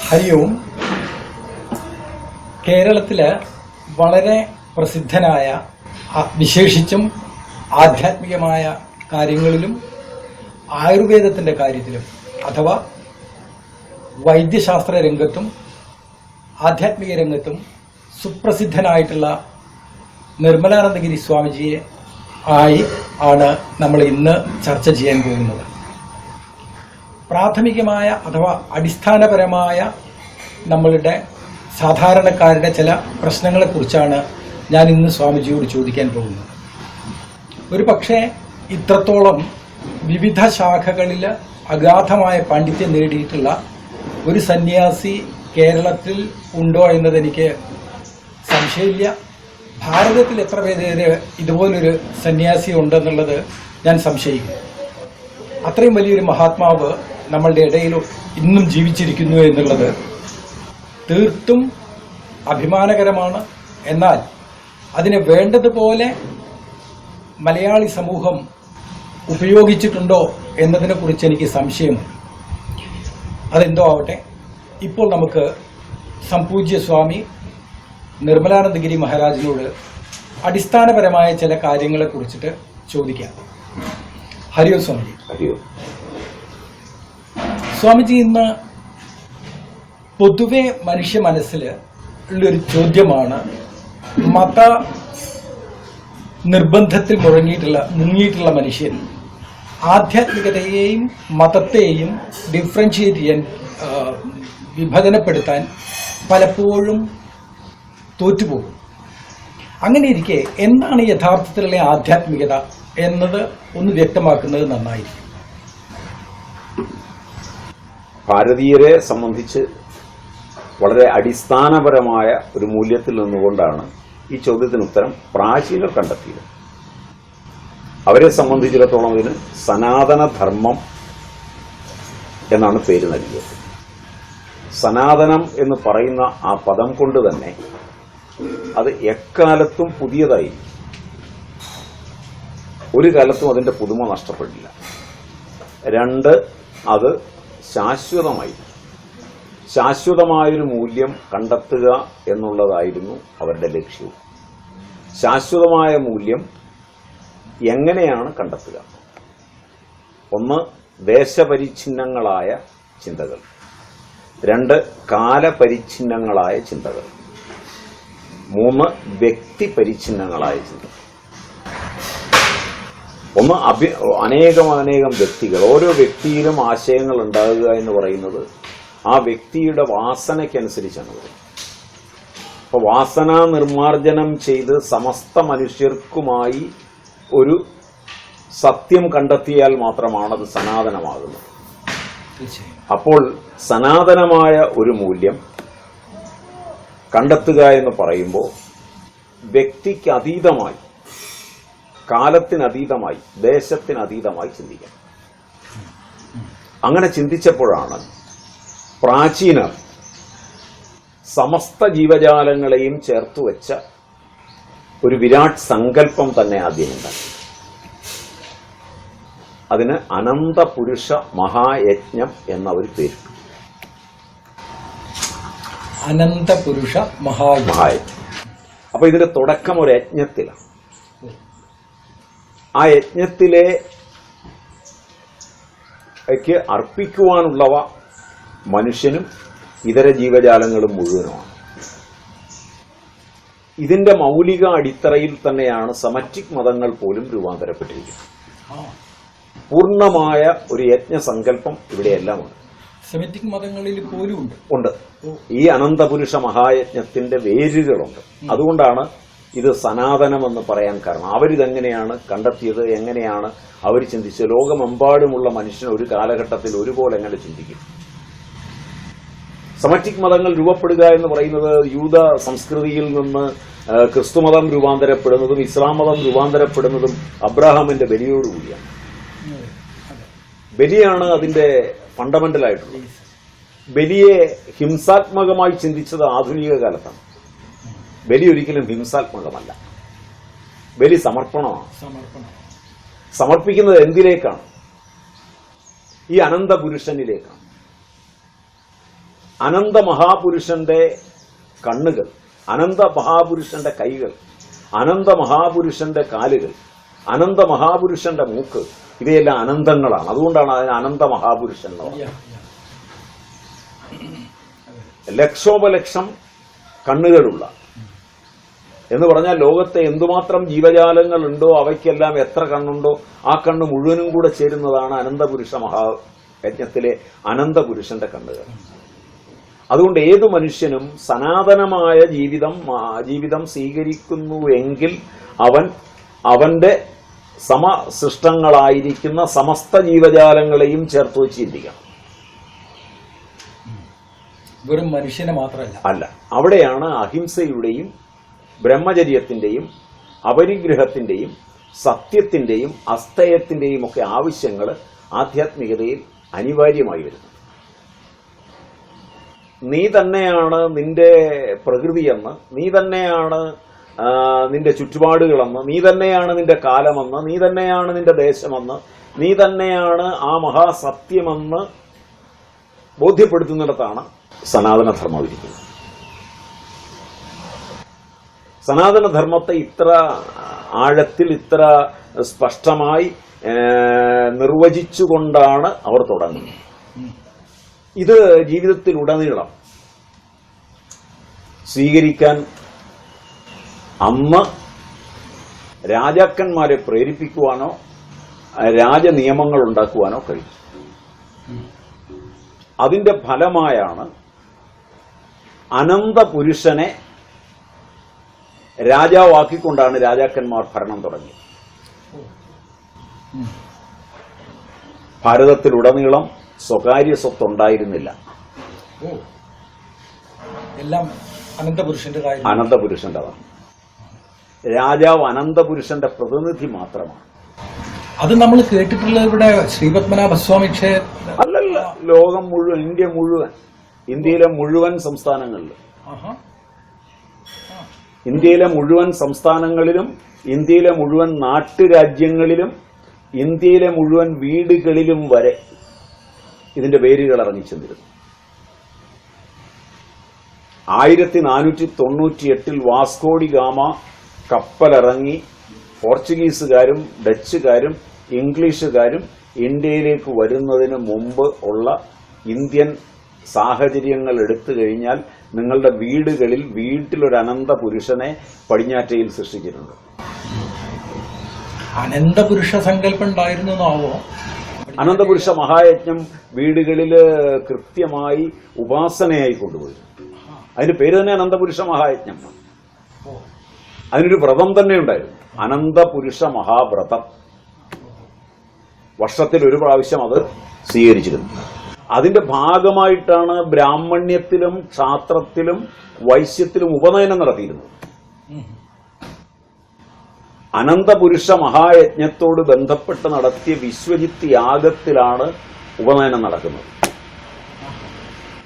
ഹരി ഓം. കേരളത്തില് വളരെ പ്രസിദ്ധനായ വിശേഷിച്ചും ആധ്യാത്മികമായ കാര്യങ്ങളിലും ആയുർവേദത്തിന്റെ കാര്യത്തിലും അഥവാ വൈദ്യശാസ്ത്ര രംഗത്തും ആധ്യാത്മിക രംഗത്തും സുപ്രസിദ്ധനായിട്ടുള്ള നിർമ്മലാനന്ദഗിരി സ്വാമിജിയെ ആണ് നമ്മൾ ഇന്ന് ചർച്ച ചെയ്യാൻ പോകുന്നത്. പ്രാഥമികമായ അഥവാ അടിസ്ഥാനപരമായ നമ്മളുടെ സാധാരണക്കാരുടെ ചില പ്രശ്നങ്ങളെക്കുറിച്ചാണ് ഞാൻ ഇന്ന് സ്വാമിജിയോട് ചോദിക്കാൻ പോകുന്നത്. ഒരു പക്ഷേ ഇത്രത്തോളം വിവിധ ശാഖകളിൽ അഗാധമായ പാണ്ഡിത്യം നേടിയിട്ടുള്ള ഒരു സന്യാസി കേരളത്തിൽ ഉണ്ടോ എന്നതെനിക്ക് സംശയമില്ല. ഭാരതത്തിൽ എത്ര പേര് ഇതുപോലൊരു സന്യാസി ഉണ്ടെന്നുള്ളത് ഞാൻ സംശയിക്കുന്നു. അത്രയും വലിയൊരു മഹാത്മാവ് നമ്മളുടെ ഇടയിൽ ഇന്നും ജീവിച്ചിരിക്കുന്നു എന്നുള്ളത് തീർത്തും അഭിമാനകരമാണ്. എന്നാൽ അതിനെ വേണ്ടതുപോലെ മലയാളി സമൂഹം ഉപയോഗിച്ചിട്ടുണ്ടോ എന്നതിനെക്കുറിച്ച് എനിക്ക് സംശയമുണ്ട്. അതെന്തോ ആവട്ടെ, ഇപ്പോൾ നമുക്ക് സംപൂജ്യ സ്വാമി നിർമ്മലാനന്ദഗിരി മഹാരാജിനോട് അടിസ്ഥാനപരമായ ചില കാര്യങ്ങളെ കുറിച്ചിട്ട് ചോദിക്കാം. ഹരിയോ സ്വാമിജി. ഹരിയോ. സ്വാമിജി, ഇന്ന് പൊതുവെ മനുഷ്യ മനസ്സിൽ ഉള്ളൊരു ചോദ്യമാണ് മത നിർബന്ധത്തിൽ മുങ്ങിയിട്ടുള്ള മനുഷ്യൻ ആധ്യാത്മികതയെയും മതത്തെയും ഡിഫറൻഷിയേറ്റ് ചെയ്യാൻ, വിഭജനപ്പെടുത്താൻ പലപ്പോഴും തോറ്റുപോകും. അങ്ങനെ ഇരിക്കെ എന്താണ് യഥാർത്ഥത്തിലുള്ള ആധ്യാത്മികത എന്നത് ഒന്ന് വ്യക്തമാക്കുന്നത് നന്നായിരിക്കും. ഭാരതീയരെ സംബന്ധിച്ച് വളരെ അടിസ്ഥാനപരമായ ഒരു മൂല്യത്തിൽ നിന്നുകൊണ്ടാണ് ഈ ചോദ്യത്തിന് ഉത്തരം പ്രാചീനർ കണ്ടെത്തിയത്. അവരെ സംബന്ധിച്ചിടത്തോളം ഇതിന് സനാതനധർമ്മം എന്നാണ് പേര് നൽകിയത്. സനാതനം എന്ന് പറയുന്ന ആ പദം കൊണ്ട് തന്നെ അത് എക്കാലത്തും പുതിയതായി, ഒരു കാലത്തും അതിന്റെ പുതുമ നഷ്ടപ്പെടില്ല. രണ്ട്, അത് ശാശ്വതമായൊരു മൂല്യം കണ്ടെത്തുക എന്നുള്ളതായിരുന്നു അവരുടെ ലക്ഷ്യവും. ശാശ്വതമായ മൂല്യം എങ്ങനെയാണ് കണ്ടെത്തുക? ഒന്ന്, ദേശപരിച്ഛിന്നങ്ങളായ ചിന്തകൾ. രണ്ട്, കാലപരിച്ഛിന്നങ്ങളായ ചിന്തകൾ. മൂന്ന്, വ്യക്തിപരിച്ഛിന്നങ്ങളായ ചിന്തകൾ. ഒന്ന്, അനേകം വ്യക്തികൾ. ഓരോ വ്യക്തിയിലും ആശയങ്ങൾ ഉണ്ടാകുക എന്ന് പറയുന്നത് ആ വ്യക്തിയുടെ വാസനയ്ക്കനുസരിച്ചാണ് പറയുന്നത്. അപ്പൊ വാസന നിർമാർജനം ചെയ്ത് സമസ്ത മനുഷ്യർക്കുമായി ഒരു സത്യം കണ്ടെത്തിയാൽ മാത്രമാണ് അത് സനാതനമാകുന്നത്. അപ്പോൾ സനാതനമായ ഒരു മൂല്യം കണ്ടെത്തുക എന്ന് പറയുമ്പോൾ വ്യക്തിക്ക് അതീതമായി, കാലത്തിനതീതമായി, ദേശത്തിനതീതമായി ചിന്തിക്കണം. അങ്ങനെ ചിന്തിച്ചപ്പോഴാണ് പ്രാചീനർ സമസ്ത ജീവജാലങ്ങളെയും ചേർത്തുവെച്ച ഒരു വിരാട് സങ്കല്പം തന്നെ ആദ്യമുണ്ടായി. അതിന് അനന്തപുരുഷ മഹായജ്ഞം എന്നവർ പേരിട്ടു. അനന്തപുരുഷ മഹായജ്ഞം. അപ്പൊ ഇതിന്റെ തുടക്കം ഒരു യജ്ഞത്തിലാണ്. ആ യജ്ഞത്തിലേക്ക് അർപ്പിക്കുവാനുള്ളവ മനുഷ്യനും ഇതര ജീവജാലങ്ങളും മുഴുവനുമാണ്. ഇതിന്റെ മൗലിക അടിത്തറയിൽ തന്നെയാണ് സെമറ്റിക് മതങ്ങൾ പോലും രൂപാന്തരപ്പെട്ടിരിക്കുന്നത്. പൂർണ്ണമായ ഒരു യജ്ഞസങ്കല്പം ഇവിടെയെല്ലാം ഉണ്ട്. സെമിറ്റിക് മതങ്ങളിൽ പോലും ഉണ്ട്. ഈ അനന്തപുരുഷ മഹായജ്ഞത്തിന്റെ വേരുകളുണ്ട്. അതുകൊണ്ടാണ് ഇത് സനാതനമെന്ന് പറയാൻ കാരണം. അവരിതെങ്ങനെയാണ് കണ്ടെത്തിയത്, എങ്ങനെയാണ് അവർ ചിന്തിച്ചത്? ലോകമെമ്പാടുമുള്ള മനുഷ്യൻ ഒരു കാലഘട്ടത്തിൽ ഒരുപോലെ എങ്ങനെ ചിന്തിക്കും? സെമറ്റിക് മതങ്ങൾ രൂപപ്പെടുക എന്ന് പറയുന്നത് യൂത സംസ്കൃതിയിൽ നിന്ന് ക്രിസ്തുമതം രൂപാന്തരപ്പെടുന്നതും ഇസ്ലാം മതം രൂപാന്തരപ്പെടുന്നതും അബ്രാഹാമിന്റെ ബലിയോടുകൂടിയാണ്. ബലിയാണ് അതിന്റെ ഫണ്ടമെന്റൽ ആയിട്ടുള്ളത്. ബലിയെ ഹിംസാത്മകമായി ചിന്തിച്ചത് ആധുനിക കാലത്താണ്. ബലി ഒരിക്കലും ഹിംസാത്മകമല്ല. ബലി സമർപ്പണമാണ്. സമർപ്പിക്കുന്നത് എന്തിലേക്കാണ്? ഈ അനന്തപുരുഷനിലേക്കാണ്. അനന്ത മഹാപുരുഷന്റെ കണ്ണുകൾ, അനന്ത മഹാപുരുഷന്റെ കൈകൾ, അനന്ത മഹാപുരുഷന്റെ കാലുകൾ, അനന്ത മഹാപുരുഷന്റെ മൂക്ക്, ഇവയെല്ലാം അനന്തങ്ങളാണ്. അതുകൊണ്ടാണ് അതിന് അനന്ത മഹാപുരുഷൻ എന്ന് പറയുന്നത്. ലക്ഷോപലക്ഷം കണ്ണുകളുള്ള എന്ന് പറഞ്ഞാൽ ലോകത്തെ എന്തുമാത്രം ജീവജാലങ്ങൾ ഉണ്ടോ അവയ്ക്കെല്ലാം എത്ര കണ്ണുണ്ടോ ആ കണ്ണ് മുഴുവനും കൂടെ ചേരുന്നതാണ് അനന്തപുരുഷ മഹായജ്ഞത്തിലെ അനന്തപുരുഷന്റെ കണ്ണുകൾ. അതുകൊണ്ട് ഏതു മനുഷ്യനും സനാതനമായ ജീവിതം സ്വീകരിക്കുന്നുവെങ്കിൽ അവന്റെ സമസൃഷ്ടങ്ങളായിരിക്കുന്ന സമസ്ത ജീവജാലങ്ങളെയും ചേർത്ത് വെച്ച് ചിന്തിക്കണം. വെറും മനുഷ്യനെ മാത്രമല്ല. അല്ല, അവിടെയാണ് അഹിംസയുടെയും ബ്രഹ്മചര്യത്തിന്റെയും അപരിഗ്രഹത്തിന്റെയും സത്യത്തിന്റെയും അസ്തയത്തിന്റെയും ഒക്കെ ആവശ്യങ്ങൾ ആധ്യാത്മികതയിൽ അനിവാര്യമായി വരുന്നത്. നീ തന്നെയാണ് നിന്റെ പ്രകൃതിയെന്ന്, നീ തന്നെയാണ് നിന്റെ ചുറ്റുപാടുകളെന്ന്, നീ തന്നെയാണ് നിന്റെ കാലമെന്ന്, നീ തന്നെയാണ് നിന്റെ ദേശമെന്ന്, നീ തന്നെയാണ് ആ മഹാസത്യമെന്ന് ബോധ്യപ്പെടുത്തുന്നിടത്താണ് സനാതനധർമ്മം ഇരിക്കുന്നത്. സനാതനധർമ്മത്തെ ഇത്ര ആഴത്തിൽ ഇത്ര സ്പഷ്ടമായി നിർവചിച്ചുകൊണ്ടാണ് അവർ തുടങ്ങുന്നത്. ഇത് ജീവിതത്തിലുടനീളം സ്വീകരിക്കാൻ അന്ന് രാജാക്കന്മാരെ പ്രേരിപ്പിക്കുവാനോ രാജനിയമങ്ങൾ ഉണ്ടാക്കുവാനോ കഴിയും. അതിന്റെ ഫലമായാണ് അനന്തപുരുഷനെ രാജാവാക്കിക്കൊണ്ടാണ് രാജാക്കന്മാർ ഭരണം തുടങ്ങിയത്. ഭാരതത്തിലുടനീളം സ്വകാര്യ സ്വത്തുണ്ടായിരുന്നില്ല. എല്ലാം അനന്തപുരുഷന്റേതാണ്. രാജാവ് അനന്തപുരുഷന്റെ പ്രതിനിധി മാത്രമാണ്. അത് നമ്മൾ കേട്ടിട്ടുള്ള ഇവിടെ ശ്രീപത്മനാഭസ്വാമി ക്ഷേത്രം അല്ലല്ല, ലോകം മുഴുവൻ, ഇന്ത്യ മുഴുവൻ, ഇന്ത്യയിലെ മുഴുവൻ സംസ്ഥാനങ്ങളിലും, ഇന്ത്യയിലെ മുഴുവൻ സംസ്ഥാനങ്ങളിലും, ഇന്ത്യയിലെ മുഴുവൻ നാട്ടുരാജ്യങ്ങളിലും, ഇന്ത്യയിലെ മുഴുവൻ വീടുകളിലും വരെ ഇതിന്റെ വേരുകൾ ഇറങ്ങിച്ചെന്നിരുന്നു. 1498 വാസ്കോഡി ഗാമ കപ്പലിറങ്ങി പോർച്ചുഗീസുകാരും ഡച്ചുകാരും ഇംഗ്ലീഷുകാരും ഇന്ത്യയിലേക്ക് വരുന്നതിന് മുമ്പ് ഉള്ള ഇന്ത്യൻ സാഹചര്യങ്ങൾ എടുത്തു കഴിഞ്ഞാൽ നിങ്ങളുടെ വീട്ടിലൊരു അനന്ത പുരുഷനെ പടിഞ്ഞാറ്റയിൽ സൃഷ്ടിച്ചിട്ടുണ്ട്. അനന്തപുരുഷ സങ്കല്പം ഉണ്ടായിരുന്നാവോ? അനന്തപുരുഷ മഹായജ്ഞം വീടുകളിൽ കൃത്യമായി ഉപാസനയായി കൊണ്ടുപോയി. അതിന്റെ പേര് തന്നെ അനന്തപുരുഷ മഹായജ്ഞം. അതിനൊരു വ്രതം തന്നെ ഉണ്ടായിരുന്നു, അനന്തപുരുഷ മഹാവ്രതം. വർഷത്തിൽ ഒരു പ്രാവശ്യം അത് സ്വീകരിച്ചിരുന്നു. അതിന്റെ ഭാഗമായിട്ടാണ് ബ്രാഹ്മണ്യത്തിലും ക്ഷാത്രത്തിലും വൈശ്യത്തിലും ഉപനയനം നടത്തിയിരുന്നത്. അനന്തപുരുഷ മഹായജ്ഞത്തോട് ബന്ധപ്പെട്ട് നടത്തിയ വിശ്വജിത്ത് യാഗത്തിലാണ് ഉപനയനം നടക്കുന്നത്.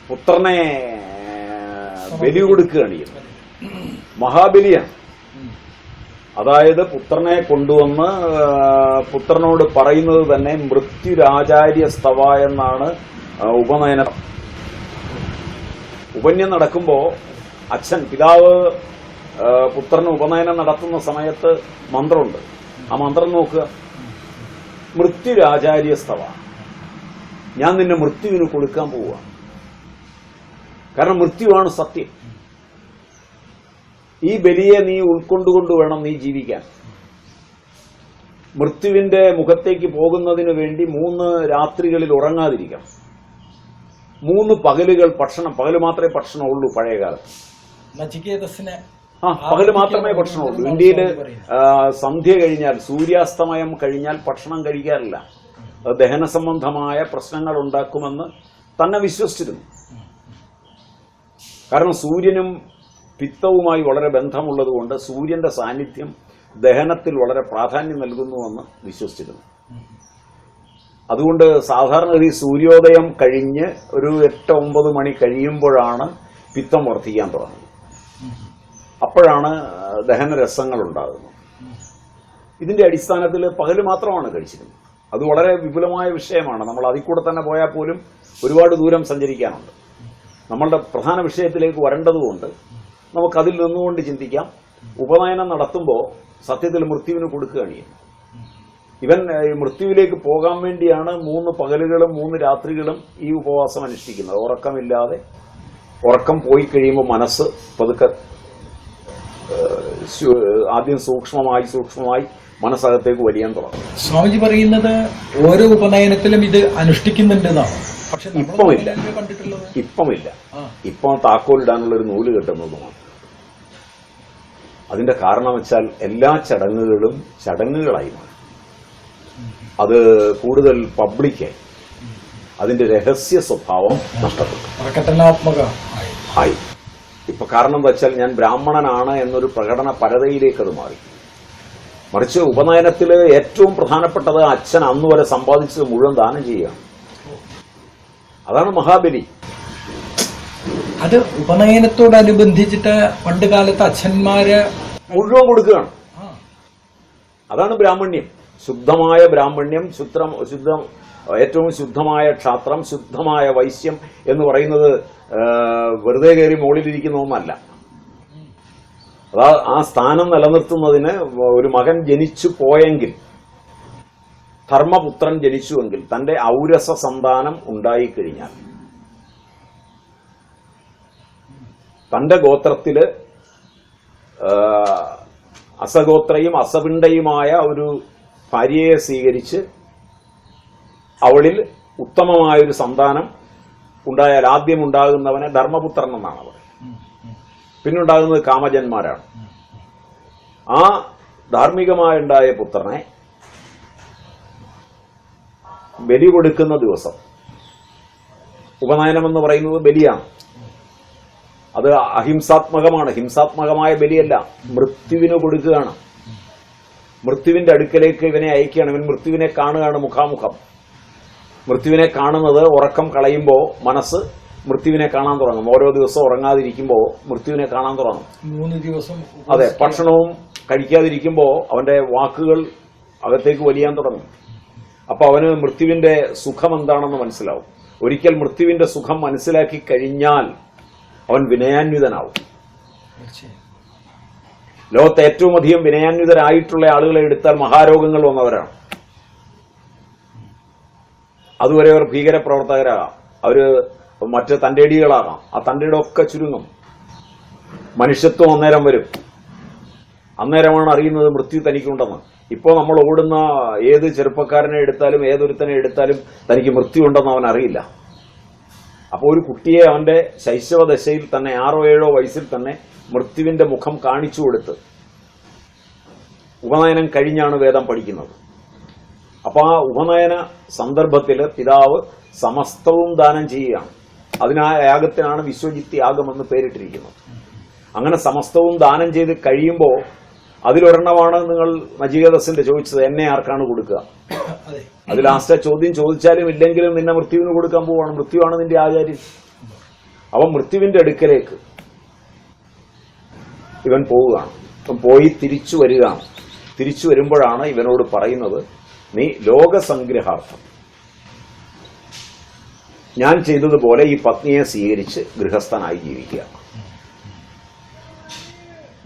പുത്രനെ ബലി കൊടുക്കുകയാണ് ചെയ്യുന്നത്. മഹാബലിയാണ്. അതായത് പുത്രനെ കൊണ്ടുവന്ന് പുത്രനോട് പറയുന്നത് തന്നെ മൃത്യുരാചാര്യ സ്തവ എന്നാണ് ഉപനയനം. ഉപന്യം നടക്കുമ്പോ പിതാവ് പുത്രന് ഉപനയനം നടത്തുന്ന സമയത്ത് മന്ത്രമുണ്ട്. ആ മന്ത്രം നോക്കുക, മൃത്യുരാചാര്യ സ്തവ, ഞാൻ നിന്നെ മൃത്യുവിന് കൊടുക്കാൻ പോവുക. കാരണം മൃത്യുവാണ് സത്യം. ഈ ബലിയെ നീ ഉൾക്കൊണ്ടുകൊണ്ട് വേണം നീ ജീവിക്കാൻ. മൃത്യുവിന്റെ മുഖത്തേക്ക് പോകുന്നതിന് വേണ്ടി 3 രാത്രികളിൽ ഉറങ്ങാതിരിക്കണം. 3 പകലുകൾ പകല് മാത്രമേ ഭക്ഷണമുള്ളൂ. പഴയ കാലത്ത് പകല് മാത്രമേ ഭക്ഷണമുള്ളൂ. ഇന്ത്യയിൽ സന്ധ്യ കഴിഞ്ഞാൽ, സൂര്യാസ്തമയം കഴിഞ്ഞാൽ ഭക്ഷണം കഴിക്കാറില്ല. ദഹന സംബന്ധമായ പ്രശ്നങ്ങൾ ഉണ്ടാക്കുമെന്ന് തന്നെ വിശ്വസിച്ചിരുന്നു. കാരണം സൂര്യനും പിത്തവുമായി വളരെ ബന്ധമുള്ളതുകൊണ്ട് സൂര്യന്റെ സാന്നിധ്യം ദഹനത്തിൽ വളരെ പ്രാധാന്യം നൽകുന്നുവെന്ന് വിശ്വസിച്ചിരുന്നു. അതുകൊണ്ട് സാധാരണ സൂര്യോദയം കഴിഞ്ഞ് ഒരു 8-9 മണി കഴിയുമ്പോഴാണ് പിത്തം വർദ്ധിക്കാൻ തുടങ്ങുന്നത്. അപ്പോഴാണ് ദഹനരസങ്ങൾ ഉണ്ടാകുന്നത്. ഇതിന്റെ അടിസ്ഥാനത്തിൽ പകല് മാത്രമാണ് കഴിച്ചിരുന്നത്. അത് വളരെ വിപുലമായ വിഷയമാണ്. നമ്മൾ അതിൽ കൂടെ തന്നെ പോയാൽ പോലും ഒരുപാട് ദൂരം സഞ്ചരിക്കാനുണ്ട്. നമ്മളുടെ പ്രധാന വിഷയത്തിലേക്ക് വരേണ്ടതുകൊണ്ട് നമുക്കതിൽ നിന്നുകൊണ്ട് ചിന്തിക്കാം. ഉപനയനം നടത്തുമ്പോൾ സത്യത്തിൽ മൃത്യുവിന് കൊടുക്കുകയാണ് ചെയ്യുന്നത്. ഇവൻ മൃത്യുവിലേക്ക് പോകാൻ വേണ്ടിയാണ് 3 പകലുകളും 3 രാത്രികളും ഈ ഉപവാസം അനുഷ്ഠിക്കുന്നത്. ഉറക്കമില്ലാതെ, ഉറക്കം പോയി കഴിയുമ്പോൾ മനസ്സ് പതുക്കെ ആദ്യം സൂക്ഷ്മമായി മനസ്സകത്തേക്ക് വലിയാൻ തുടങ്ങും. സ്വാമിജി പറയുന്നത് ഓരോ ഉപനയനത്തിലും ഇത് അനുഷ്ഠിക്കുന്നുണ്ടെന്നാണ്. പക്ഷെ ഇപ്പമില്ല. ഇപ്പം താക്കോലിടാനുള്ള ഒരു നൂല് കെട്ടുന്നതുമാണ്. അതിന്റെ കാരണം വെച്ചാൽ എല്ലാ ചടങ്ങുകളും ചടങ്ങുകളായി മാറി. അത് കൂടുതൽ പബ്ലിക്കായി, അതിന്റെ രഹസ്യ സ്വഭാവം നഷ്ടപ്പെട്ടു, ആയി. ഇപ്പൊ കാരണം എന്താ വെച്ചാൽ ഞാൻ ബ്രാഹ്മണനാണ് എന്നൊരു പ്രകടന പരതയിലേക്ക് അത് മാറി. മറിച്ച് ഉപനയനത്തില് ഏറ്റവും പ്രധാനപ്പെട്ടത് അച്ഛൻ അന്നുവരെ സമ്പാദിച്ചത് മുഴുവൻ ദാനം ചെയ്യുകയാണ്. അതാണ് മഹാബലി. അത് ഉപനയനത്തോടനുബന്ധിച്ചിട്ട് പണ്ട് കാലത്ത് അച്ഛന്മാര് മുഴുവൻ കൊടുക്കുകയാണ്. അതാണ് ബ്രാഹ്മണ്യം. ശുദ്ധമായ ബ്രാഹ്മണ്യം, ഏറ്റവും ശുദ്ധമായ ക്ഷാത്രം, ശുദ്ധമായ വൈശ്യം എന്ന് പറയുന്നത് വെറുതെ കയറി മുകളിലിരിക്കുന്ന ഒന്നല്ല. ആ സ്ഥാനം നിലനിർത്തുന്നതിന് ഒരു മകൻ ജനിച്ചു പോയെങ്കിൽ, ധർമ്മപുത്രൻ ജനിച്ചുവെങ്കിൽ, തന്റെ ഔരസ സന്താനം ഉണ്ടായിക്കഴിഞ്ഞാൽ, തന്റെ ഗോത്രത്തില് അസഗോത്രയും അസപിണ്ടയുമായ ഒരു ഭാര്യയെ സ്വീകരിച്ച് അവളിൽ ഉത്തമമായൊരു സന്താനം ഉണ്ടായാൽ ആദ്യം ഉണ്ടാകുന്നവനെ ധർമ്മപുത്രൻ എന്നാണ് പറയുന്നത്. പിന്നുണ്ടാകുന്നത് കാമജന്മാരാണ്. ആ ധാർമ്മികമായുണ്ടായ പുത്രനെ ബലി കൊടുക്കുന്ന ദിവസം, ഉപനയനം എന്ന് പറയുന്നത് ബലിയാണ്. അത് അഹിംസാത്മകമാണ്. ഹിംസാത്മകമായ ബലിയല്ല, മൃത്യുവിന് കൊടുക്കുകയാണ്. മൃത്യുവിന്റെ അടുക്കലേക്ക് ഇവനെ അയക്കുകയാണ്. ഇവൻ മൃത്യുവിനെ കാണുകയാണ് മുഖാമുഖം. മൃത്യുവിനെ കാണുന്നത് ഉറക്കം കളയുമ്പോൾ മനസ്സ് മൃത്യുവിനെ കാണാൻ തുടങ്ങും. ഓരോ ദിവസവും ഉറങ്ങാതിരിക്കുമ്പോൾ മൃത്യുവിനെ കാണാൻ തുടങ്ങും. 3 ദിവസം അതെ, ഭക്ഷണവും കഴിക്കാതിരിക്കുമ്പോൾ അവന്റെ വാക്കുകൾ അകത്തേക്ക് വലിയാൻ തുടങ്ങും. അപ്പൊ അവന് മൃത്യുവിന്റെ സുഖം എന്താണെന്ന് മനസ്സിലാവും. ഒരിക്കൽ മൃത്യുവിന്റെ സുഖം മനസ്സിലാക്കി കഴിഞ്ഞാൽ അവൻ വിനയാന്വിതനാവും. ലോകത്ത് ഏറ്റവും അധികം വിനയാന്വിതരായിട്ടുള്ള ആളുകളെ എടുത്താൽ മഹാരോഗങ്ങൾ വന്നവരാണ്. അതുവരെ അവർ ഭീകരപ്രവർത്തകരാകാം, അവര് മറ്റ് തന്റേടികളാകാം. ആ തന്റേടൊക്കെ ചുരുങ്ങും. മനുഷ്യത്വം അന്നേരം വരും. അന്നേരമാണ് അറിയുന്നത് മൃത്യു തനിക്കുണ്ടെന്ന്. ഇപ്പോൾ നമ്മൾ ഓടുന്ന ഏത് ചെറുപ്പക്കാരനെ എടുത്താലും ഏതൊരുത്തനെ എടുത്താലും തനിക്ക് മൃത്യു ഉണ്ടെന്ന് അവൻ അറിയില്ല. അപ്പോൾ ഒരു കുട്ടിയെ അവന്റെ ശൈശവദശയിൽ തന്നെ 6 or 7 വയസ്സിൽ തന്നെ മൃത്യുവിന്റെ മുഖം കാണിച്ചു കൊടുത്ത് ഉപനയനം കഴിഞ്ഞാണ് വേദം പഠിക്കുന്നത്. അപ്പൊ ആ ഉപനയന സന്ദർഭത്തിൽ പിതാവ് സമസ്തവും ദാനം ചെയ്യുകയാണ്. അതിനാ യാഗത്തിനാണ് വിശ്വജിത്ത് യാഗമെന്ന് പേരിട്ടിരിക്കുന്നത്. അങ്ങനെ സമസ്തവും ദാനം ചെയ്ത് കഴിയുമ്പോൾ അതിലൊരെണ്ണമാണ് നിങ്ങൾ നചികേതസിന്റെ ചോദിച്ചത്, എന്നെ ആർക്കാണ് കൊടുക്കുക. അത് ലാസ്റ്റ് ചോദ്യം ചോദിച്ചാലും ഇല്ലെങ്കിലും നിന്നെ മൃത്യുവിന് കൊടുക്കാൻ പോവാണ്. മൃത്യുവാണ് നിന്റെ ആചാര്യൻ. അവൻ മൃത്യുവിന്റെ അടുക്കലേക്ക് ഇവൻ പോവുകയാണ്. ഇവൻ പോയി തിരിച്ചു വരികയാണ്. തിരിച്ചു വരുമ്പോഴാണ് ഇവനോട് പറയുന്നത്, നീ ലോകസംഗ്രഹാർത്ഥം ഞാൻ ചെയ്തതുപോലെ ഈ പത്നിയെ സ്വീകരിച്ച് ഗൃഹസ്ഥനായി ജീവിക്കുക.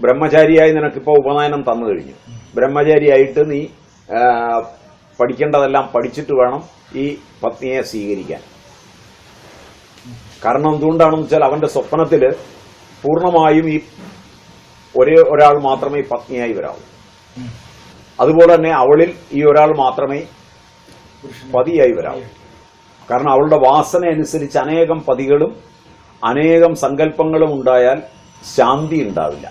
ബ്രഹ്മചാരിയായി നിനക്കിപ്പോ ഉപനയനം തന്നു കഴിഞ്ഞു. ബ്രഹ്മചാരിയായിട്ട് നീ പഠിക്കേണ്ടതെല്ലാം പഠിച്ചിട്ട് വേണം ഈ പത്നിയെ സ്വീകരിക്കാൻ. കാരണം എന്തുകൊണ്ടാണെന്ന് വെച്ചാൽ അവന്റെ സ്വപ്നത്തില് പൂർണ്ണമായും ഈ ഒരാൾ മാത്രമേ ഈ പത്നിയായി വരാവൂ. അതുപോലെ തന്നെ അവളിൽ ഈ ഒരാൾ മാത്രമേ പതിയായി വരാവൂ. കാരണം അവളുടെ വാസന അനുസരിച്ച് അനേകം പതികളും അനേകം സങ്കല്പങ്ങളും ഉണ്ടായാൽ ശാന്തി ഉണ്ടാവില്ല.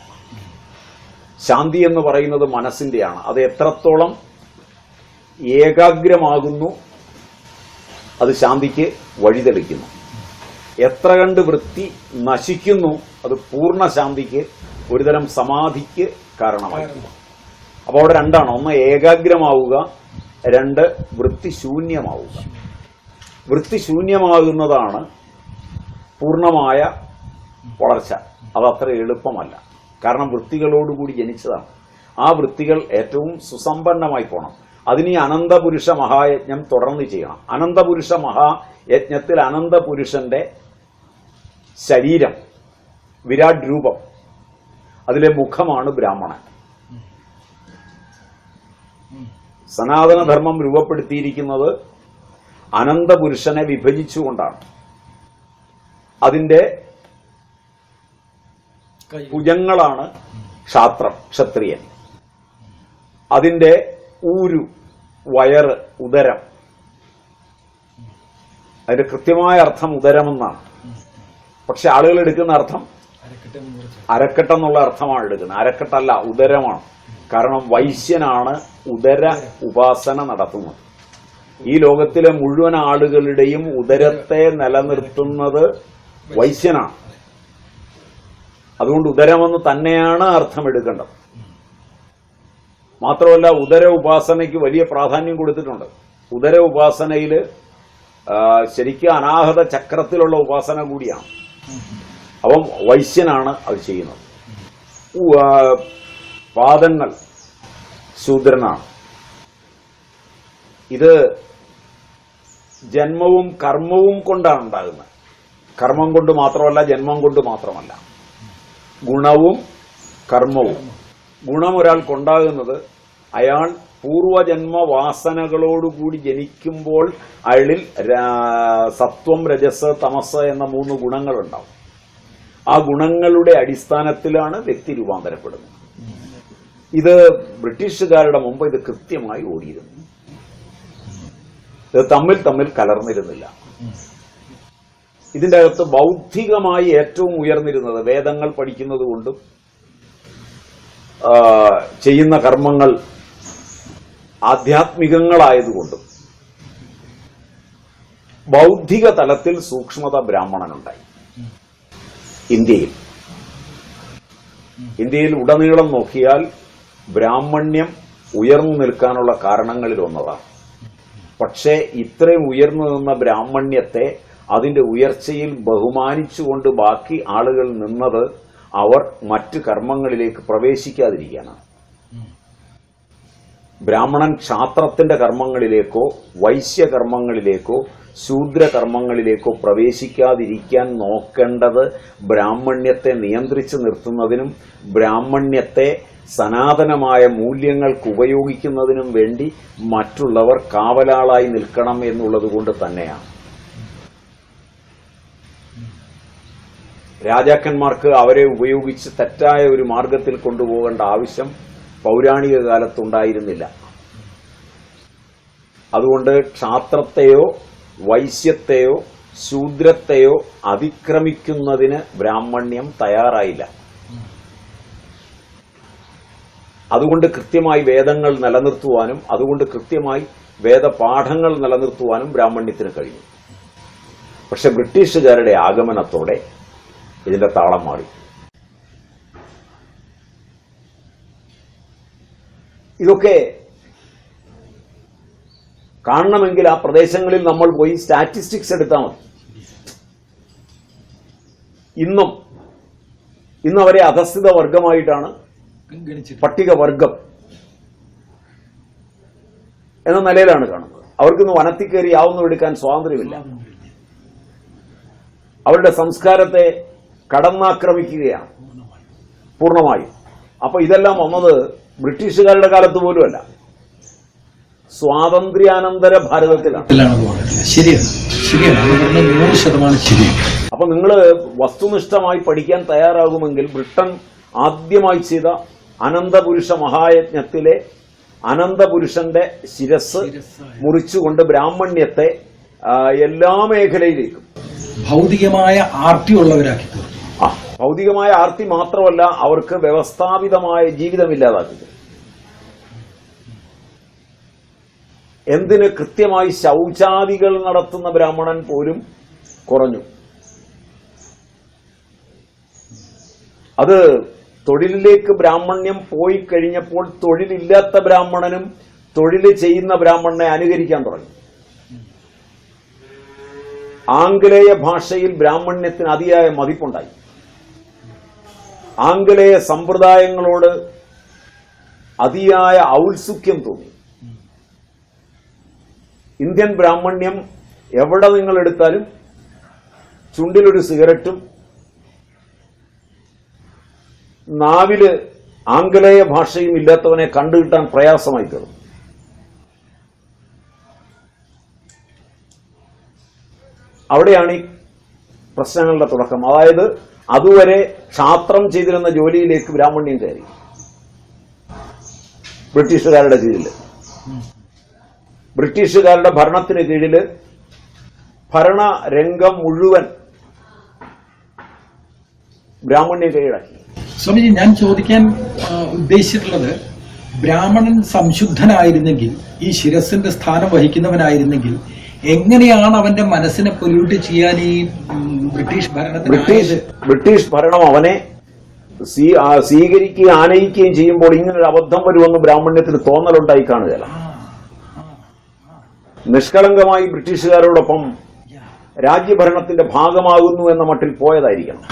ശാന്തി എന്ന് പറയുന്നത് മനസ്സിന്റെയാണ്. അത് എത്രത്തോളം ഏകാഗ്രമാകുന്നു അത് ശാന്തിക്ക് വഴിതെളിക്കുന്നു. എത്ര കണ്ട് വൃത്തി നശിക്കുന്നു അത് പൂർണ്ണ ശാന്തിക്ക്, ഒരുതരം സമാധിക്ക് കാരണമായിരിക്കും. അപ്പോൾ അവിടെ രണ്ടാണ്: ഒന്ന് ഏകാഗ്രമാവുക, 2 വൃത്തിശൂന്യമാവുക. വൃത്തിശൂന്യമാകുന്നതാണ് പൂർണ്ണമായ വളർച്ച. അതത്ര എളുപ്പമല്ല. കാരണം വൃത്തികളോടുകൂടി ജനിച്ചതാണ്. ആ വൃത്തികൾ ഏറ്റവും സുസമ്പന്നമായി പോകണം. അതിന് ഈ അനന്തപുരുഷ മഹായജ്ഞം തുടർന്ന് ചെയ്യണം. അനന്തപുരുഷ മഹായജ്ഞത്തിൽ അനന്തപുരുഷന്റെ ശരീരം, വിരാട് രൂപം, അതിലെ മുഖമാണ് ബ്രാഹ്മണൻ. സനാതനധർമ്മം രൂപപ്പെടുത്തിയിരിക്കുന്നത് അനന്തപുരുഷനെ വിഭജിച്ചുകൊണ്ടാണ്. അതിന്റെ ഭുജങ്ങളാണ് ക്ഷാത്രം, ക്ഷത്രിയൻ. അതിന്റെ ഊരു, വയറ്, ഉദരം. അതിന്റെ കൃത്യമായ അർത്ഥം ഉദരമെന്നാണ്. പക്ഷെ ആളുകൾ എടുക്കുന്ന അർത്ഥം അരക്കെട്ടെന്നുള്ള അർത്ഥമാണ് എടുക്കുന്നത്. അരക്കെട്ടല്ല, ഉദരമാണ്. കാരണം വൈശ്യനാണ് ഉദര ഉപാസന നടത്തുന്നത്. ഈ ലോകത്തിലെ മുഴുവൻ ആളുകളുടെയും ഉദരത്തെ നിലനിർത്തുന്നത് വൈശ്യനാണ്. അതുകൊണ്ട് ഉദരമെന്ന് തന്നെയാണ് അർത്ഥം എടുക്കേണ്ടത്. മാത്രമല്ല, ഉദര ഉപാസനയ്ക്ക് വലിയ പ്രാധാന്യം കൊടുത്തിട്ടുണ്ട്. ഉദര ഉപാസനയിൽ ശരിക്കും അനാഹത ചക്രത്തിലുള്ള ഉപാസന കൂടിയാണ്. അപ്പം വൈശ്യനാണ് അത് ചെയ്യുന്നത്. പാദങ്ങൾ ശൂദ്രനാണ്. ഇത് ജന്മവും കർമ്മവും കൊണ്ടാണ് ഉണ്ടാകുന്നത്. കർമ്മം കൊണ്ട് മാത്രമല്ല, ജന്മം കൊണ്ട് മാത്രമല്ല, ഗുണവും കർമ്മവും. ഗുണം ഒരാൾക്കുണ്ടാകുന്നത് അയാൾ പൂർവജന്മ വാസനകളോടുകൂടി ജനിക്കുമ്പോൾ അയാളിൽ സത്വം, രജസ്, തമസ് എന്ന 3 ഗുണങ്ങളുണ്ടാവും. ആ ഗുണങ്ങളുടെ അടിസ്ഥാനത്തിലാണ് വ്യക്തി രൂപാന്തരപ്പെടുന്നത്. ഇത് ബ്രിട്ടീഷുകാരുടെ മുമ്പ് ഇത് കൃത്യമായി ഓടിയിരുന്നു. ഇത് തമ്മിൽ കലർന്നിരുന്നില്ല. ഇതിന്റെ അകത്ത് ബൗദ്ധികമായി ഏറ്റവും ഉയർന്നിരുന്നത് വേദങ്ങൾ പഠിക്കുന്നത് കൊണ്ടും ചെയ്യുന്ന കർമ്മങ്ങൾ ആധ്യാത്മികങ്ങളായതുകൊണ്ടും ബൗദ്ധിക തലത്തിൽ സൂക്ഷ്മത ബ്രാഹ്മണനുണ്ടായി. ഇന്ത്യയിൽ ഉടനീളം നോക്കിയാൽ ബ്രാഹ്മണ്യം ഉയർന്നു നിൽക്കാനുള്ള കാരണങ്ങളിൽ ഒന്നതാണ്. പക്ഷേ ഇത്രയും ഉയർന്നു നിന്ന ബ്രാഹ്മണ്യത്തെ അതിന്റെ ഉയർച്ചയിൽ ബഹുമാനിച്ചുകൊണ്ട് ബാക്കി ആളുകൾ നിന്നത് അവർ മറ്റ് കർമ്മങ്ങളിലേക്ക് പ്രവേശിക്കാതിരിക്കാനാണ്. ബ്രാഹ്മണൻ ക്ഷാത്രത്തിന്റെ കർമ്മങ്ങളിലേക്കോ വൈശ്യകർമ്മങ്ങളിലേക്കോ ശൂദ്രകർമ്മങ്ങളിലേക്കോ പ്രവേശിക്കാതിരിക്കാൻ നോക്കേണ്ടത് ബ്രാഹ്മണ്യത്തെ നിയന്ത്രിച്ചു നിർത്തുന്നതിനും ബ്രാഹ്മണ്യത്തെ സനാതനമായ മൂല്യങ്ങൾക്ക് ഉപയോഗിക്കുന്നതിനും വേണ്ടി മറ്റുള്ളവർ കാവലാളായി നിൽക്കണം എന്നുള്ളത് കൊണ്ട് തന്നെയാണ്. രാജാക്കന്മാർക്ക് അവരെ ഉപയോഗിച്ച് തെറ്റായ ഒരു മാർഗത്തിൽ കൊണ്ടുപോകേണ്ട ആവശ്യം പൗരാണിക കാലത്തുണ്ടായിരുന്നില്ല. അതുകൊണ്ട് ക്ഷാത്രത്തെയോ വൈശ്യത്തെയോ ശൂദ്രത്തെയോ അതിക്രമിക്കുന്നതിന് ബ്രാഹ്മണ്യം തയ്യാറായില്ല. അതുകൊണ്ട് കൃത്യമായി വേദങ്ങൾ നിലനിർത്തുവാനും അതുകൊണ്ട് കൃത്യമായി വേദപാഠങ്ങൾ നിലനിർത്തുവാനും ബ്രാഹ്മണ്യത്തിന് കഴിഞ്ഞു. പക്ഷെ ബ്രിട്ടീഷുകാരുടെ ആഗമനത്തോടെ ഇതിന്റെ താളം മാറി. ഇതൊക്കെ കാണണമെങ്കിൽ ആ പ്രദേശങ്ങളിൽ നമ്മൾ പോയി സ്റ്റാറ്റിസ്റ്റിക്സ് എടുത്താൽ മതി. ഇന്ന് അവരെ അധസ്ഥിത വർഗമായിട്ടാണ്, പട്ടികവർഗം എന്ന നിലയിലാണ് കാണുന്നത്. അവർക്കിന്ന് വനത്തിൽ കയറി യാതൊന്നും എടുക്കാൻ സ്വാതന്ത്ര്യമില്ല. അവരുടെ സംസ്കാരത്തെ കടന്നാക്രമിക്കുകയാണ് പൂർണ്ണമായും. അപ്പൊ ഇതെല്ലാം വന്നത് ബ്രിട്ടീഷുകാരുടെ കാലത്ത് പോലുമല്ല, സ്വാതന്ത്ര്യാനന്തര ഭാരതത്തിലാണ്. അപ്പൊ നിങ്ങൾ വസ്തുനിഷ്ഠമായി പഠിക്കാൻ തയ്യാറാകുമെങ്കിൽ ബ്രിട്ടൻ ആദ്യമായി ചെയ്ത അനന്തപുരുഷ മഹായജ്ഞത്തിലെ അനന്തപുരുഷന്റെ ശിരസ് മുറിച്ചുകൊണ്ട് ബ്രാഹ്മണ്യത്തെ എല്ലാ മേഖലയിലേക്കും ഭൗതികമായ ആർത്തി ഉള്ളവരാക്കി തീർത്തു. ഭൗതികമായ ആർത്തി മാത്രമല്ല, അവർക്ക് വ്യവസ്ഥാപിതമായ ജീവിതമില്ലാതാക്കി. എന്തിന് കൃത്യമായി ശൗചാദികൾ നടത്തുന്ന ബ്രാഹ്മണൻ പോലും കുറഞ്ഞു. അത് തൊഴിലിലേക്ക് ബ്രാഹ്മണ്യം പോയി കഴിഞ്ഞപ്പോൾ തൊഴിലില്ലാത്ത ബ്രാഹ്മണനും തൊഴിൽ ചെയ്യുന്ന ബ്രാഹ്മണനെ അനുകരിക്കാൻ തുടങ്ങി. ആംഗലേയ ഭാഷയിൽ ബ്രാഹ്മണ്യത്തിന് അതിയായ മതിപ്പുണ്ടായി. ആംഗലേയ സമ്പ്രദായങ്ങളോട് അതിയായ ഔത്സുക്യം തോന്നി. ഇന്ത്യൻ ബ്രാഹ്മണ്യം എവിടെ നിങ്ങൾ എടുത്താലും ചുണ്ടിലൊരു സിഗരറ്റും നാവില് ആംഗലേയ ഭാഷയും ഇല്ലാത്തവനെ കണ്ടുകിട്ടാൻ പ്രയാസമായി തീർന്നു. അവിടെയാണ് ഈ പ്രശ്നങ്ങളുടെ തുടക്കം. അതായത് അതുവരെ ക്ഷാത്രം ചെയ്തിരുന്ന ജോലിയിലേക്ക് ബ്രാഹ്മണ്യം കയറി ബ്രിട്ടീഷുകാരുടെ കീഴില്. ബ്രിട്ടീഷുകാരുടെ ഭരണത്തിന് കീഴില് ഭരണരംഗം മുഴുവൻ ബ്രാഹ്മണ്യം കൈയടക്കി. സ്വാമിജി, ഞാൻ ചോദിക്കാൻ ഉദ്ദേശിച്ചിട്ടുള്ളത്, ബ്രാഹ്മണൻ സംശുദ്ധനായിരുന്നെങ്കിൽ, ഈ ശിരസിന്റെ സ്ഥാനം വഹിക്കുന്നവനായിരുന്നെങ്കിൽ, എങ്ങനെയാണ് അവന്റെ മനസ്സിനെ പൊല്യൂട്ട് ചെയ്യാൻ ഈ ബ്രിട്ടീഷ് ബ്രിട്ടീഷ് ഭരണം അവനെ സ്വീകരിക്കുകയും ആനയിക്കുകയും ചെയ്യുമ്പോൾ ഇങ്ങനൊരു അബദ്ധം വരുമെന്ന് ബ്രാഹ്മണ്യത്തിന് തോന്നലുണ്ടായി കാണുകയല്ല. നിഷ്കളങ്കമായി ബ്രിട്ടീഷുകാരോടൊപ്പം രാജ്യഭരണത്തിന്റെ ഭാഗമാകുന്നു എന്ന മട്ടിൽ പോയതായിരിക്കണം.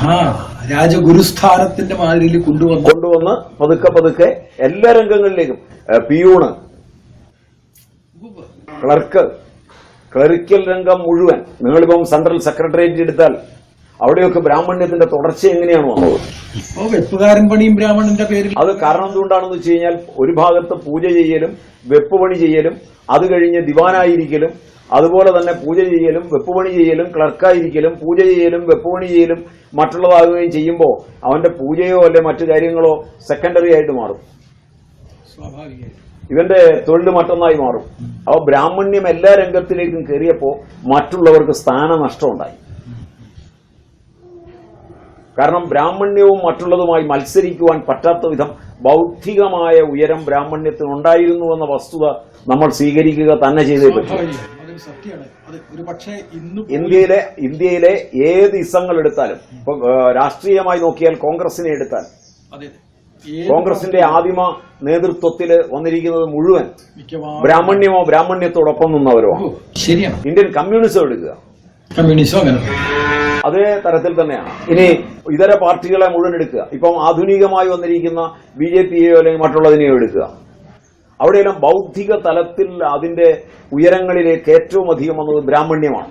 രാജഗുരുസ്ഥാനത്തിന്റെ മാതിരിയിൽ കൊണ്ടുവന്ന് പതുക്കെ പതുക്കെ എല്ലാ രംഗങ്ങളിലേക്കും, പിയൂണ്, ക്ലറിക്കൽ രംഗം മുഴുവൻ. നിങ്ങളിപ്പം സെൻട്രൽ സെക്രട്ടേറിയറ്റ് എടുത്താൽ അവിടെയൊക്കെ ബ്രാഹ്മണ്യത്തിന്റെ തുടർച്ച എങ്ങനെയാണ് വന്നത്? ഇപ്പോ വെപ്പുകാരൻ പണിയും ബ്രാഹ്മണന്റെ പേരിൽ. അത് കാരണം എന്തുകൊണ്ടാണെന്ന് വെച്ച് കഴിഞ്ഞാൽ, ഒരു ഭാഗത്ത് പൂജ ചെയ്യലും വെപ്പുപണി ചെയ്യലും, അത് കഴിഞ്ഞ് ദിവാനായിരിക്കലും, അതുപോലെ തന്നെ പൂജ ചെയ്യലും വെപ്പുപണി ചെയ്യലും, ക്ലർക്കായിരിക്കലും, പൂജ ചെയ്യലും വെപ്പുപണി ചെയ്യലും മറ്റുള്ളതാകുകയും ചെയ്യുമ്പോൾ അവന്റെ പൂജയോ അല്ലെ മറ്റു കാര്യങ്ങളോ സെക്കൻഡറി ആയിട്ട് മാറും. ഇവന്റെ തൊഴിൽ മറ്റൊന്നായി മാറും. അപ്പോൾ ബ്രാഹ്മണ്യം എല്ലാ രംഗത്തിലേക്കും കയറിയപ്പോൾ മറ്റുള്ളവർക്ക് സ്ഥാനനഷ്ടം ഉണ്ടായി. കാരണം ബ്രാഹ്മണ്യവും മറ്റുള്ളതുമായി മത്സരിക്കുവാൻ പറ്റാത്ത വിധം ബൗദ്ധികമായ ഉയരം ബ്രാഹ്മണ്യത്തിനുണ്ടായിരുന്നുവെന്ന വസ്തുത നമ്മൾ സ്വീകരിക്കുക തന്നെ ചെയ്തേ പറ്റും. ഇന്ത്യയിലെ ഏത് ഇസങ്ങൾ എടുത്താലും, ഇപ്പൊ രാഷ്ട്രീയമായി നോക്കിയാൽ കോൺഗ്രസിനെ എടുത്താൽ, കോൺഗ്രസിന്റെ ആദിമ നേതൃത്വത്തിൽ വന്നിരിക്കുന്നത് മുഴുവൻ ബ്രാഹ്മണ്യമോ ബ്രാഹ്മണ്യത്തോടൊപ്പം നിന്നവരോ. ശരിയാണ്. ഇന്ത്യൻ കമ്മ്യൂണിസം എടുക്കുക, അതേ തരത്തിൽ തന്നെയാണ്. ഇനി ഇതര പാർട്ടികളെ മുഴുവൻ എടുക്കുക, ഇപ്പം ആധുനികമായി വന്നിരിക്കുന്ന BJPയെയോ അല്ലെങ്കിൽ മറ്റുള്ളതിനെയോ എടുക്കുക, അവിടെയെല്ലാം ബൗദ്ധിക തലത്തിൽ അതിന്റെ ഉയരങ്ങളിലേക്ക് ഏറ്റവും അധികം വന്നത് ബ്രാഹ്മണ്യമാണ്.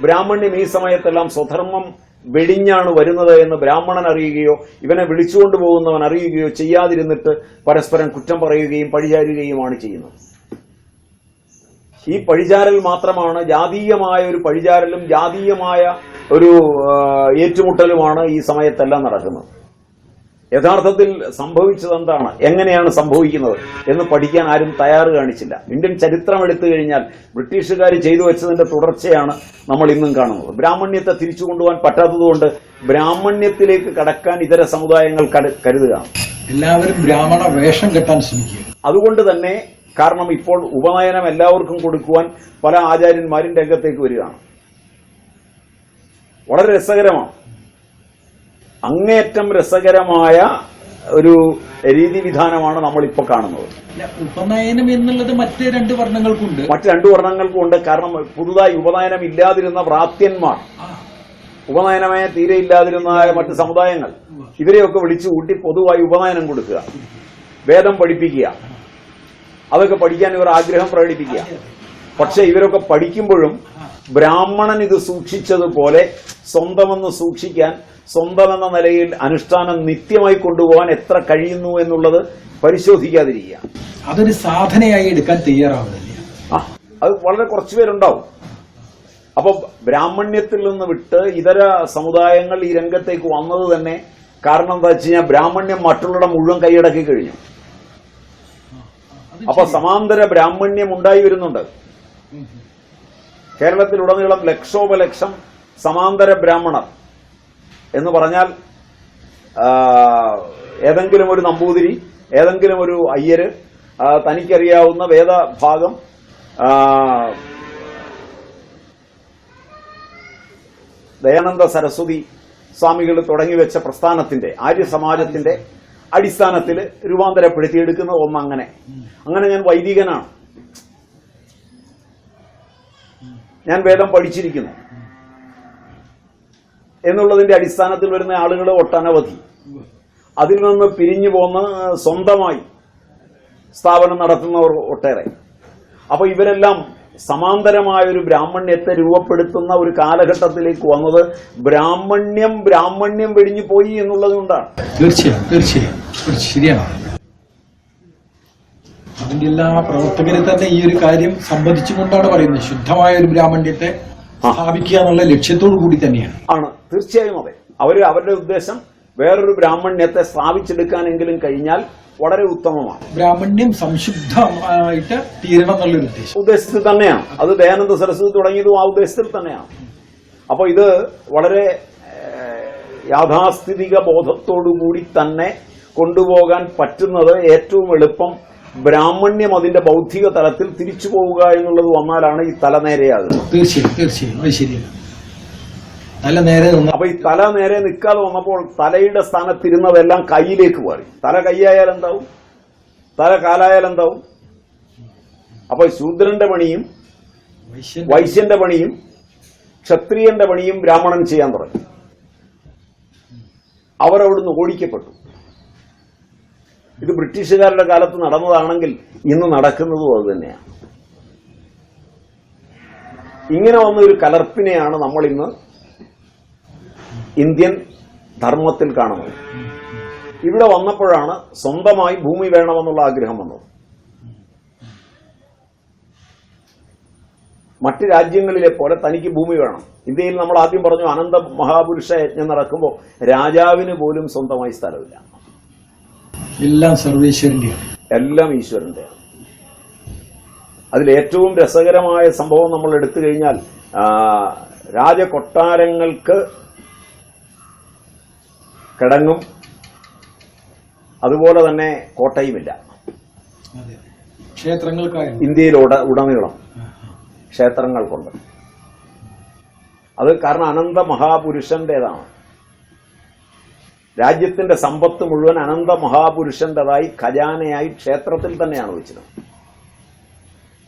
ബ്രാഹ്മണ്യം ഈ സമയത്തെല്ലാം സ്വധർമ്മം വെടിഞ്ഞാണ് വരുന്നത് എന്ന് ബ്രാഹ്മണൻ അറിയുകയോ ഇവനെ വിളിച്ചുകൊണ്ടു പോകുന്നവൻ അറിയുകയോ ചെയ്യാതിരുന്നിട്ട് പരസ്പരം കുറ്റം പറയുകയും പഴിചാരുകയുമാണ് ചെയ്യുന്നത്. ഈ പഴിചാരൽ മാത്രമാണ്, ജാതീയമായ ഒരു പഴിചാരലും ജാതീയമായ ഒരു ഏറ്റുമുട്ടലുമാണ് ഈ സമയത്തെല്ലാം നടക്കുന്നത്. യഥാർത്ഥത്തിൽ സംഭവിച്ചത് എന്താണ്, എങ്ങനെയാണ് സംഭവിക്കുന്നത് എന്ന് പഠിക്കാൻ ആരും തയ്യാറ് കാണിച്ചില്ല. ഇന്ത്യൻ ചരിത്രം എടുത്തു കഴിഞ്ഞാൽ ബ്രിട്ടീഷുകാർ ചെയ്തു വെച്ചതിന്റെ തുടർച്ചയാണ് നമ്മൾ ഇന്നും കാണുന്നത്. ബ്രാഹ്മണ്യത്തെ തിരിച്ചു കൊണ്ടുപോകാൻ പറ്റാത്തതുകൊണ്ട് ബ്രാഹ്മണ്യത്തിലേക്ക് കടക്കാൻ ഇതര സമുദായങ്ങൾ കരുതുകയാണ്. എല്ലാവരും ബ്രാഹ്മണ വേഷം കെട്ടാൻ ശ്രമിക്കുക. അതുകൊണ്ട് തന്നെ, കാരണം ഇപ്പോൾ ഉപനയനം എല്ലാവർക്കും കൊടുക്കുവാൻ പല ആചാര്യന്മാരും രംഗത്തേക്ക് വരികയാണ്. വളരെ രസകരമാണ്, അങ്ങേയറ്റം രസകരമായ ഒരു രീതിവിധാനമാണ് നമ്മളിപ്പോൾ കാണുന്നത്. ഉപനയനം എന്നുള്ളത് മറ്റ് രണ്ട് വർണ്ണങ്ങൾക്കുണ്ട്. കാരണം പുതുതായി ഉപനയനം ഇല്ലാതിരുന്ന ഭ്രാത്യന്മാർ, ഉപനയനമേ തീരെ ഇല്ലാതിരുന്ന മറ്റ് സമുദായങ്ങൾ, ഇവരെയൊക്കെ വിളിച്ചു കൂട്ടി പൊതുവായി ഉപനയനം കൊടുക്കുക, വേദം പഠിപ്പിക്കുക, അതൊക്കെ പഠിക്കാൻ ഇവർ ആഗ്രഹം പ്രകടിപ്പിക്കുക. പക്ഷെ ഇവരൊക്കെ പഠിക്കുമ്പോഴും ബ്രാഹ്മണൻ ഇത് സൂക്ഷിച്ചതുപോലെ സ്വന്തമെന്ന് സൂക്ഷിക്കാൻ, സ്വന്തമെന്ന നിലയിൽ അനുഷ്ഠാനം നിത്യമായി കൊണ്ടുപോകാൻ എത്ര കഴിയുന്നു എന്നുള്ളത് പരിശോധിക്കാതിരിക്കുക. അതൊരു സാധനയായി എടുക്കാൻ തയ്യാറാവുന്നില്ല. അത് വളരെ കുറച്ചുപേരുണ്ടാവും. അപ്പൊ ബ്രാഹ്മണ്യത്തിൽ നിന്ന് വിട്ട് ഇതര സമുദായങ്ങൾ ഈ രംഗത്തേക്ക് വന്നത് തന്നെ കാരണം എന്താ വെച്ച് കഴിഞ്ഞാൽ, ബ്രാഹ്മണ്യം മറ്റുള്ളവരുടെ മുഴുവൻ കൈയടക്കി കഴിഞ്ഞു. അപ്പൊ സമാന്തര ബ്രാഹ്മണ്യം ഉണ്ടായി വരുന്നുണ്ട്. കേരളത്തിലുടനീളം ലക്ഷോപലക്ഷം സമാന്തര ബ്രാഹ്മണർ എന്ന് പറഞ്ഞാൽ, ഏതെങ്കിലും ഒരു നമ്പൂതിരി, ഏതെങ്കിലും ഒരു അയ്യര്, തനിക്കറിയാവുന്ന വേദഭാഗം, ദയാനന്ദ സരസ്വതി സ്വാമികൾ തുടങ്ങിവെച്ച പ്രസ്ഥാനത്തിന്റെ, ആര്യസമാജത്തിന്റെ അടിസ്ഥാനത്തിൽ രൂപാന്തരപ്പെടുത്തിയെടുക്കുന്ന ഒന്നങ്ങനെ. അങ്ങനെ ഞാൻ വൈദികനാണ്, ഞാൻ വേദം പഠിച്ചിരിക്കുന്നു എന്നുള്ളതിന്റെ അടിസ്ഥാനത്തിൽ വരുന്ന ആളുകൾ ഒട്ടനവധി. അതിൽ നിന്ന് പിരിഞ്ഞു പോന്ന് സ്വന്തമായി സ്ഥാപനം നടത്തുന്നവർ ഒട്ടേറെ. അപ്പൊ ഇവരെല്ലാം സമാന്തരമായ ഒരു ബ്രാഹ്മണ്യത്തെ രൂപപ്പെടുത്തുന്ന ഒരു കാലഘട്ടത്തിലേക്ക് വന്നത് ബ്രാഹ്മണ്യം വെടിഞ്ഞു പോയി എന്നുള്ളത് കൊണ്ടാണ്. തീർച്ചയായും ശരിയാണ്. അതിന്റെ എല്ലാ പ്രവർത്തകരെ തന്നെ ഈ ഒരു കാര്യം സംബന്ധിച്ചുകൊണ്ടാണ് പറയുന്നത്. ശുദ്ധമായ ഒരു ബ്രാഹ്മണ്യത്തെ സ്ഥാപിക്കുക എന്നുള്ള ലക്ഷ്യത്തോടു കൂടി തന്നെയാണ്. തീർച്ചയായും അതെ. അവരുടെ ഉദ്ദേശം വേറൊരു ബ്രാഹ്മണ്യത്തെ സ്ഥാപിച്ചെടുക്കാനെങ്കിലും കഴിഞ്ഞാൽ വളരെ ഉത്തമമാണ്. ബ്രാഹ്മണ്യം സംശുദ്ധമായിട്ട് തീരണം എന്നുള്ളൊരു ഉദ്ദേശത്തിൽ തന്നെയാണ്. അത് ദയാനന്ദ സരസ്വതി തുടങ്ങിയതും ആ ഉദ്ദേശത്തിൽ തന്നെയാണ്. അപ്പോൾ ഇത് വളരെ യാഥാസ്ഥിതിക ബോധത്തോടുകൂടി തന്നെ കൊണ്ടുപോകാൻ പറ്റുന്നത് ഏറ്റവും എളുപ്പം ബ്രാഹ്മണ്യം അതിന്റെ ബൗദ്ധിക തലത്തിൽ തിരിച്ചു പോവുക എന്നുള്ളത് വന്നാലാണ് ഈ തല നേരെയാകുന്നത്. തീർച്ചയായും അത് ശരിയാണ്. തല നേരെ അപ്പൊ ഈ തല നേരെ നിൽക്കാതെ വന്നപ്പോൾ തലയുടെ സ്ഥാനത്തിരുന്നതെല്ലാം കൈയിലേക്ക് മാറി. തല കൈയായാൽ എന്താവും, തല കാലായാൽ എന്താവും? അപ്പൊ ശൂദ്രന്റെ പണിയും വൈശ്യന്റെ പണിയും ക്ഷത്രിയന്റെ പണിയും ബ്രാഹ്മണൻ ചെയ്യാൻ തുടങ്ങി. അവരവിടുന്ന് ഓടിക്കപ്പെട്ടു. ഇത് ബ്രിട്ടീഷുകാരുടെ കാലത്ത് നടന്നതാണെങ്കിൽ ഇന്ന് നടക്കുന്നതും അത് തന്നെയാണ്. ഇങ്ങനെ വന്ന ഒരു കലർപ്പിനെയാണ് നമ്മൾ ഇന്ന് ഇന്ത്യൻ ധർമ്മത്തിൽ കാണുന്നത്. ഇവിടെ വന്നപ്പോഴാണ് സ്വന്തമായി ഭൂമി വേണമെന്നുള്ള ആഗ്രഹം വന്നത്. മറ്റ് രാജ്യങ്ങളിലെ പോലെ തനിക്ക് ഭൂമി വേണം. ഇന്ത്യയിൽ നമ്മൾ ആദ്യം പറഞ്ഞു അനന്ത മഹാപുരുഷ യജ്ഞം നടക്കുമ്പോൾ രാജാവിന് പോലും സ്വന്തമായി സ്ഥലമില്ല. എല്ലാം സർവേശ്വരന്റെയാണ്, എല്ലാം ഈശ്വരന്റെയാണ്. അതിലേറ്റവും രസകരമായ സംഭവം നമ്മൾ എടുത്തു കഴിഞ്ഞാൽ രാജകൊട്ടാരങ്ങൾക്ക് കിടങ്ങും അതുപോലെ തന്നെ കോട്ടയുമില്ല. ഇന്ത്യയിൽ ഉടനീളം ക്ഷേത്രങ്ങൾക്കുണ്ട്. അത് കാരണം അനന്ത മഹാപുരുഷന്റേതാണ്. രാജ്യത്തിന്റെ സമ്പത്ത് മുഴുവൻ അനന്ത മഹാപുരുഷന്റേതായി ഖജാനയായി ക്ഷേത്രത്തിൽ തന്നെയാണ് വെച്ചത്.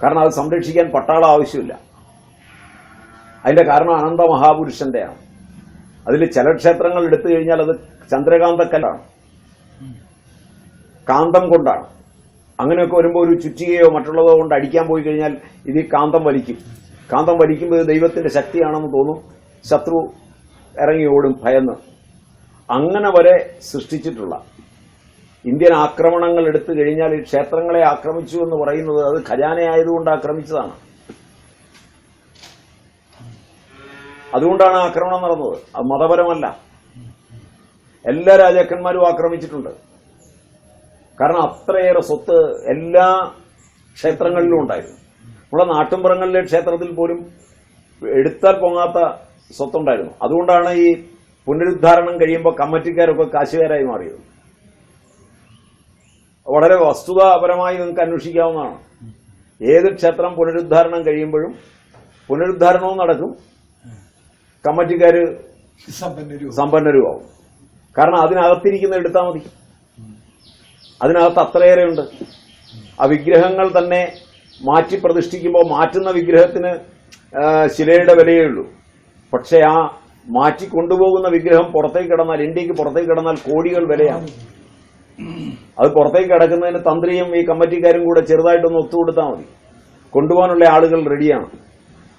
കാരണം അത് സംരക്ഷിക്കാൻ പട്ടാളം ആവശ്യമില്ല. അതിന്റെ കാരണം അനന്ത മഹാപുരുഷന്റെയാണ്. അതിൽ ചില ക്ഷേത്രങ്ങൾ എടുത്തു കഴിഞ്ഞാൽ അത് ചന്ദ്രകാന്തക്കല്ലാണ്, കാന്തം കൊണ്ടാണ്. അങ്ങനെയൊക്കെ വരുമ്പോൾ ഒരു ചുറ്റികയോ മറ്റുള്ളതോ കൊണ്ട് അടിക്കാൻ പോയി കഴിഞ്ഞാൽ ഇത് കാന്തം വലിക്കും. കാന്തം വലിക്കുമ്പോൾ ഇത് ദൈവത്തിന്റെ ശക്തിയാണെന്ന് തോന്നും. ശത്രു ഇറങ്ങി ഓടും ഭയന്ന്. അങ്ങനെ വരെ സൃഷ്ടിച്ചിട്ടുള്ള ഇന്ത്യൻ ആക്രമണങ്ങൾ എടുത്തു കഴിഞ്ഞാൽ ഈ ക്ഷേത്രങ്ങളെ ആക്രമിച്ചു എന്ന് പറയുന്നത് അത് ഖജാനയായതുകൊണ്ട് ആക്രമിച്ചതാണ്. അതുകൊണ്ടാണ് ആക്രമണം നടന്നത്. അത് മതപരമല്ല. എല്ലാ രാജാക്കന്മാരും ആക്രമിച്ചിട്ടുണ്ട്. കാരണം അത്രയേറെ സ്വത്ത് എല്ലാ ക്ഷേത്രങ്ങളിലും ഉണ്ടായിരുന്നു. നമ്മുടെ നാട്ടിൻപുറങ്ങളിലെ ക്ഷേത്രത്തിൽ പോലും എടുത്താൽ പൊങ്ങാത്ത സ്വത്തുണ്ടായിരുന്നു. അതുകൊണ്ടാണ് ഈ പുനരുദ്ധാരണം കഴിയുമ്പോൾ കമ്മിറ്റിക്കാരൊക്കെ കാശുകാരായി മാറിയത്. വളരെ വസ്തുതാപരമായി നിങ്ങൾക്ക് അന്വേഷിക്കാവുന്നതാണ്. ഏത് ക്ഷേത്രം പുനരുദ്ധാരണം കഴിയുമ്പോഴും പുനരുദ്ധാരണവും നടക്കും, കമ്മിറ്റിക്കാര് സമ്പന്നരുമാവും. കാരണം അതിനകത്തിരിക്കുന്ന എടുത്താൽ മതി. അതിനകത്ത് അത്രയേറെയുണ്ട്. ആ വിഗ്രഹങ്ങൾ തന്നെ മാറ്റി പ്രതിഷ്ഠിക്കുമ്പോൾ മാറ്റുന്ന വിഗ്രഹത്തിന് ശിലയുടെ വിലയേ ഉള്ളൂ. പക്ഷെ ആ മാറ്റി കൊണ്ടുപോകുന്ന വിഗ്രഹം പുറത്തേക്ക് കിടന്നാൽ, ഇന്ത്യക്ക് പുറത്തേക്ക് കിടന്നാൽ കോടികൾ വിലയാണ്. അത് പുറത്തേക്ക് കിടക്കുന്നതിന് തന്ത്രിയും ഈ കമ്മിറ്റിക്കാരും കൂടെ ചെറുതായിട്ടൊന്ന് ഒത്തുകൊടുത്താൽ മതി. കൊണ്ടുപോകാനുള്ള ആളുകൾ റെഡിയാണ്.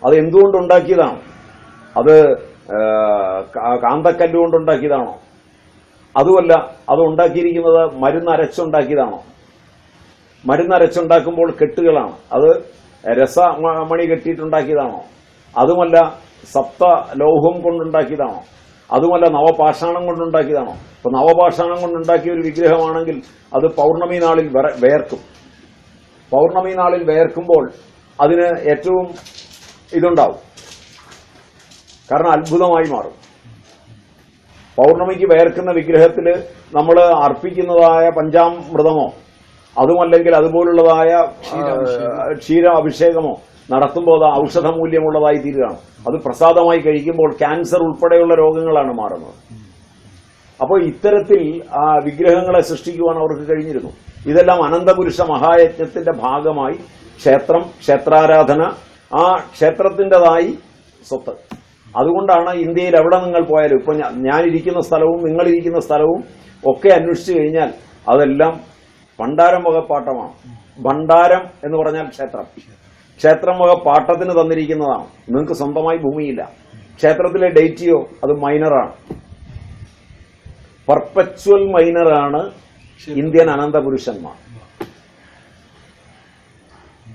അത് എന്തുകൊണ്ടുണ്ടാക്കിയതാണ്? അത് കാന്തക്കല്ല് കൊണ്ടുണ്ടാക്കിയതാണോ? അതുമല്ല, അത് ഉണ്ടാക്കിയിരിക്കുന്നത് മരുന്നരച്ചുണ്ടാക്കിയതാണോ? മരുന്നരച്ചുണ്ടാക്കുമ്പോൾ കെട്ടുകളാണ്. അത് രസമണി കെട്ടിയിട്ടുണ്ടാക്കിയതാണോ? അതുമല്ല സപ്ത ലോഹം കൊണ്ടുണ്ടാക്കിയതാണോ? അതുമല്ല നവപാഷാണം കൊണ്ടുണ്ടാക്കിയതാണോ? ഇപ്പൊ നവപാഷാണം കൊണ്ടുണ്ടാക്കിയ ഒരു വിഗ്രഹമാണെങ്കിൽ അത് പൗർണമി നാളിൽ വേർക്കും. പൗർണമി നാളിൽ വേർക്കുമ്പോൾ അതിന് ഏറ്റവും ഇതുണ്ടാവും. കാരണം അത്ഭുതമായി മാറും. പൗർണമിക്ക് വേർക്കുന്ന വിഗ്രഹത്തിൽ നമ്മൾ അർപ്പിക്കുന്നതായ പഞ്ചാമൃതമോ അതുമല്ലെങ്കിൽ അതുപോലുള്ളതായ ക്ഷീര അഭിഷേകമോ നടത്തുമ്പോൾ അത് ഔഷധമൂല്യമുള്ളതായി തീരുകയാണ്. അത് പ്രസാദമായി കഴിക്കുമ്പോൾ ക്യാൻസർ ഉൾപ്പെടെയുള്ള രോഗങ്ങളാണ് മാറുന്നത്. അപ്പോൾ ഇത്തരത്തിൽ ആ വിഗ്രഹങ്ങളെ സൃഷ്ടിക്കുവാൻ അവർക്ക് കഴിഞ്ഞിരുന്നു. ഇതെല്ലാം അനന്തപുരുഷ മഹായജ്ഞത്തിന്റെ ഭാഗമായി ക്ഷേത്രം, ക്ഷേത്രാരാധന, ആ ക്ഷേത്രത്തിൻ്റെതായി സ്വത്ത്. അതുകൊണ്ടാണ് ഇന്ത്യയിൽ എവിടെ നിങ്ങൾ പോയാലും, ഇപ്പൊ ഞാനിരിക്കുന്ന സ്ഥലവും നിങ്ങളിരിക്കുന്ന സ്ഥലവും ഒക്കെ അന്വേഷിച്ചു കഴിഞ്ഞാൽ അതെല്ലാം ഭണ്ഡാരം വകപ്പാട്ടമാണ്. ഭണ്ഡാരം എന്ന് പറഞ്ഞാൽ ക്ഷേത്രം. ക്ഷേത്രം വക പാട്ടത്തിന് തന്നിരിക്കുന്നതാണ്. നിങ്ങൾക്ക് സ്വന്തമായി ഭൂമിയില്ല. ക്ഷേത്രത്തിലെ ഡേറ്റിയോ അത് മൈനറാണ്, പെർപ്പച്വൽ മൈനറാണ് ഇന്ത്യൻ അനന്തപുരുഷന്മാർ.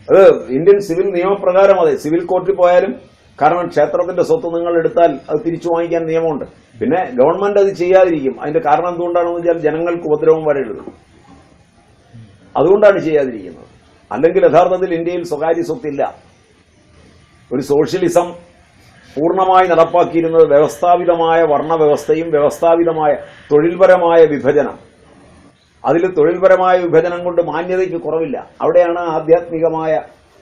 അത് ഇന്ത്യൻ സിവിൽ നിയമപ്രകാരം അതെ, സിവിൽ കോർട്ടിൽ പോയാലും, കാരണം ക്ഷേത്രത്തിന്റെ സ്വത്ത് നിങ്ങൾ എടുത്താൽ അത് തിരിച്ചു വാങ്ങിക്കാൻ നിയമമുണ്ട്. പിന്നെ ഗവൺമെന്റ് അത് ചെയ്യാതിരിക്കും. അതിന്റെ കാരണം എന്തുകൊണ്ടാണെന്ന് വെച്ചാൽ ജനങ്ങൾക്ക് ഉപദ്രവം വരരുത്, അതുകൊണ്ടാണ് ചെയ്യാതിരിക്കുന്നത്. അല്ലെങ്കിൽ യഥാർത്ഥത്തിൽ ഇന്ത്യയിൽ സ്വകാര്യ സ്വത്തില്ല. ഒരു സോഷ്യലിസം പൂർണ്ണമായി നടപ്പാക്കിയിരുന്നത് വ്യവസ്ഥാപിതമായ വർണ്ണവ്യവസ്ഥയും വ്യവസ്ഥാപിതമായ തൊഴിൽപരമായ വിഭജനം. അതിൽ തൊഴിൽപരമായ വിഭജനം കൊണ്ട് മാന്യതയ്ക്ക് കുറവില്ല. അവിടെയാണ് ആധ്യാത്മികമായ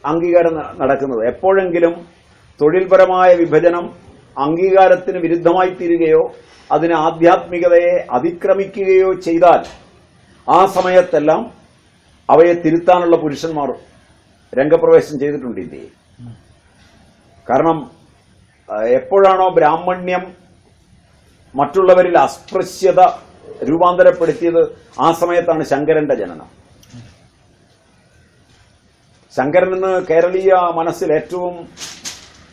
അംഗീകാരം നടക്കുന്നത്. എപ്പോഴെങ്കിലും തൊഴിൽപരമായ വിഭജനം അംഗീകാരത്തിന് വിരുദ്ധമായി തീരുകയോ അതിന് ആധ്യാത്മികതയെ അതിക്രമിക്കുകയോ ചെയ്താൽ ആ സമയത്തെല്ലാം അവയെ തിരുത്താനുള്ള പുരുഷന്മാർ രംഗപ്രവേശം ചെയ്തിട്ടുണ്ട് ഇന്ത്യയിൽ. കാരണം എപ്പോഴാണോ ബ്രാഹ്മണ്യം മറ്റുള്ളവരിൽ അസ്പൃശ്യത രൂപാന്തരപ്പെടുത്തിയത് ആ സമയത്താണ് ശങ്കരന്റെ ജനനം. ശങ്കരൻ എന്ന് കേരളീയ മനസ്സിൽ ഏറ്റവും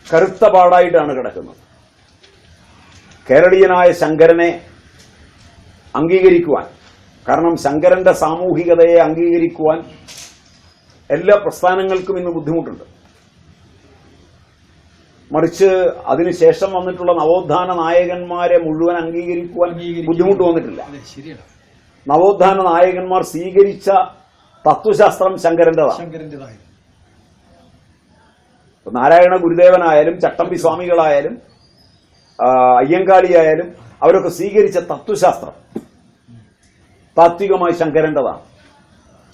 കറുത്ത പാടായിട്ടാണ് കിടക്കുന്നത്. കേരളീയനായ ശങ്കരനെ അംഗീകരിക്കുവാൻ, കാരണം ശങ്കരന്റെ സാമൂഹികതയെ അംഗീകരിക്കുവാൻ എല്ലാ പ്രസ്ഥാനങ്ങൾക്കും ഇന്ന് ബുദ്ധിമുട്ടുണ്ട്. മറിച്ച് അതിനുശേഷം വന്നിട്ടുള്ള നവോത്ഥാന നായകന്മാരെ മുഴുവൻ അംഗീകരിക്കുവാൻ ബുദ്ധിമുട്ട് വന്നിട്ടില്ല. നവോത്ഥാന നായകന്മാർ സ്വീകരിച്ച തത്വശാസ്ത്രം ശങ്കരന്റേതാണ്. നാരായണ ഗുരുദേവനായാലും ചട്ടമ്പി സ്വാമികളായാലും അയ്യങ്കാളിയായാലും അവരൊക്കെ സ്വീകരിച്ച തത്വശാസ്ത്രം താത്വികമായി ശങ്കരന്റേതാണ്.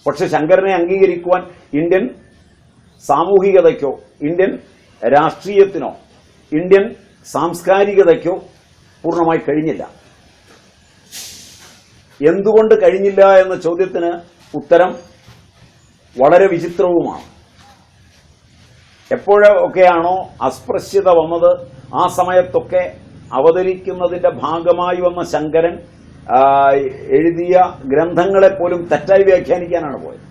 പക്ഷെ ശങ്കരനെ അംഗീകരിക്കുവാൻ ഇന്ത്യൻ സാമൂഹികതയ്ക്കോ ഇന്ത്യൻ രാഷ്ട്രീയത്തിനോ ഇന്ത്യൻ സാംസ്കാരികതയ്ക്കോ പൂർണ്ണമായി കഴിഞ്ഞില്ല. എന്തുകൊണ്ട് കഴിഞ്ഞില്ല എന്ന ചോദ്യത്തിന് ഉത്തരം വളരെ വിചിത്രവുമാണ്. എപ്പോഴൊക്കെയാണോ അസ്പൃശ്യത വന്നത് ആ സമയത്തൊക്കെ അവതരിക്കുന്നതിന്റെ ഭാഗമായി വന്ന ശങ്കരൻ എഴുതിയ ഗ്രന്ഥങ്ങളെപ്പോലും തെറ്റായി വ്യാഖ്യാനിക്കാനാണ് പോയത്.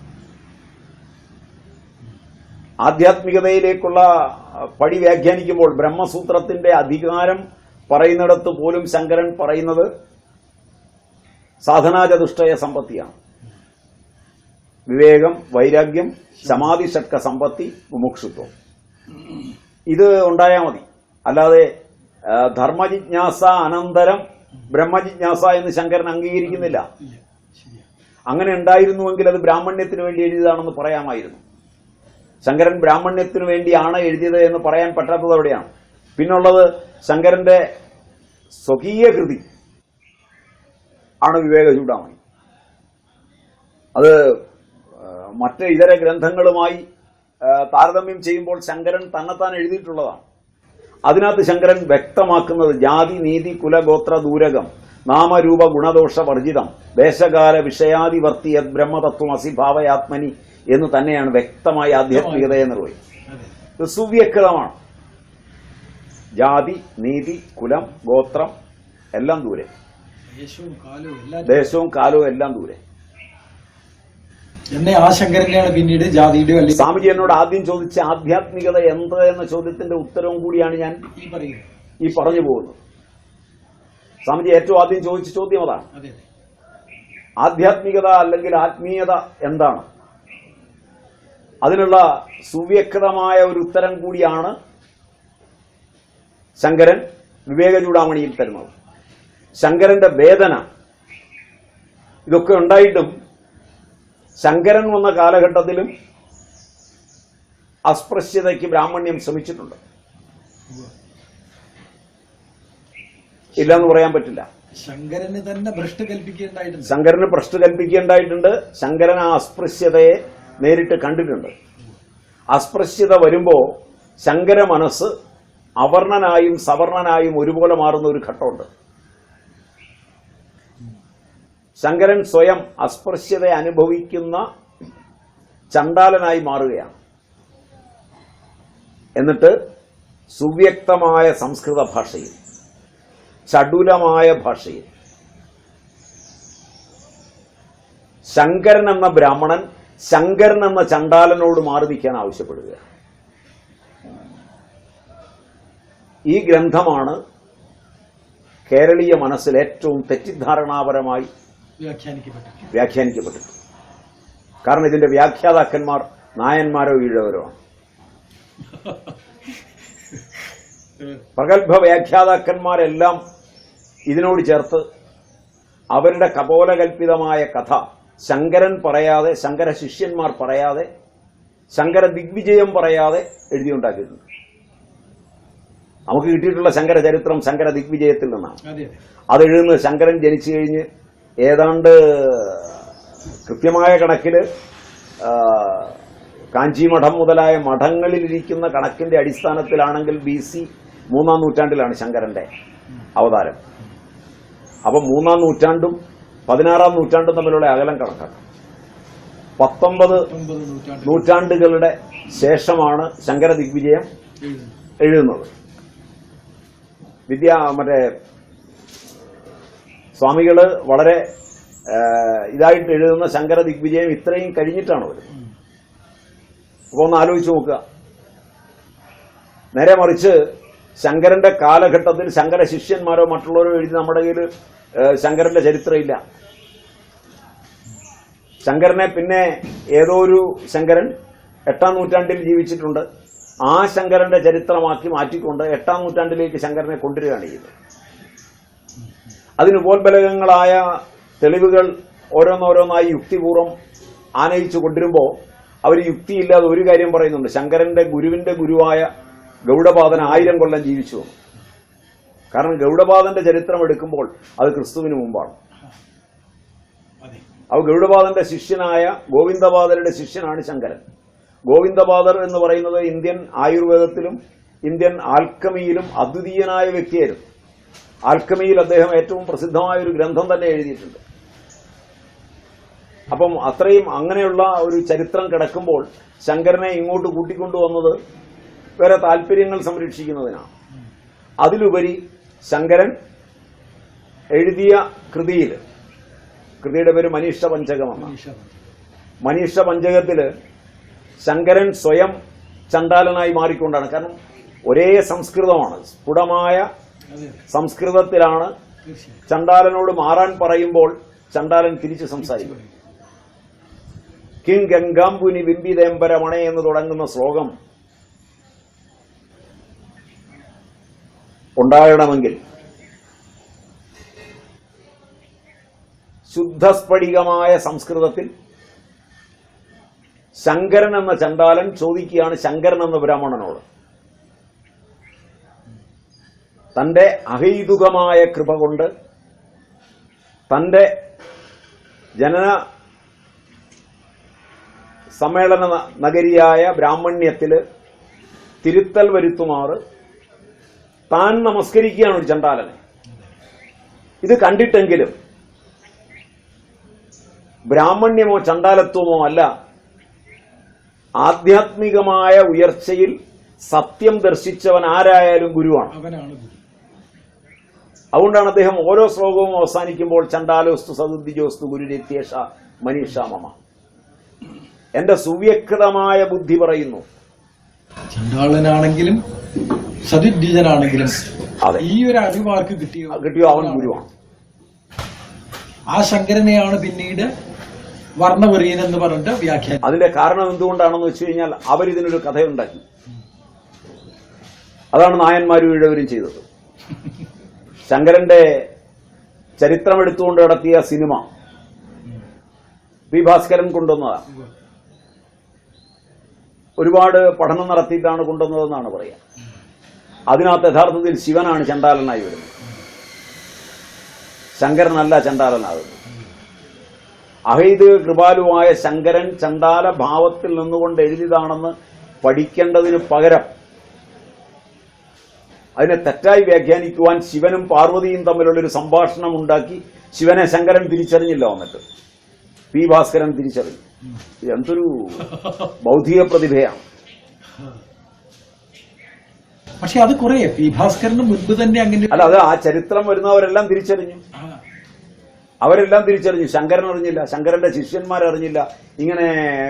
ആധ്യാത്മികതയിലേക്കുള്ള പടി വ്യാഖ്യാനിക്കുമ്പോൾ ബ്രഹ്മസൂത്രത്തിന്റെ അധികാരം പറയുന്നിടത്ത് പോലും ശങ്കരൻ പറയുന്നത് സാധനാചതുഷ്ടയ സമ്പത്തിയാണ്. വിവേകം, വൈരാഗ്യം, സമാധി ഷട്ക സമ്പത്തി, മുമുക്ഷുത്വം. ഇത് ഉണ്ടായാൽ മതി. അല്ലാതെ ധർമ്മജിജ്ഞാസ അനന്തരം ബ്രഹ്മജിജ്ഞാസ എന്ന് ശങ്കരൻ അംഗീകരിക്കുന്നില്ല. അങ്ങനെ ഉണ്ടായിരുന്നുവെങ്കിൽ അത് ബ്രാഹ്മണ്യത്തിന് വേണ്ടി എഴുതിയതാണെന്ന് പറയാമായിരുന്നു. ശങ്കരൻ ബ്രാഹ്മണ്യത്തിനു വേണ്ടിയാണ് എഴുതിയത് എന്ന് പറയാൻ പറ്റാത്തത് എവിടെയാണ്? പിന്നുള്ളത് ശങ്കരന്റെ സ്വകീയ കൃതി ആണ് വിവേക ചൂടാമണി. അത് മറ്റ് ഇതര ഗ്രന്ഥങ്ങളുമായി താരതമ്യം ചെയ്യുമ്പോൾ ശങ്കരൻ തന്നെത്താൻ എഴുതിയിട്ടുള്ളതാണ്. അതിനകത്ത് ശങ്കരൻ വ്യക്തമാക്കുന്നത് ജാതി നീതി കുലഗോത്ര ദൂരകം നാമരൂപ ഗുണദോഷ വർജിതം ദേശകാല വിഷയാദിവർത്തി യത് ബ്രഹ്മതത്വം അസിഭാവയാത്മനി എന്ന് തന്നെയാണ് വ്യക്തമായി ആധ്യാത്മികതയെ നിർവഹിക്കുന്നത്. സുവ്യക്തമാണ്. ജാതി നീതി കുലം ഗോത്രം എല്ലാം ദൂരെ, ദേശവും കാലവും എല്ലാം ദൂരെ. എന്നെ ആ ശങ്കരനെയാണ് പിന്നീട് ജാതിയുടെ സ്വാമിജി എന്നോട് ആദ്യം ചോദിച്ച ആധ്യാത്മികത എന്ത് എന്ന ചോദ്യത്തിന്റെ ഉത്തരവും കൂടിയാണ് ഞാൻ ഈ പറഞ്ഞു പോകുന്നത്. സ്വാമിജി ഏറ്റവും ആദ്യം ചോദിച്ച ചോദ്യം അതാണ്. ആധ്യാത്മികത അല്ലെങ്കിൽ ആത്മീയത എന്താണ്? അതിനുള്ള സുവ്യക്തമായ ഒരു ഉത്തരം കൂടിയാണ് ശങ്കരൻ വിവേക ചൂടാമണിയിൽ തരുന്നത്. ശങ്കരന്റെ വേദന ഇതൊക്കെ ഉണ്ടായിട്ടും ശങ്കരൻ വന്ന കാലഘട്ടത്തിലും അസ്പൃശ്യതയ്ക്ക് ബ്രാഹ്മണ്യം ശ്രമിച്ചിട്ടുണ്ട്. ഇല്ലെന്ന് പറയാൻ പറ്റില്ല. ശങ്കരന് തന്നെ ഭ്രഷ്ട് കൽപ്പിക്കേണ്ടായിട്ടുണ്ട്. ശങ്കരന് ഭ്രഷ്ട് കൽപ്പിക്കേണ്ടായിട്ടുണ്ട്. ശങ്കരൻ ആ അസ്പൃശ്യതയെ നേരിട്ട് കണ്ടിട്ടുണ്ട്. അസ്പൃശ്യത വരുമ്പോ ശങ്കര മനസ്സ് അവർണനായും സവർണനായും ഒരുപോലെ മാറുന്ന ഒരു ഘട്ടമുണ്ട്. ശങ്കരൻ സ്വയം അസ്പൃശ്യത അനുഭവിക്കുന്ന ചണ്ടാലനായി മാറുകയാണ്. എന്നിട്ട് സുവ്യക്തമായ സംസ്കൃത ഭാഷയിൽ ചടുലമായ ഭാഷയിൽ ശങ്കരൻ എന്ന ബ്രാഹ്മണൻ ശങ്കരൻ എന്ന ചണ്ടാലനോട് മാറി നിൽക്കാൻ ആവശ്യപ്പെടുകയാണ്. ഈ ഗ്രന്ഥമാണ് കേരളീയ മനസ്സിൽ ഏറ്റവും തെറ്റിദ്ധാരണാപരമായി വ്യാഖ്യാനിക്കപ്പെട്ടിട്ടുണ്ട്. കാരണം ഇതിന്റെ വ്യാഖ്യാതാക്കന്മാർ നായന്മാരോ ഈഴവരോ ആണ്. പ്രഗത്ഭ വ്യാഖ്യാതാക്കന്മാരെല്ലാം ഇതിനോട് ചേർത്ത് അവരുടെ കപോലകൽപിതമായ കഥ ശങ്കരൻ പറയാതെ, ശങ്കര ശിഷ്യന്മാർ പറയാതെ, ശങ്കര ദിഗ്വിജയം പറയാതെ എഴുതിയുണ്ടാക്കിയിട്ടുണ്ട്. നമുക്ക് കിട്ടിയിട്ടുള്ള ശങ്കര ചരിത്രം ശങ്കര ദിഗ്വിജയത്തിൽ നിന്നാണ്. അത് എഴുതുന്നത് ശങ്കരൻ ജനിച്ചു കഴിഞ്ഞ് ഏതാണ്ട് കൃത്യമായ കണക്കില് കാഞ്ചിമഠം മുതലായ മഠങ്ങളിലിരിക്കുന്ന കണക്കിന്റെ അടിസ്ഥാനത്തിലാണെങ്കിൽ BC 3-ാം നൂറ്റാണ്ടിലാണ് ശങ്കരന്റെ അവതാരം. അപ്പം 3-ാം നൂറ്റാണ്ടും 16-ാം നൂറ്റാണ്ടും തമ്മിലുള്ള അകലം കണക്കാക്കാം. 19 നൂറ്റാണ്ടുകളുടെ ശേഷമാണ് ശങ്കര ദിഗ്വിജയം എഴുതുന്നത്. മറ്റേ സ്വാമികള് വളരെ ഇതായിട്ട് എഴുതുന്ന ശങ്കര ദിഗ്വിജയം ഇത്രയും കഴിഞ്ഞിട്ടാണ് വരുന്നത്. അപ്പൊ ഒന്ന് ആലോചിച്ച് നോക്കുക. നേരെ മറിച്ച് ശങ്കരന്റെ കാലഘട്ടത്തിൽ ശങ്കര ശിഷ്യന്മാരോ മറ്റുള്ളവരോ എഴുതി നമ്മുടെ കയ്യിൽ ശങ്കരന്റെ ചരിത്രമില്ല. ശങ്കരനെ പിന്നെ ഏതോ ഒരു ശങ്കരൻ 8-ാം നൂറ്റാണ്ടിൽ ജീവിച്ചിട്ടുണ്ട്. ആ ശങ്കരന്റെ ചരിത്രമാക്കി മാറ്റിക്കൊണ്ട് 8-ാം നൂറ്റാണ്ടിലേക്ക് ശങ്കരനെ കൊണ്ടുവരികയാണ് ചെയ്തത്. അതിന് ഉപോത്ബലകങ്ങളായ തെളിവുകൾ ഓരോന്നോരോന്നായി യുക്തിപൂർവ്വം ആനയിച്ചു കൊണ്ടുവരുമ്പോൾ അവർ യുക്തിയില്ലാതെ ഒരു കാര്യം പറയുന്നുണ്ട്. ശങ്കരന്റെ ഗുരുവിന്റെ ഗുരുവായ ഗൗഡപാദൻ 1000 കൊല്ലം ജീവിച്ചു വന്നു. കാരണം ഗൗഡപാദന്റെ ചരിത്രം എടുക്കുമ്പോൾ അത് ക്രിസ്തുവിന് മുമ്പാണ്. അപ്പോൾ ഗൗഡപാദന്റെ ശിഷ്യനായ ഗോവിന്ദപാദരുടെ ശിഷ്യനാണ് ശങ്കരൻ. ഗോവിന്ദപാദർ എന്ന് പറയുന്നത് ഇന്ത്യൻ ആയുർവേദത്തിലും ഇന്ത്യൻ ആൽക്കമിയിലും അദ്വിതീയനായ വ്യക്തിയായിരുന്നു. ആൽക്കമിയിൽ അദ്ദേഹം ഏറ്റവും പ്രസിദ്ധമായ ഒരു ഗ്രന്ഥം തന്നെ എഴുതിയിട്ടുണ്ട്. അപ്പം അത്രയും അങ്ങനെയുള്ള ഒരു ചരിത്രം കിടക്കുമ്പോൾ ശങ്കരനെ ഇങ്ങോട്ട് കൂട്ടിക്കൊണ്ടുവന്നത് വേറെ താല്പര്യങ്ങൾ സംരക്ഷിക്കുന്നതിനാണ്. അതിലുപരി ശങ്കരൻ എഴുതിയ കൃതിയുടെ പേര് മനീഷ പഞ്ചകമെന്നാണ്. മനീഷ പഞ്ചകത്തില് ശങ്കരൻ സ്വയം ചണ്ഡാലനായി മാറിക്കൊണ്ടാണ്. കാരണം ഒരേ സംസ്കൃതമാണ്, സ്ഫുടമായ സംസ്കൃതത്തിലാണ്. ചണ്ഡാലനോട് മാറാൻ പറയുമ്പോൾ ചണ്ഡാലൻ തിരിച്ച് സംസാരിക്കും. കിം ഗംഗാംബുനി ബിംബിതേമ്പരമണേ എന്ന് തുടങ്ങുന്ന ശ്ലോകം ഉണ്ടാകണമെങ്കിൽ ശുദ്ധസ്ഫടികമായ സംസ്കൃതത്തിൽ ശങ്കരൻ എന്ന ചണ്ഡാലൻ ചോദിക്കുകയാണ് ശങ്കരൻ എന്ന ബ്രാഹ്മണനോട്, തന്റെ അഹൈതുകമായ കൃപ കൊണ്ട് തന്റെ ജനന സമ്മേളന നഗരിയായ ബ്രാഹ്മണ്യത്തില് തിരുത്തൽ വരുത്തുമാറ് താൻ നമസ്കരിക്കുകയാണ് ഒരു ചണ്ഡാലനെ. ഇത് കണ്ടിട്ടെങ്കിലും ബ്രാഹ്മണ്യമോ ചണ്ഡാലത്വമോ അല്ല, ആധ്യാത്മികമായ ഉയർച്ചയിൽ സത്യം ദർശിച്ചവൻ ആരായാലും ഗുരുവാണ്. അതുകൊണ്ടാണ് അദ്ദേഹം ഓരോ ശ്ലോകവും അവസാനിക്കുമ്പോൾ ചണ്ഡാലോസ്തു സദുദ്ധിജോസ്തു ഗുരുരത്യേഷ മനീഷ മമ, എന്റെ സുവ്യക്തമായ ബുദ്ധി പറയുന്നു. ചണ്ഡാളനാണെങ്കിലും സതുദ്ധിജനാണെങ്കിലും അതെ, ഈ ഒരു അറിവാർക്ക് കിട്ടിയോ അവൻ ഗുരുവാണ്. ആ ശങ്കരനെയാണ് പിന്നീട് വർണ്ണവെറിയൻ എന്ന് പറഞ്ഞിട്ട് വ്യാഖ്യാനം. അതിന്റെ കാരണം എന്തുകൊണ്ടാണെന്ന് വെച്ച് കഴിഞ്ഞാൽ അവരിതിനൊരു കഥയുണ്ടാക്കി. അതാണ് നായന്മാരും ഈഴവരും ചെയ്തത്. ശങ്കരന്റെ ചരിത്രമെടുത്തുകൊണ്ട് നടത്തിയ സിനിമ പി ഭാസ്കരൻ കൊണ്ടുവന്നതാണ്. ഒരുപാട് പഠനം നടത്തിയിട്ടാണ് കൊണ്ടുവന്നതെന്നാണ് പറയുക. അതിനകത്ത് യഥാർത്ഥത്തിൽ ശിവനാണ് ചണ്ഡാലനായി വരുന്നത്, ശങ്കരനല്ല ചണ്ഡാലനാകുന്നത്. അഹൈതുക കൃപാലുവായ ശങ്കരൻ ചണ്ഡാല ഭാവത്തിൽ നിന്നുകൊണ്ട് എഴുതിയതാണെന്ന് പഠിക്കേണ്ടതിന് പകരം അതിനെ തെറ്റായി വ്യാഖ്യാനിക്കുവാൻ ശിവനും പാർവതിയും തമ്മിലുള്ളൊരു സംഭാഷണം ഉണ്ടാക്കി ശിവനെ ശങ്കരൻ തിരിച്ചറിഞ്ഞില്ല. വന്നിട്ട് പി ഭാസ്കരൻ തിരിച്ചറിഞ്ഞു. എന്തൊരു ബൗദ്ധിക പ്രതിഭയാണ്. പക്ഷെ അത് കുറെ പി ഭാസ്കരന് മുൻപ് തന്നെ അങ്ങനെ അല്ല, അത് ആ ചരിത്രം വരുന്നവരെല്ലാം തിരിച്ചറിഞ്ഞു. അവരെല്ലാം തിരിച്ചറിഞ്ഞു. ശങ്കരൻ അറിഞ്ഞില്ല, ശങ്കരന്റെ ശിഷ്യന്മാരറിഞ്ഞില്ല ഇങ്ങനെ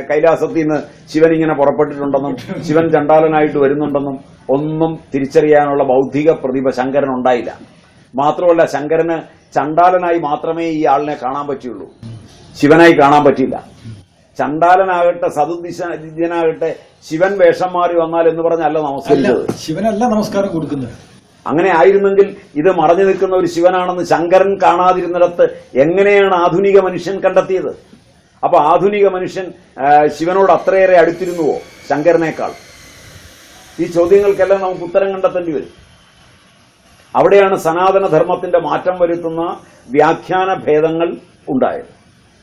കൈലാസത്തിൽ നിന്ന് ശിവൻ ഇങ്ങനെ പുറപ്പെട്ടിട്ടുണ്ടെന്നും ശിവൻ ചണ്ടാലനായിട്ട് വരുന്നുണ്ടെന്നും ഒന്നും തിരിച്ചറിയാനുള്ള ബൗദ്ധിക പ്രതിഭ ശങ്കരൻ ഉണ്ടായില്ല. മാത്രമല്ല, ശങ്കരന് ചണ്ടാലനായി മാത്രമേ ഈ ആളിനെ കാണാൻ പറ്റുള്ളൂ, ശിവനായി കാണാൻ പറ്റില്ല. ചണ്ടാലനാകട്ടെ സതുദ്ദിശനാകട്ടെ ശിവൻ വേഷം മാറി വന്നാൽ എന്ന് പറഞ്ഞല്ല നമസ്കരിച്ചത്. ശിവനല്ല നമസ്കാരം കൊടുക്കുന്നത്. അങ്ങനെ ആയിരുന്നെങ്കിൽ ഇത് മറഞ്ഞു നിൽക്കുന്ന ഒരു ശിവനാണെന്ന് ശങ്കരൻ കാണാതിരുന്നിടത്ത് എങ്ങനെയാണ് ആധുനിക മനുഷ്യൻ കണ്ടെത്തിയത്? അപ്പൊ ആധുനിക മനുഷ്യൻ ശിവനോട് അത്രയേറെ അടുത്തിരുന്നുവോ ശങ്കരനേക്കാൾ? ഈ ചോദ്യങ്ങൾക്കെല്ലാം നമുക്ക് ഉത്തരം കണ്ടെത്തേണ്ടി വരും. അവിടെയാണ് സനാതന ധർമ്മത്തിന്റെ മാറ്റം വരുത്തുന്ന വ്യാഖ്യാന ഭേദങ്ങൾ ഉണ്ടായത്.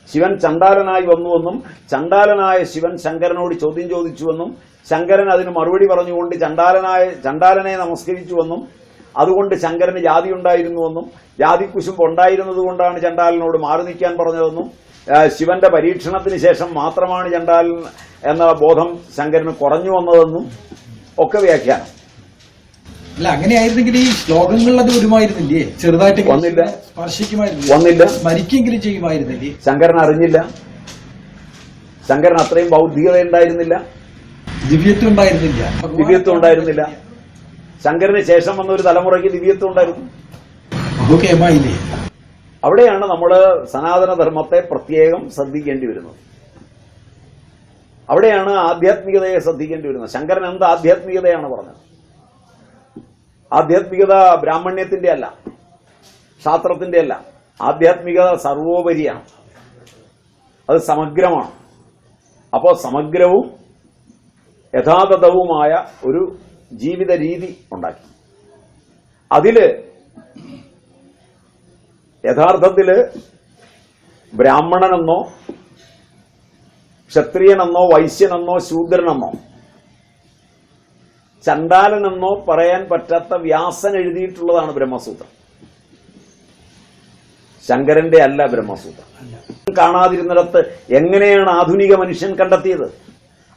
ശിവൻ ചണ്ടാലനായി വന്നുവെന്നും ചണ്ടാലനായ ശിവൻ ശങ്കരനോട് ചോദ്യം ചോദിച്ചുവെന്നും ശങ്കരൻ അതിന് മറുപടി പറഞ്ഞുകൊണ്ട് ചണ്ടാലനെ നമസ്കരിച്ചുവെന്നും അതുകൊണ്ട് ശങ്കരന് ജാതി ഉണ്ടായിരുന്നുവെന്നും ജാതിക്കുശുമ്പ് ഉണ്ടായിരുന്നത് കൊണ്ടാണ് ചണ്ടാലനോട് മാറി നിൽക്കാൻ പറഞ്ഞതെന്നും ശിവന്റെ പരീക്ഷണത്തിന് ശേഷം മാത്രമാണ് ചണ്ടാലൻ എന്ന ബോധം ശങ്കരന് കുറഞ്ഞു വന്നതെന്നും ഒക്കെ വ്യാഖ്യാനം. അല്ല, അങ്ങനെയായിരുന്നെങ്കിൽ ഈ ശ്ലോകങ്ങളിൽ അത് വരുമായിരുന്നില്ലേ? ചെറുതായിട്ട് വന്നില്ല, സ്പർശിക്കുമായിരുന്നില്ല, വന്നില്ല, സ്മരിക്കെങ്കിലും ചെയ്യുമായിരുന്നില്ലേ? ശങ്കരൻ അറിഞ്ഞില്ല. ശങ്കരൻ അത്രയും ബൗദ്ധികത ഉണ്ടായിരുന്നില്ല, ദിവ്യത്വം ഉണ്ടായിരുന്നില്ല, ദിവ്യത്വം ഉണ്ടായിരുന്നില്ല. ശങ്കരന് ശേഷം വന്ന ഒരു തലമുറയ്ക്ക് ദിവ്യത്വം ഉണ്ടായിരുന്നു. ബഹുകേമായില്ലേ? അവിടെയാണ് നമ്മൾ സനാതനധർമ്മത്തെ പ്രത്യേകം ശ്രദ്ധിക്കേണ്ടി വരുന്നത്. അവിടെയാണ് ആധ്യാത്മികതയെ ശ്രദ്ധിക്കേണ്ടി വരുന്നത്. ശങ്കരൻ എന്ത് ആധ്യാത്മികതയാണ് പറഞ്ഞത്? ആധ്യാത്മികത ബ്രാഹ്മണ്യത്തിന്റെ അല്ല, ശാസ്ത്രത്തിന്റെ അല്ല. ആധ്യാത്മികത സർവോപരിയാണ്, അത് സമഗ്രമാണ്. അപ്പോൾ സമഗ്രവും യഥാതഥവുമായ ഒരു ജീവിത രീതി ഉണ്ടാക്കി. അതില് യഥാർത്ഥത്തില് ബ്രാഹ്മണനെന്നോ ക്ഷത്രിയനെന്നോ വൈശ്യനെന്നോ ശൂദ്രനെന്നോ ചണ്ടാലനെന്നോ പറയാൻ പറ്റാത്ത വ്യാസൻ എഴുതിയിട്ടുള്ളതാണ് ബ്രഹ്മസൂത്രം. ശങ്കരന്റെ അല്ല ബ്രഹ്മസൂത്രം. കാണാതിരുന്നിടത്ത് എങ്ങനെയാണ് ആധുനിക മനുഷ്യൻ കണ്ടെത്തിയത്?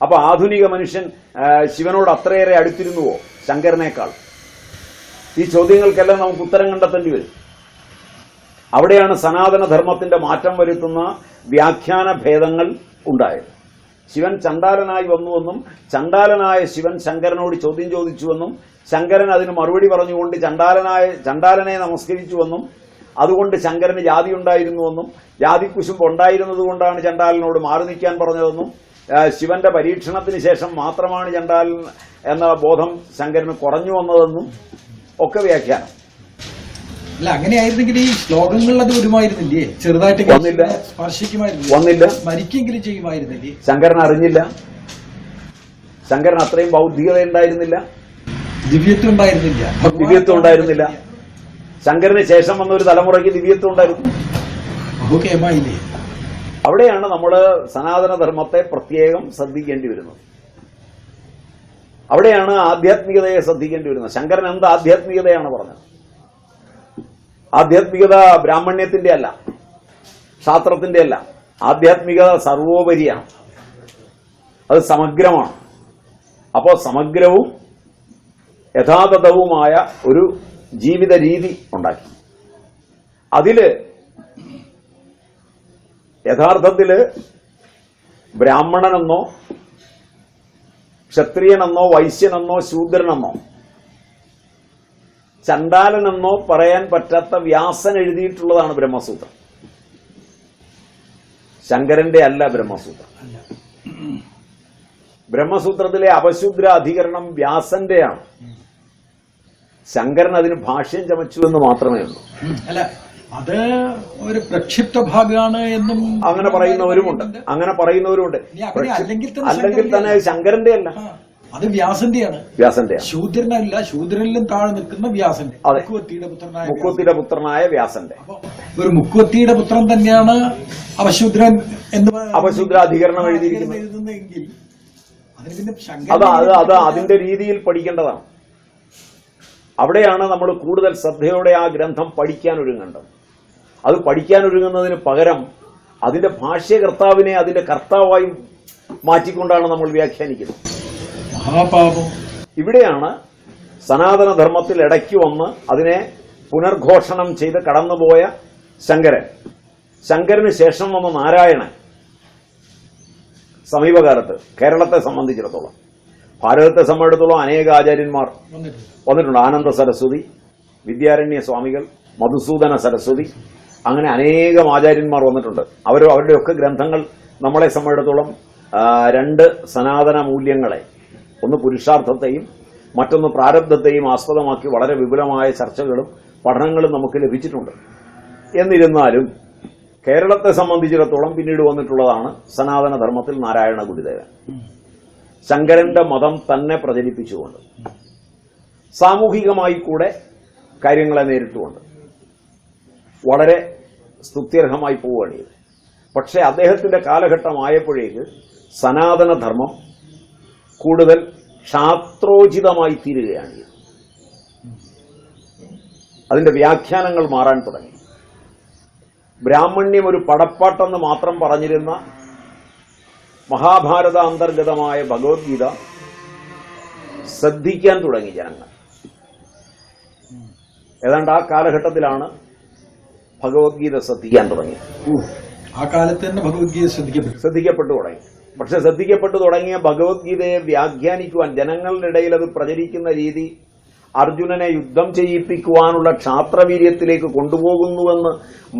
അപ്പൊ ആധുനിക മനുഷ്യൻ ശിവനോട് അത്രയേറെ അടുത്തിരുന്നുവോ ശങ്കരനേക്കാൾ? ഈ ചോദ്യങ്ങൾക്കെല്ലാം നമുക്ക് ഉത്തരം കണ്ടെത്തേണ്ടി വരും. അവിടെയാണ് സനാതന ധർമ്മത്തിന്റെ മാറ്റം വരുത്തുന്ന വ്യാഖ്യാന ഭേദങ്ങൾ ഉണ്ടായത്. ശിവൻ ചണ്ടാലനായി വന്നുവെന്നും ചണ്ടാലനായ ശിവൻ ശങ്കരനോട് ചോദ്യം ചോദിച്ചുവെന്നും ശങ്കരൻ അതിന് മറുപടി പറഞ്ഞുകൊണ്ട് ചണ്ടാലനെ നമസ്കരിച്ചുവെന്നും അതുകൊണ്ട് ശങ്കരന് ജാതി ഉണ്ടായിരുന്നുവെന്നും ജാതിക്കുശുമ്പ് ഉണ്ടായിരുന്നത് കൊണ്ടാണ് ചണ്ടാലനോട് മാറി നിൽക്കാൻ പറഞ്ഞതെന്നും ശിവന്റെ പരീക്ഷണത്തിന് ശേഷം മാത്രമാണ് ചണ്ടാലൻ എന്ന ബോധം ശങ്കരന് കുറഞ്ഞു വന്നതെന്നും ഒക്കെ വ്യാഖ്യാനം. അല്ല, അങ്ങനെയായിരുന്നെങ്കിൽ ഈ ശ്ലോകങ്ങളിൽ അത് വരുമായിരുന്നില്ലേ? ചെറുതായിട്ട് വന്നില്ല, സ്പർശിക്കുമായിരുന്നില്ല, വന്നില്ല, സ്മരിക്കെങ്കിലും ചെയ്യുമായിരുന്നില്ലേ? ശങ്കരൻ അറിഞ്ഞില്ല. ശങ്കരൻ അത്രയും ബൗദ്ധികത ഉണ്ടായിരുന്നില്ല, ദിവ്യത്വം ഉണ്ടായിരുന്നില്ല, ദിവ്യത്വം ഉണ്ടായിരുന്നില്ല. ശങ്കരന് ശേഷം വന്ന ഒരു തലമുറയ്ക്ക് ദിവ്യത്വം ഉണ്ടായിരുന്നു. ബഹുകേമായില്ലേ? അവിടെയാണ് നമ്മൾ സനാതനധർമ്മത്തെ പ്രത്യേകം ശ്രദ്ധിക്കേണ്ടി വരുന്നത്. അവിടെയാണ് ആധ്യാത്മികതയെ ശ്രദ്ധിക്കേണ്ടി വരുന്നത്. ശങ്കരൻ എന്ത് ആധ്യാത്മികതയാണ് പറഞ്ഞത്? ആധ്യാത്മികത ബ്രാഹ്മണ്യത്തിന്റെ അല്ല, ശാസ്ത്രത്തിന്റെ അല്ല. ആധ്യാത്മികത സർവോപരിയാണ്, അത് സമഗ്രമാണ്. അപ്പോൾ സമഗ്രവും യഥാതഥവുമായ ഒരു ജീവിത രീതി ഉണ്ടാക്കി. അതില് യഥാർത്ഥത്തില് ബ്രാഹ്മണനെന്നോ ക്ഷത്രിയനെന്നോ വൈശ്യനെന്നോ ശൂദ്രനെന്നോ ചണ്ടാലനെന്നോ പറയാൻ പറ്റാത്ത വ്യാസൻ എഴുതിയിട്ടുള്ളതാണ് ബ്രഹ്മസൂത്രം. ശങ്കരന്റെ അല്ല ബ്രഹ്മസൂത്രം. ബ്രഹ്മസൂത്രത്തിലെ അപശൂദ്ര അധികരണം വ്യാസന്റെയാണ്. ശങ്കരൻ അതിന് ഭാഷ്യം ചമച്ചു എന്ന് മാത്രമേ ഉള്ളൂ. അല്ല, അത് ഒരു പ്രക്ഷിപ്ത ഭാഗമാണ് എന്നും അങ്ങനെ പറയുന്നവരുമുണ്ട്, അങ്ങനെ പറയുന്നവരുമുണ്ട്. അല്ലെങ്കിൽ തന്നെ ശങ്കരന്റെ അല്ല, അത് വ്യാസന്റെയാണ്. വ്യാസന്റെയാണ്, ശൂദ്രനല്ല. ശൂദ്രനിലും താഴെ നിൽക്കുന്ന വ്യാസന്റെ, മുക്കുവത്തിയുടെ പുത്രനായ വ്യാസന്റെ. ഒരു മുക്കുവത്തിയുടെ പുത്രൻ തന്നെയാണ് അപശൂദ്രൻ എന്ന് അപശൂദ്രാധികരണം എഴുതിയിരിക്കുന്നതെങ്കിൽ അത് അതിന്റെ രീതിയിൽ പഠിക്കേണ്ടതാണ്. അവിടെയാണ് നമ്മൾ കൂടുതൽ ശ്രദ്ധയോടെ ആ ഗ്രന്ഥം പഠിക്കാനൊരുങ്ങേണ്ടത്. അത് പഠിക്കാനൊരുങ്ങുന്നതിന് പകരം അതിന്റെ ഭാഷ്യകർത്താവിനെ അതിന്റെ കർത്താവായി മാറ്റിക്കൊണ്ടാണ് നമ്മൾ വ്യാഖ്യാനിക്കുന്നത്. മഹാപാപം. ഇവിടെയാണ് സനാതനധർമ്മത്തിൽ ഇടയ്ക്ക് വന്ന് അതിനെ പുനർഘോഷണം ചെയ്ത് കടന്നുപോയ ശങ്കരൻ ശങ്കരന് ശേഷം വന്ന നാരായണൻ സമീപകാലത്ത് കേരളത്തെ സംബന്ധിച്ചിടത്തോളം, ഭാരതത്തെ സംബന്ധിച്ചിടത്തോളം അനേക ആചാര്യന്മാർ വന്നിട്ടുണ്ട്. ആനന്ദ സരസ്വതി, വിദ്യാരണ്യ സ്വാമികൾ, മധുസൂദന സരസ്വതി, അങ്ങനെ അനേകം ആചാര്യന്മാർ വന്നിട്ടുണ്ട്. അവരുടെയൊക്കെ ഗ്രന്ഥങ്ങൾ നമ്മളെ സംബന്ധിച്ചിടത്തോളം രണ്ട് സനാതന മൂല്യങ്ങളെ, ഒന്ന് പുരുഷാർത്ഥത്തെയും മറ്റൊന്ന് പ്രാരബ്ധത്തെയും ആസ്പദമാക്കി വളരെ വിപുലമായ ചർച്ചകളും പഠനങ്ങളും നമുക്ക് ലഭിച്ചിട്ടുണ്ട്. എന്നിരുന്നാലും കേരളത്തെ സംബന്ധിച്ചിടത്തോളം പിന്നീട് വന്നിട്ടുള്ളതാണ് സനാതന ധർമ്മത്തിൽ നാരായണ ഗുരുദേവൻ. ശങ്കരന്റെ മതം തന്നെ പ്രചരിപ്പിച്ചുകൊണ്ട്, സാമൂഹികമായി കൂടെ കാര്യങ്ങളെ നേരിട്ടുകൊണ്ട് വളരെ സ്തുത്യർഹമായി പോവുകയാണ് ഇത്. പക്ഷേ അദ്ദേഹത്തിന്റെ കാലഘട്ടമായപ്പോഴേക്ക് സനാതനധർമ്മം കൂടുതൽ ക്ഷാത്രോചിതമായി തീരുകയാണ് ഇത്. അതിന്റെ വ്യാഖ്യാനങ്ങൾ മാറാൻ തുടങ്ങി. ബ്രാഹ്മണ്യം ഒരു പടപ്പാട്ടെന്ന് മാത്രം പറഞ്ഞിരുന്ന മഹാഭാരത അന്തർഗതമായ ഭഗവത്ഗീത ശ്രദ്ധിക്കാൻ തുടങ്ങി ജനങ്ങൾ. ഏതാണ്ട് ആ കാലഘട്ടത്തിലാണ് ഭഗവത്ഗീത ശ്രദ്ധിക്കാൻ തുടങ്ങിയത്. ആ കാലത്ത് തന്നെ ഭഗവത്ഗീത ശ്രദ്ധിക്കപ്പെട്ടു തുടങ്ങി. പക്ഷെ ശ്രദ്ധിക്കപ്പെട്ടു തുടങ്ങിയ ഭഗവത്ഗീതയെ വ്യാഖ്യാനിക്കുവാൻ, ജനങ്ങളുടെ ഇടയിൽ അത് പ്രചരിക്കുന്ന രീതി അർജുനനെ യുദ്ധം ചെയ്യിപ്പിക്കുവാനുള്ള ക്ഷാത്രവീര്യത്തിലേക്ക് കൊണ്ടുപോകുന്നുവെന്ന്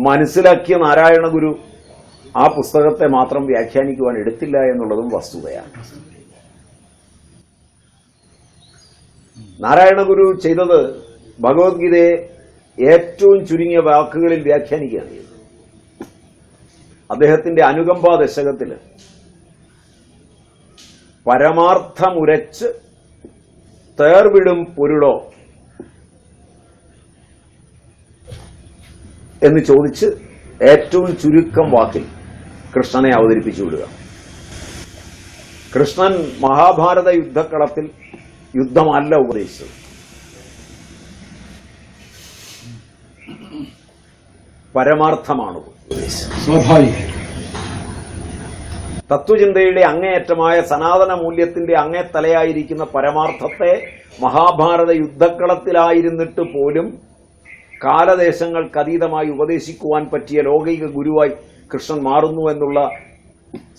മനസ്സിലാക്കിയ നാരായണ ഗുരു ആ പുസ്തകത്തെ മാത്രം വ്യാഖ്യാനിക്കുവാൻ എടുത്തില്ല എന്നുള്ളതും വസ്തുതയാണ്. നാരായണ ഗുരു ചെയ്തത് ഭഗവത്ഗീതയെ ഏറ്റവും ചുരുങ്ങിയ വാക്കുകളിൽ വ്യാഖ്യാനിക്കുകയാണ് ചെയ്തത്. അദ്ദേഹത്തിന്റെ അനുകമ്പാ ദശകത്തിൽ പരമാർത്ഥമുരച്ച് തേർവിടും പൊരുളോ എന്ന് ചോദിച്ച് ഏറ്റവും ചുരുക്കം വാക്കിൽ കൃഷ്ണനെ അവതരിപ്പിച്ചു വിടുക. കൃഷ്ണൻ മഹാഭാരത യുദ്ധക്കളത്തിൽ യുദ്ധമല്ല ഉപദേശിച്ചത്, പരമാർത്ഥമാണ് ഉപദേശിച്ചത്. സ്വാഭാവികം. തത്വചിന്തയുടെ അങ്ങേയറ്റമായ സനാതന മൂല്യത്തിന്റെ അങ്ങേത്തലയായിരിക്കുന്ന പരമാർത്ഥത്തെ മഹാഭാരത യുദ്ധക്കളത്തിലായിരുന്നിട്ട് പോലും കാലദേശങ്ങൾക്കതീതമായി ഉപദേശിക്കുവാൻ പറ്റിയ ലൗകിക ഗുരുവായി കൃഷ്ണൻ മാറുന്നു എന്നുള്ള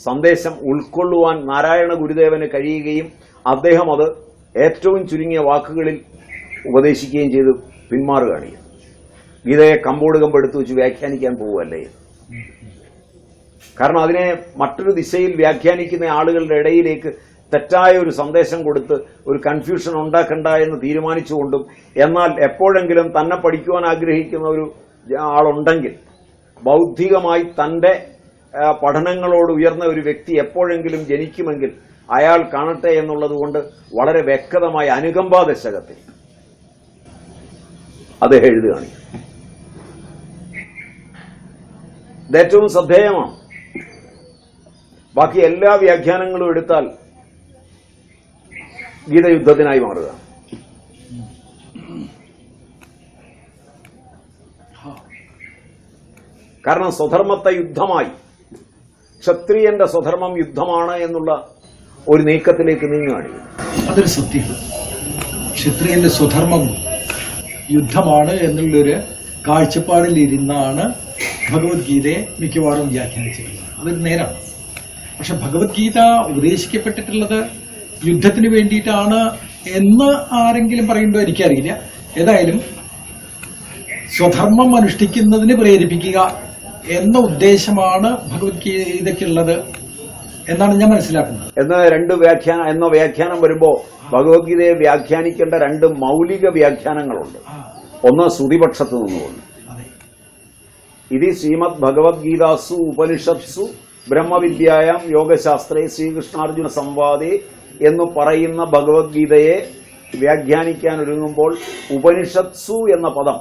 സന്ദേശം ഉൾക്കൊള്ളുവാൻ നാരായണ ഗുരുദേവന് കഴിയുകയും അദ്ദേഹം അത് ഏറ്റവും ചുരുങ്ങിയ വാക്കുകളിൽ ഉപദേശിക്കുകയും ചെയ്ത് പിന്മാറുകയാണ്. ഗീതയെ കമ്പോട് കമ്പെടുത്ത് വെച്ച് വ്യാഖ്യാനിക്കാൻ പോവുകയല്ലേ. കാരണം അതിനെ മറ്റൊരു ദിശയിൽ വ്യാഖ്യാനിക്കുന്ന ആളുകളുടെ ഇടയിലേക്ക് തെറ്റായ ഒരു സന്ദേശം കൊടുത്ത് ഒരു കൺഫ്യൂഷൻ ഉണ്ടാക്കണ്ട എന്ന് തീരുമാനിച്ചുകൊണ്ടും, എന്നാൽ എപ്പോഴെങ്കിലും തന്നെ പഠിക്കുവാൻ ആഗ്രഹിക്കുന്ന ഒരു ആളുണ്ടെങ്കിൽ, ബൗദ്ധികമായി തന്റെ പഠനങ്ങളോട് ഉയർന്ന ഒരു വ്യക്തി എപ്പോഴെങ്കിലും ജനിക്കുമെങ്കിൽ അയാൾ കാണട്ടെ എന്നുള്ളതുകൊണ്ട് വളരെ വ്യക്തമായ അനുകമ്പാ ദശകത്തിൽ അദ്ദേഹം എഴുതുകയാണ്. ഇത് ഏറ്റവും ശ്രദ്ധേയമാണ്. ബാക്കി എല്ലാ വ്യാഖ്യാനങ്ങളും എടുത്താൽ ഗീതയുദ്ധത്തിനായി മാറുക. കാരണം സ്വധർമ്മത്തെ യുദ്ധമായി, ക്ഷത്രിയന്റെ സ്വധർമ്മം യുദ്ധമാണ് എന്നുള്ള ഒരു നീക്കത്തിലേക്ക് നീങ്ങുകയാണ്. അതൊരു സത്യം. ക്ഷത്രിയന്റെ സ്വധർമ്മം യുദ്ധമാണ് എന്നുള്ളൊരു കാഴ്ചപ്പാടിലിരുന്നാണ് ഭഗവത്ഗീതയെ മിക്കവാറും വ്യാഖ്യാനിച്ചിട്ടുള്ളത്. അതൊരു നേരാണ്. പക്ഷെ ഭഗവത്ഗീത ഉപദേശിക്കപ്പെട്ടിട്ടുള്ളത് യുദ്ധത്തിന് വേണ്ടിയിട്ടാണ് എന്ന് ആരെങ്കിലും പറയുണ്ടോ എനിക്കറിയില്ല. ഏതായാലും സ്വധർമ്മം അനുഷ്ഠിക്കുന്നതിന് പ്രേരിപ്പിക്കുക എന്ന ഉദ്ദേശമാണ് ഭഗവത്ഗീതയ്ക്കുള്ളത് എന്നാണ് ഞാൻ മനസ്സിലാക്കുന്നത്. എന്ന വ്യാഖ്യാനം വരുമ്പോൾ ഭഗവത്ഗീതയെ വ്യാഖ്യാനിക്കേണ്ട രണ്ട് മൗലിക വ്യാഖ്യാനങ്ങളുണ്ട്. ഒന്ന് ശ്രുതിപക്ഷത്ത് നിന്നുകൊണ്ട്, ഇത് ശ്രീമദ് ഭഗവത്ഗീതാസു ഉപനിഷത്സു ബ്രഹ്മവിദ്യായാം യോഗശാസ്ത്രേ ശ്രീകൃഷ്ണാർജുന സംവാദേ എന്ന് പറയുന്ന ഭഗവത്ഗീതയെ വ്യാഖ്യാനിക്കാൻ ഒരുങ്ങുമ്പോൾ ഉപനിഷത്സു എന്ന പദം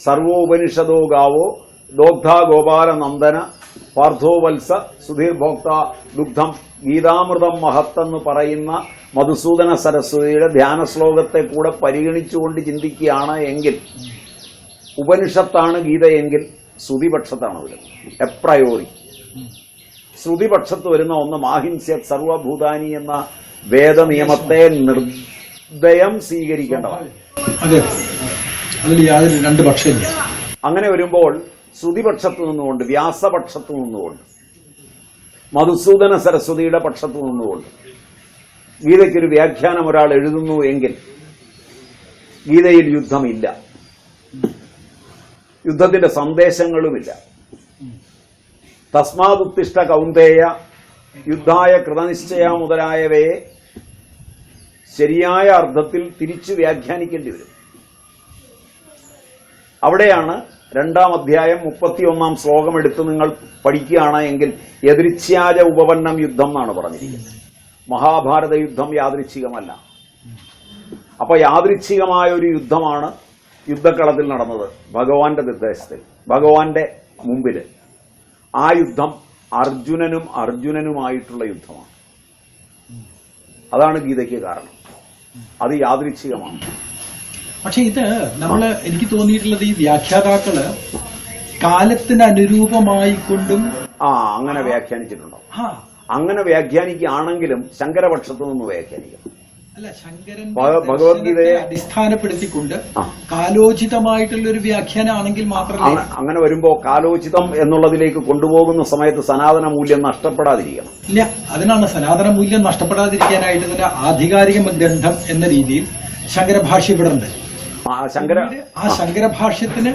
സർവോപനിഷദോ ഗാവോ ദോഗ്ധാ ഗോപാല നന്ദന പാർത്ഥോ വത്സ സുധീർഭോക്ത ദുഗ്ധം ഗീതാമൃതം മഹത്തെന്ന് പറയുന്ന മധുസൂദന സരസ്വതിയുടെ ധ്യാന ശ്ലോകത്തെ കൂടെ പരിഗണിച്ചുകൊണ്ട് ചിന്തിക്കുകയാണ് എങ്കിൽ ഉപനിഷത്താണ് ഗീതയെങ്കിൽ ശ്രുതിപക്ഷത്താണ് വരുന്നത്. എപ്രയോറി ശ്രുതിപക്ഷത്ത് വരുന്ന ഒന്ന് മാഹിംസ്യത് സർവഭൂതാനി എന്ന വേദനിയമത്തെ നിർദ്ദയം സ്വീകരിക്കേണ്ടതാണ്. അതെ, അതിൽ യാതൊരു രണ്ട് പക്ഷമില്ല. അങ്ങനെ വരുമ്പോൾ ശ്രുതിപക്ഷത്തു നിന്നുകൊണ്ട്, വ്യാസപക്ഷത്തു നിന്നുകൊണ്ട്, മധുസൂദന സരസ്വതിയുടെ പക്ഷത്തു നിന്നുകൊണ്ട് ഗീതയ്ക്കൊരു വ്യാഖ്യാനം ഒരാൾ എഴുതുന്നു എങ്കിൽ ഗീതയിൽ യുദ്ധമില്ല, യുദ്ധത്തിന്റെ സന്ദേശങ്ങളുമില്ല. തസ്മാദുത്തിഷ്ഠ കൗന്ദേയ യുദ്ധായ കൃതനിശ്ചയ മുതലായവയെ ശരിയായ അർത്ഥത്തിൽ തിരിച്ചു വ്യാഖ്യാനിക്കേണ്ടി വരും. അവിടെയാണ് 2-ാം അധ്യായം 31-ാം ശ്ലോകം എടുത്ത് നിങ്ങൾ പഠിക്കുകയാണ് എങ്കിൽ യദൃച്ഛ്യാജ ഉപപന്നം യുദ്ധം എന്നാണ് പറഞ്ഞിരിക്കുന്നത്. മഹാഭാരത യുദ്ധം യാദൃച്ഛികമല്ല. അപ്പൊ യാദൃച്ഛികമായ ഒരു യുദ്ധമാണ് യുദ്ധക്കളത്തിൽ നടന്നത് ഭഗവാന്റെ നിർദ്ദേശത്തിൽ, ഭഗവാന്റെ മുമ്പിൽ. ആ യുദ്ധം അർജുനനുമായിട്ടുള്ള യുദ്ധമാണ്. അതാണ് ഗീതയ്ക്ക് കാരണം. അത് യാദൃച്ഛികമാണ്. പക്ഷെ ഇത് എനിക്ക് തോന്നിയിട്ടുള്ളത് ഈ വ്യാഖ്യാതാക്കള് കാലത്തിന് അനുരൂപമായിക്കൊണ്ടും അങ്ങനെ വ്യാഖ്യാനിച്ചിട്ടുണ്ടോ? അങ്ങനെ വ്യാഖ്യാനിക്കുകയാണെങ്കിലും ശങ്കരപക്ഷത്തു നിന്ന് വ്യാഖ്യാനിക്കണം. അല്ല, ശങ്കരൻ ഭഗവത്ഗീതയെ അടിസ്ഥാനപ്പെടുത്തിക്കൊണ്ട് കാലോചിതമായിട്ടുള്ള ഒരു വ്യാഖ്യാനമാണെങ്കിൽ മാത്രമേ. അങ്ങനെ വരുമ്പോ കാലോചിതം എന്നുള്ളതിലേക്ക് കൊണ്ടുപോകുന്ന സമയത്ത് സനാതന മൂല്യം നഷ്ടപ്പെടാതിരിക്കണം. ഇല്ല, അതിനാണ് സനാതന മൂല്യം നഷ്ടപ്പെടാതിരിക്കാനായിട്ട് തന്നെ ആധികാരിക ഗ്രന്ഥം എന്ന രീതിയിൽ ശങ്കരഭാഷ്യം ഇവിടെ ഉണ്ട്. ആ ശങ്കരഭാഷ്യത്തിന്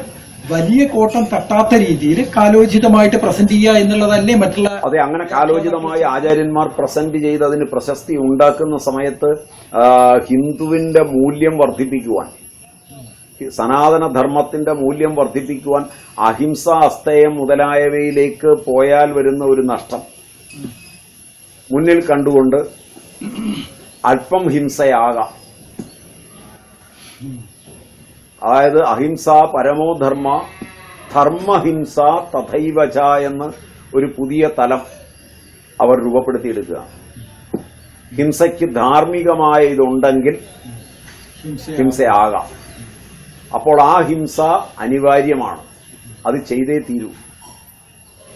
വലിയ കോട്ടം തട്ടാത്ത രീതിയിൽ കാലോചിതമായിട്ട് പ്രസന്റ് ചെയ്യുക എന്നുള്ളതല്ലേ മറ്റുള്ള. അതെ, അങ്ങനെ കാലോചിതമായി ആചാര്യന്മാർ പ്രസന്റ് ചെയ്ത് അതിന് പ്രശസ്തി ഉണ്ടാക്കുന്ന സമയത്ത് ഹിന്ദുവിന്റെ മൂല്യം വർദ്ധിപ്പിക്കുവാൻ, സനാതനധർമ്മത്തിന്റെ മൂല്യം വർദ്ധിപ്പിക്കുവാൻ അഹിംസ, അസ്തേയം മുതലായവയിലേക്ക് പോയാൽ വരുന്ന ഒരു നഷ്ടം മുന്നിൽ കണ്ടുകൊണ്ട് അല്പം ഹിംസയാകാം. അതായത് അഹിംസ പരമോ ധർമ്മ, ധർമ്മഹിംസ തഥൈവച എന്ന് ഒരു പുതിയ തലം അവർ രൂപപ്പെടുത്തിയെടുക്കുക. ഹിംസയ്ക്ക് ധാർമ്മികമായ ഇതുണ്ടെങ്കിൽ ഹിംസയാകാം. അപ്പോൾ ആ ഹിംസ അനിവാര്യമാണ്, അത് ചെയ്തേ തീരൂ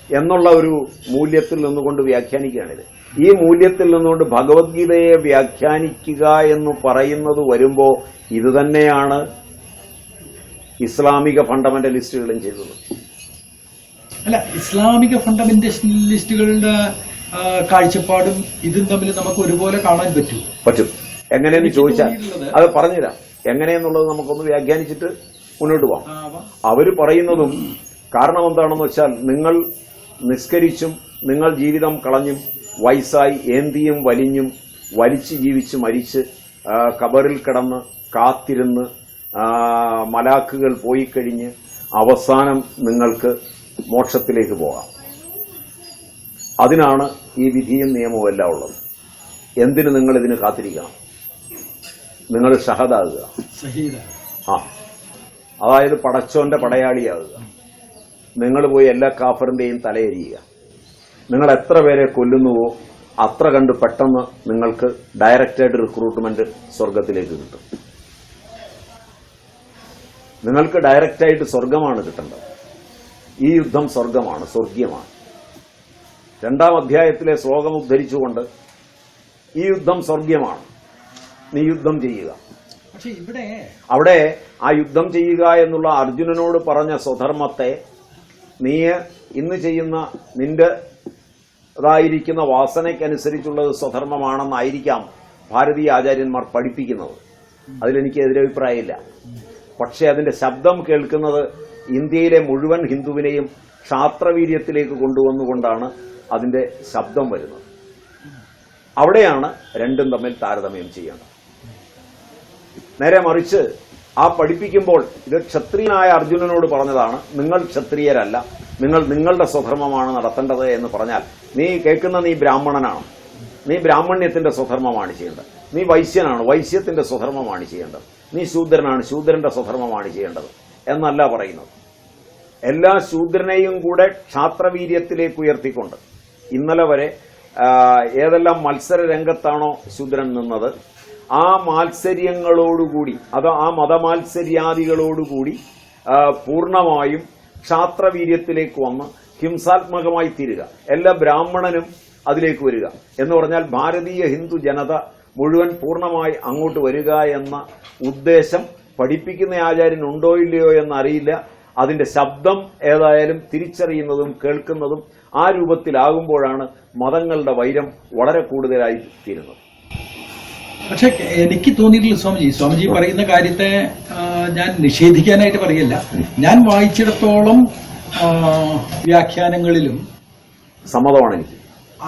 എന്നുള്ള ഒരു മൂല്യത്തിൽ നിന്നുകൊണ്ട് വ്യാഖ്യാനിക്കുകയാണിത്. ഈ മൂല്യത്തിൽ നിന്നുകൊണ്ട് ഭഗവത്ഗീതയെ വ്യാഖ്യാനിക്കുക എന്ന് പറയുന്നത് വരുമ്പോൾ ഇതുതന്നെയാണ് ഇസ്ലാമിക ഫണ്ടമെന്റലിസ്റ്റുകളും ചെയ്തത്. അല്ല, ഇസ്ലാമിക ഫണ്ടമെന്റലിസ്റ്റുകളുടെ കാഴ്ചപ്പാടും ഇതും തമ്മിൽ നമുക്ക് ഒരുപോലെ കാണാൻ പറ്റും. എങ്ങനെയെന്ന് ചോദിച്ചാൽ അത് പറഞ്ഞുതരാം. എങ്ങനെയെന്നുള്ളത് നമുക്കൊന്ന് വ്യാഖ്യാനിച്ചിട്ട് മുന്നോട്ട് പോകാം. അവര് പറയുന്നതും കാരണം എന്താണെന്ന് വെച്ചാൽ, നിങ്ങൾ നിസ്കരിച്ചും നിങ്ങൾ ജീവിതം കളഞ്ഞും വയസ്സായി ഏന്തിയും വലിഞ്ഞും വലിച്ചു ജീവിച്ച് മരിച്ച് കബറിൽ കിടന്ന് കാത്തിരുന്ന് മലാക്കുകൾ പോയി കഴിഞ്ഞ് അവസാനം നിങ്ങൾക്ക് മോക്ഷത്തിലേക്ക് പോകാം. അതിനാണ് ഈ വിധിയും നിയമവും എല്ലാം ഉള്ളത്. എന്തിന് നിങ്ങൾ ഇതിന് കാത്തിരിക്കണം? നിങ്ങൾ ഷഹദാകുക, അതായത് പടച്ചോന്റെ പടയാളിയാകുക. നിങ്ങൾ പോയി എല്ലാ കാഫറിന്റെയും തലയെരിയുക. നിങ്ങൾ എത്ര പേരെ കൊല്ലുന്നുവോ അത്ര കണ്ട് പെട്ടെന്ന് നിങ്ങൾക്ക് ഡയറക്റ്റായിട്ട് റിക്രൂട്ട്മെന്റ് സ്വർഗത്തിലേക്ക് കിട്ടും. നിങ്ങൾക്ക് ഡയറക്റ്റായിട്ട് സ്വർഗമാണ് കിട്ടേണ്ടത്. ഈ യുദ്ധം സ്വർഗമാണ്, സ്വർഗീയമാണ്. 2-ാം അധ്യായത്തിലെ ശ്ലോകം ഉദ്ധരിച്ചുകൊണ്ട് ഈ യുദ്ധം സ്വർഗീയമാണ്, നീ യുദ്ധം ചെയ്യുക. പക്ഷെ അവിടെ ആ യുദ്ധം ചെയ്യുക എന്നുള്ള അർജുനനോട് പറഞ്ഞ സ്വധർമ്മത്തെ നീ ഇന്ന് ചെയ്യുന്ന നിന്റേതായിരിക്കുന്ന വാസനയ്ക്കനുസരിച്ചുള്ളത് സ്വധർമ്മമാണെന്നായിരിക്കാം ഭാരതീയ ആചാര്യന്മാർ പഠിപ്പിക്കുന്നത്. അതിലെനിക്ക് എതിരഭിപ്രായമില്ല. പക്ഷെ അതിന്റെ ശബ്ദം കേൾക്കുന്നത് ഇന്ത്യയിലെ മുഴുവൻ ഹിന്ദുവിനെയും ക്ഷാത്രവീര്യത്തിലേക്ക് കൊണ്ടുവന്നുകൊണ്ടാണ് അതിന്റെ ശബ്ദം വരുന്നത്. അവിടെയാണ് രണ്ടും തമ്മിൽ താരതമ്യം ചെയ്യേണ്ടത്. നേരെ മറിച്ച് ആ പഠിപ്പിക്കുമ്പോൾ ഇത് ക്ഷത്രിയനായ അർജുനനോട് പറഞ്ഞതാണ്, നിങ്ങൾ ക്ഷത്രിയരല്ല, നിങ്ങൾ നിങ്ങളുടെ സ്വധർമ്മമാണ് നടത്തേണ്ടത് എന്ന് പറഞ്ഞാൽ, നീ കേൾക്കുന്ന നീ ബ്രാഹ്മണനാണ്, നീ ബ്രാഹ്മണ്യത്തിന്റെ സ്വധർമ്മമാണ് ചെയ്യേണ്ടത്. നീ വൈശ്യനാണ്, വൈശ്യത്തിന്റെ സ്വധർമ്മമാണ് ചെയ്യേണ്ടത്. നീ ശൂദ്രനാണ്, ശൂദ്രന്റെ സ്വധർമ്മമാണ് ചെയ്യേണ്ടത് എന്നല്ല പറയുന്നത്. എല്ലാ ശൂദ്രനെയും കൂടെ ക്ഷാത്രവീര്യത്തിലേക്ക് ഉയർത്തിക്കൊണ്ട് ഇന്നലെ വരെ ഏതെല്ലാം മത്സര രംഗത്താണോ ശൂദ്രൻ നിന്നത് ആ മാത്സര്യങ്ങളോടുകൂടി, അത് ആ മതമാത്സര്യാദികളോടുകൂടി പൂർണ്ണമായും ക്ഷാത്രവീര്യത്തിലേക്ക് വന്ന് ഹിംസാത്മകമായി തീരുക, എല്ലാ ബ്രാഹ്മണനും അതിലേക്ക് വരിക എന്ന് പറഞ്ഞാൽ ഭാരതീയ ഹിന്ദു ജനത മുഴുവൻ പൂർണ്ണമായി അങ്ങോട്ട് വരിക എന്ന ഉദ്ദേശം പഠിപ്പിക്കുന്ന ആചാര്യൻ ഉണ്ടോ ഇല്ലയോ എന്നറിയില്ല. അതിന്റെ ശബ്ദം ഏതായാലും തിരിച്ചറിയുന്നതും കേൾക്കുന്നതും ആ രൂപത്തിലാകുമ്പോഴാണ് മതങ്ങളുടെ വൈരം വളരെ കൂടുതലായി തീരുന്നത്. പക്ഷെ എനിക്ക് തോന്നിയിട്ടില്ല സ്വാമിജി പറയുന്ന കാര്യത്തെ ഞാൻ നിഷേധിക്കാനായിട്ട് പറയില്ല. ഞാൻ വായിച്ചിടത്തോളം വ്യാഖ്യാനങ്ങളിലും സമ്മതമാണ് എനിക്ക്.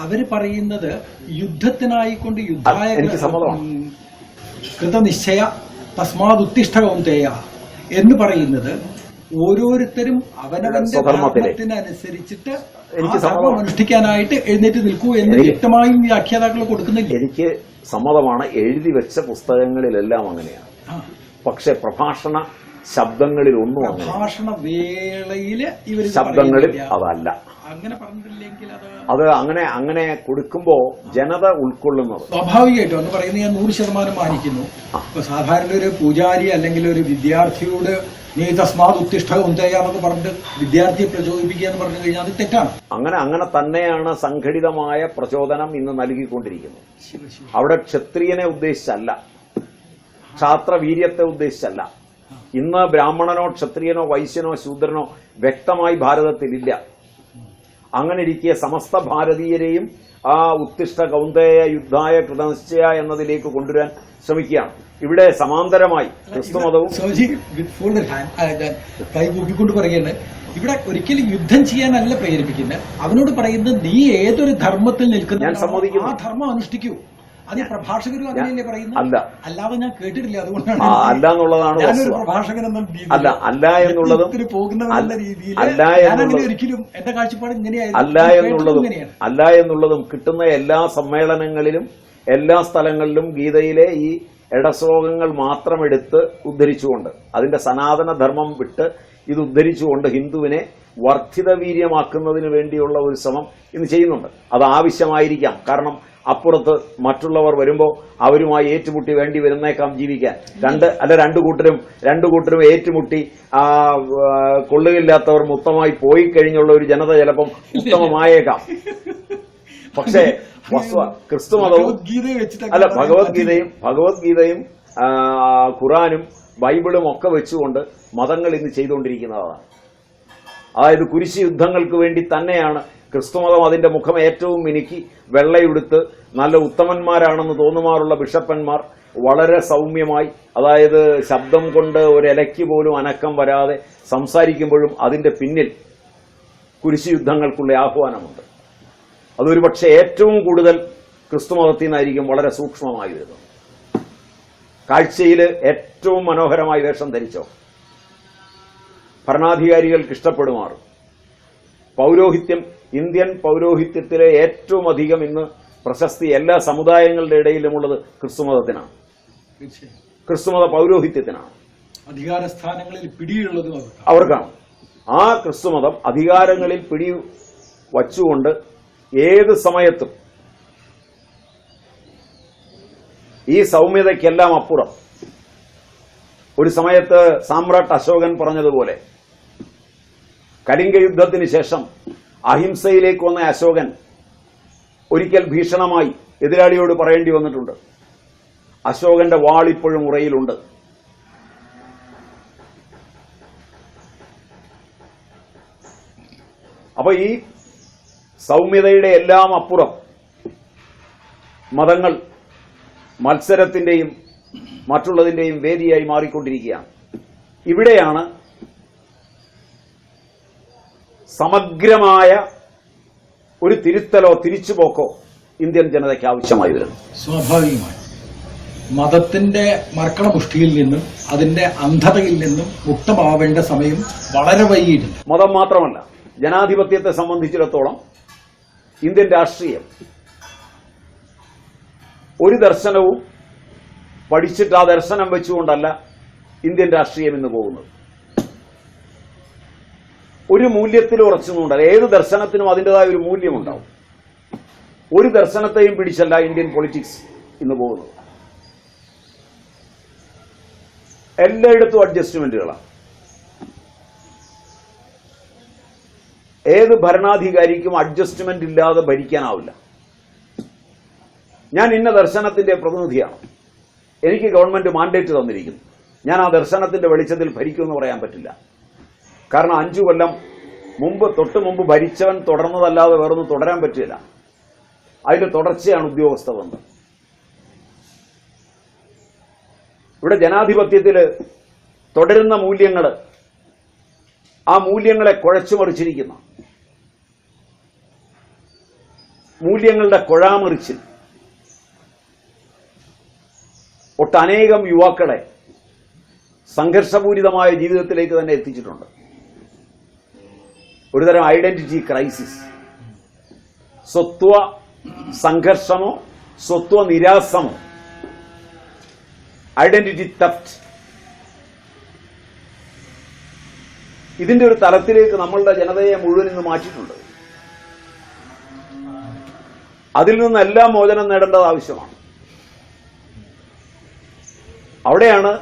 അവര് പറയുന്നത് യുദ്ധത്തിനായിക്കൊണ്ട് യുദ്ധായ കൃതനിശ്ചയ തസ്മാദുത്തിഷ്ഠ കൗന്ദേയ എന്ന് പറയുന്നത് ഓരോരുത്തരും അവനവന്റെ ധർമ്മത്തിനനുസരിച്ചിട്ട് ധർമ്മം അനുഷ്ഠിക്കാനായിട്ട് എഴുന്നേറ്റ് നിൽക്കൂ എന്ന് വ്യക്തമായും വ്യാഖ്യാതാക്കൾ കൊടുക്കുന്നില്ല. എനിക്ക് സമ്മതമാണ്. എഴുതി വെച്ച പുസ്തകങ്ങളിലെല്ലാം അങ്ങനെയാണ്. പക്ഷെ പ്രഭാഷണ ശബ്ദങ്ങളിൽ ഒന്നും പ്രഭാഷണ വേളയില് ഇവർ ശബ്ദങ്ങളിൽ അതല്ല. അങ്ങനെ പറഞ്ഞിട്ടില്ലെങ്കിൽ അത് അങ്ങനെ കൊടുക്കുമ്പോ ജനത ഉൾക്കൊള്ളുന്നത് സ്വാഭാവികമായിട്ടും എന്ന് പറയുന്നത് ഞാൻ 100% മാനിക്കുന്നു. ഇപ്പൊ സാധാരണ ഒരു പൂജാരി അല്ലെങ്കിൽ ഒരു വിദ്യാർത്ഥിയോട് നീ തസ്മാത് ഉത്തിഷ്ഠ ഉന്തയാന്നൊക്കെ പറഞ്ഞിട്ട് വിദ്യാർത്ഥിയെ പ്രചോദിപ്പിക്കുക എന്ന് പറഞ്ഞു കഴിഞ്ഞാൽ അത് തെറ്റാണ്. അങ്ങനെ തന്നെയാണ് സംഘടിതമായ പ്രചോദനം ഇന്ന് നൽകിക്കൊണ്ടിരിക്കുന്നത്. അവിടെ ക്ഷത്രിയനെ ഉദ്ദേശിച്ചല്ല, ക്ഷാത്രവീര്യത്തെ ഉദ്ദേശിച്ചല്ല. ഇന്ന് ബ്രാഹ്മണനോ ക്ഷത്രിയനോ വൈശ്യനോ ശൂദ്രനോ വ്യക്തമായി ഭാരതത്തിലില്ല. അങ്ങനെ ഇരിക്കെ സമസ്ത ഭാരതീയരെയും ആ ഉത്തിഷ്ഠ കൗന്ദേയ യുദ്ധായ കൃതനിശ്ചയ എന്നതിലേക്ക് കൊണ്ടുവരാൻ ശ്രമിക്കുകയാണ്. ഇവിടെ സമാന്തരമായി ക്രിസ്തുമതവും കൈകൂപ്പിക്കൊണ്ട് പറയുന്നത് ഇവിടെ ഒരിക്കലും യുദ്ധം ചെയ്യാനല്ല പ്രേരിപ്പിക്കുന്നത്. അവനോട് പറയുന്നത് നീ ഏതൊരു ധർമ്മത്തിൽ നിൽക്കുന്ന ഞാൻ സമ്മതിക്കുന്നു, ആ ധർമ്മം അനുഷ്ഠിക്കൂ. അത് പ്രഭാഷകരും അങ്ങനെയല്ലേ പറയുന്നത്? അല്ല, അല്ലാതെ ഞാൻ കേട്ടിട്ടില്ല. അതുകൊണ്ടാണ് അല്ല എന്നുള്ളതാണ് ഞാനൊരു പ്രഭാഷകൻ എന്ന അല്ല എന്നുള്ളതും പോകുന്നവരെന്ന രീതിയിൽ ഒരിക്കലും എന്റെ കാഴ്ചപ്പാട് അല്ല എന്നുള്ളതും കിട്ടുന്ന എല്ലാ സമ്മേളനങ്ങളിലും എല്ലാ സ്ഥലങ്ങളിലും ഗീതയിലെ ഈ ഇടശ്ലോകങ്ങൾ മാത്രം എടുത്ത് ഉദ്ധരിച്ചുകൊണ്ട് അതിന്റെ സനാതന ധർമ്മം വിട്ട് ഇത് ഉദ്ധരിച്ചുകൊണ്ട് ഹിന്ദുവിനെ വർദ്ധിതവീര്യമാക്കുന്നതിന് വേണ്ടിയുള്ള ഒരു ശ്രമം ഇന്ന് ചെയ്യുന്നുണ്ട്. അത് ആവശ്യമായിരിക്കാം. കാരണം അപ്പുറത്ത് മറ്റുള്ളവർ വരുമ്പോൾ അവരുമായി ഏറ്റുമുട്ടി വേണ്ടി വരുന്നേക്കാം ജീവിക്കാൻ. രണ്ടു കൂട്ടരും ഏറ്റുമുട്ടി കൊള്ളുകയില്ലാത്തവർ മൊത്തമായി പോയി കഴിഞ്ഞുള്ള ഒരു ജനത ചിലപ്പം ഉത്തമമായേക്കാം. പക്ഷേ ക്രിസ്തുമതവും ഭഗവത്ഗീതയും ഖുറാനും ബൈബിളും ഒക്കെ വെച്ചുകൊണ്ട് മതങ്ങൾ ഇന്ന് ചെയ്തുകൊണ്ടിരിക്കുന്നതാണ്. അതായത് കുരിശ് യുദ്ധങ്ങൾക്ക് വേണ്ടി തന്നെയാണ് ക്രിസ്തുമതം അതിന്റെ മുഖം ഏറ്റവും മിനുക്കി വെള്ളയുടുത്ത് നല്ല ഉത്തമന്മാരാണെന്ന് തോന്നുമാറുള്ള ബിഷപ്പന്മാർ വളരെ സൗമ്യമായി, അതായത് ശബ്ദം കൊണ്ട് ഒരിലയ്ക്ക് പോലും അനക്കം വരാതെ സംസാരിക്കുമ്പോഴും അതിന്റെ പിന്നിൽ കുരിശ് യുദ്ധങ്ങൾക്കുള്ള ആഹ്വാനമുണ്ട്. അതൊരു പക്ഷേ ഏറ്റവും കൂടുതൽ ക്രിസ്തുമതത്തിൽ നിന്നായിരിക്കും വളരെ സൂക്ഷ്മമായി വരുന്നത്. കാഴ്ചയിൽ ഏറ്റവും മനോഹരമായി വേഷം ധരിച്ചോ, ഭരണാധികാരികൾക്ക് ഇഷ്ടപ്പെടുമാറും പൗരോഹിത്യം, ഇന്ത്യൻ പൗരോഹിത്യത്തിലെ ഏറ്റവും അധികം ഇന്ന് പ്രശസ്തി എല്ലാ സമുദായങ്ങളുടെ ഇടയിലുമുള്ളത് ക്രിസ്തുമതത്തിനാണ്. ക്രിസ്തുമത പൗരോഹിത്യത്തിനാണ്. അധികാരസ്ഥാനങ്ങളിൽ പിടിയുള്ളത് അവർക്കാണ്. ആ ക്രിസ്തുമതം അധികാരങ്ങളിൽ പിടി വച്ചുകൊണ്ട് ഏത് സമയത്തും ഈ സൗമ്യതയ്ക്കെല്ലാം അപ്പുറം ഒരു സമയത്ത് സാമ്രാട്ട് അശോകൻ പറഞ്ഞതുപോലെ കലിംഗ യുദ്ധത്തിന് ശേഷം അഹിംസയിലേക്ക് വന്ന അശോകൻ ഒരിക്കൽ ഭീഷണമായി എതിരാളിയോട് പറയേണ്ടി വന്നിട്ടുണ്ട്, അശോകന്റെ വാൾ ഇപ്പോഴും ഉറയിലുണ്ട്. അപ്പൊ ഈ സൗമ്യതയുടെ എല്ലാം അപ്പുറം മതങ്ങൾ മത്സരത്തിന്റെയും മറ്റുള്ളതിന്റെയും വേദിയായി മാറിക്കൊണ്ടിരിക്കുകയാണ്. ഇവിടെയാണ് സമഗ്രമായ ഒരു തിരുത്തലോ തിരിച്ചുപോക്കോ ഇന്ത്യൻ ജനതയ്ക്ക് ആവശ്യമായി വരുന്നു. സ്വാഭാവികമായി മതത്തിന്റെ മർക്കണമുഷ്ടിയിൽ നിന്നും അതിന്റെ അന്ധതയിൽ നിന്നും മുക്തമാവേണ്ട സമയം വളരെ വൈകിയിട്ടുണ്ട്. മതം മാത്രമല്ല, ജനാധിപത്യത്തെ സംബന്ധിച്ചിടത്തോളം ഇന്ത്യൻ രാഷ്ട്രീയം ഒരു ദർശനവും പഠിച്ചിട്ട് ആ ദർശനം വെച്ചുകൊണ്ടല്ല ഇന്ത്യൻ രാഷ്ട്രീയം ഇന്ന് പോകുന്നത്. ഒരു മൂല്യത്തിൽ ഉറച്ചുകൊണ്ടല്ല. ഏത് ദർശനത്തിനും അതിൻ്റെതായ ഒരു മൂല്യമുണ്ടാവും. ഒരു ദർശനത്തെയും പിടിച്ചല്ല ഇന്ത്യൻ പൊളിറ്റിക്സ് ഇന്ന് പോകുന്നത്. എല്ലായിടത്തും അഡ്ജസ്റ്റ്മെന്റുകളാണ്. ഏത് ഭരണാധികാരിക്കും അഡ്ജസ്റ്റ്മെന്റ് ഇല്ലാതെ ഭരിക്കാനാവില്ല. ഞാൻ ഇന്ന ദർശനത്തിന്റെ പ്രതിനിധിയാണ്, എനിക്ക് ഗവൺമെന്റ് മാൻഡേറ്റ് തന്നിരിക്കുന്നു, ഞാൻ ആ ദർശനത്തിന്റെ വെളിച്ചത്തിൽ ഭരിക്കുമെന്ന് പറയാൻ പറ്റില്ല. കാരണം 5 കൊല്ലം തൊട്ട് മുമ്പ് ഭരിച്ചവൻ തുടർന്നതല്ലാതെ വേറൊന്നും തുടരാൻ പറ്റില്ല. അതിന്റെ തുടർച്ചയാണ് ഉദ്യോഗസ്ഥ ബന്ധം. ഇവിടെ ജനാധിപത്യത്തിൽ തുടരുന്ന മൂല്യങ്ങൾ, ആ മൂല്യങ്ങളെ കുഴച്ചുമറിച്ചിരിക്കുന്ന മൂല്യങ്ങളുടെ കുഴാമറിച്ചിൽ ഒട്ടനേകം യുവാക്കളെ സംഘർഷപൂരിതമായ ജീവിതത്തിലേക്ക് തന്നെ എത്തിച്ചിട്ടുണ്ട്. ഒരുതരം ഐഡന്റിറ്റി ക്രൈസിസ്, സ്വത്വ സംഘർഷമോ സ്വത്വ നിരാസമോ, ഐഡന്റിറ്റി തെഫ്റ്റ്, ഇതിന്റെ ഒരു തലത്തിലേക്ക് നമ്മളുടെ ജനതയെ മുഴുവൻ ഇന്ന് മാറ്റിയിട്ടുണ്ട്. അതിൽ നിന്നെല്ലാം മോചനം നേടേണ്ടത് ആവശ്യമാണ്. അവിടെയാണ്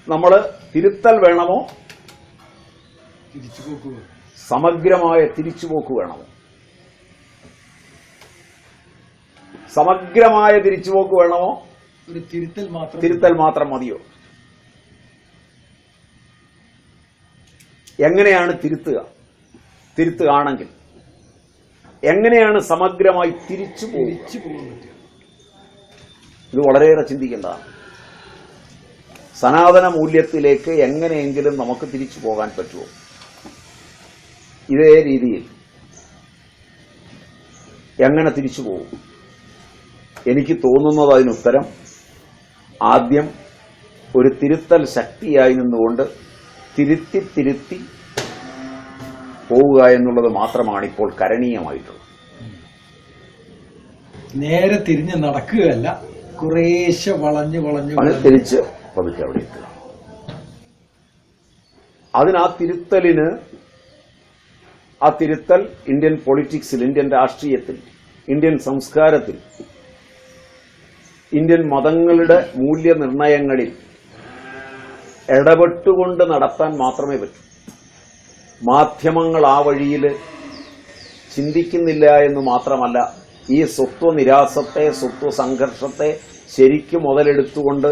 നമ്മൾ തിരുത്തൽ വേണമോ സമഗ്രമായ തിരിച്ചുപോക്ക് വേണമോ? സമഗ്രമായ തിരിച്ചുപോക്ക് വേണമോ? ഒരു തിരുത്തൽ മാത്രം മതിയോ? എങ്ങനെയാണ് തിരുത്തുകയാണെങ്കിൽ എങ്ങനെയാണ് സമഗ്രമായി തിരിച്ചു പോകുന്നത്? ഇത് വളരെയേറെ ചിന്തിക്കേണ്ടതാണ്. സനാതന മൂല്യത്തിലേക്ക് എങ്ങനെയെങ്കിലും നമുക്ക് തിരിച്ചു പോകാൻ പറ്റുമോ? ഇതേ രീതിയിൽ എങ്ങനെ തിരിച്ചു പോകും? എനിക്ക് തോന്നുന്നത് അതിനുത്തരം ആദ്യം ഒരു തിരുത്തൽ ശക്തിയായി നിന്നുകൊണ്ട് തിരുത്തി പോവുക എന്നുള്ളത് മാത്രമാണ് ഇപ്പോൾ കരണീയമായിട്ടുള്ളത്. നേരെ തിരിഞ്ഞ് നടക്കുകയല്ല, കുറേശ്ശെ വളഞ്ഞു തിരിച്ച് പതുക്കെ അവിടെ എത്തുക. ആ തിരുത്തൽ ഇന്ത്യൻ പൊളിറ്റിക്സിൽ, ഇന്ത്യൻ രാഷ്ട്രീയത്തിൽ, ഇന്ത്യൻ സംസ്കാരത്തിൽ, ഇന്ത്യൻ മതങ്ങളുടെ മൂല്യനിർണയങ്ങളിൽ ഇടപെട്ടുകൊണ്ട് നടത്താൻ മാത്രമേ പറ്റൂ. മാധ്യമങ്ങൾ ആ വഴിയിൽ ചിന്തിക്കുന്നില്ല എന്ന് മാത്രമല്ല, ഈ സ്വത്വനിരാസത്തെ, സ്വത്വസംഘർഷത്തെ ശരിക്കും മുതലെടുത്തുകൊണ്ട്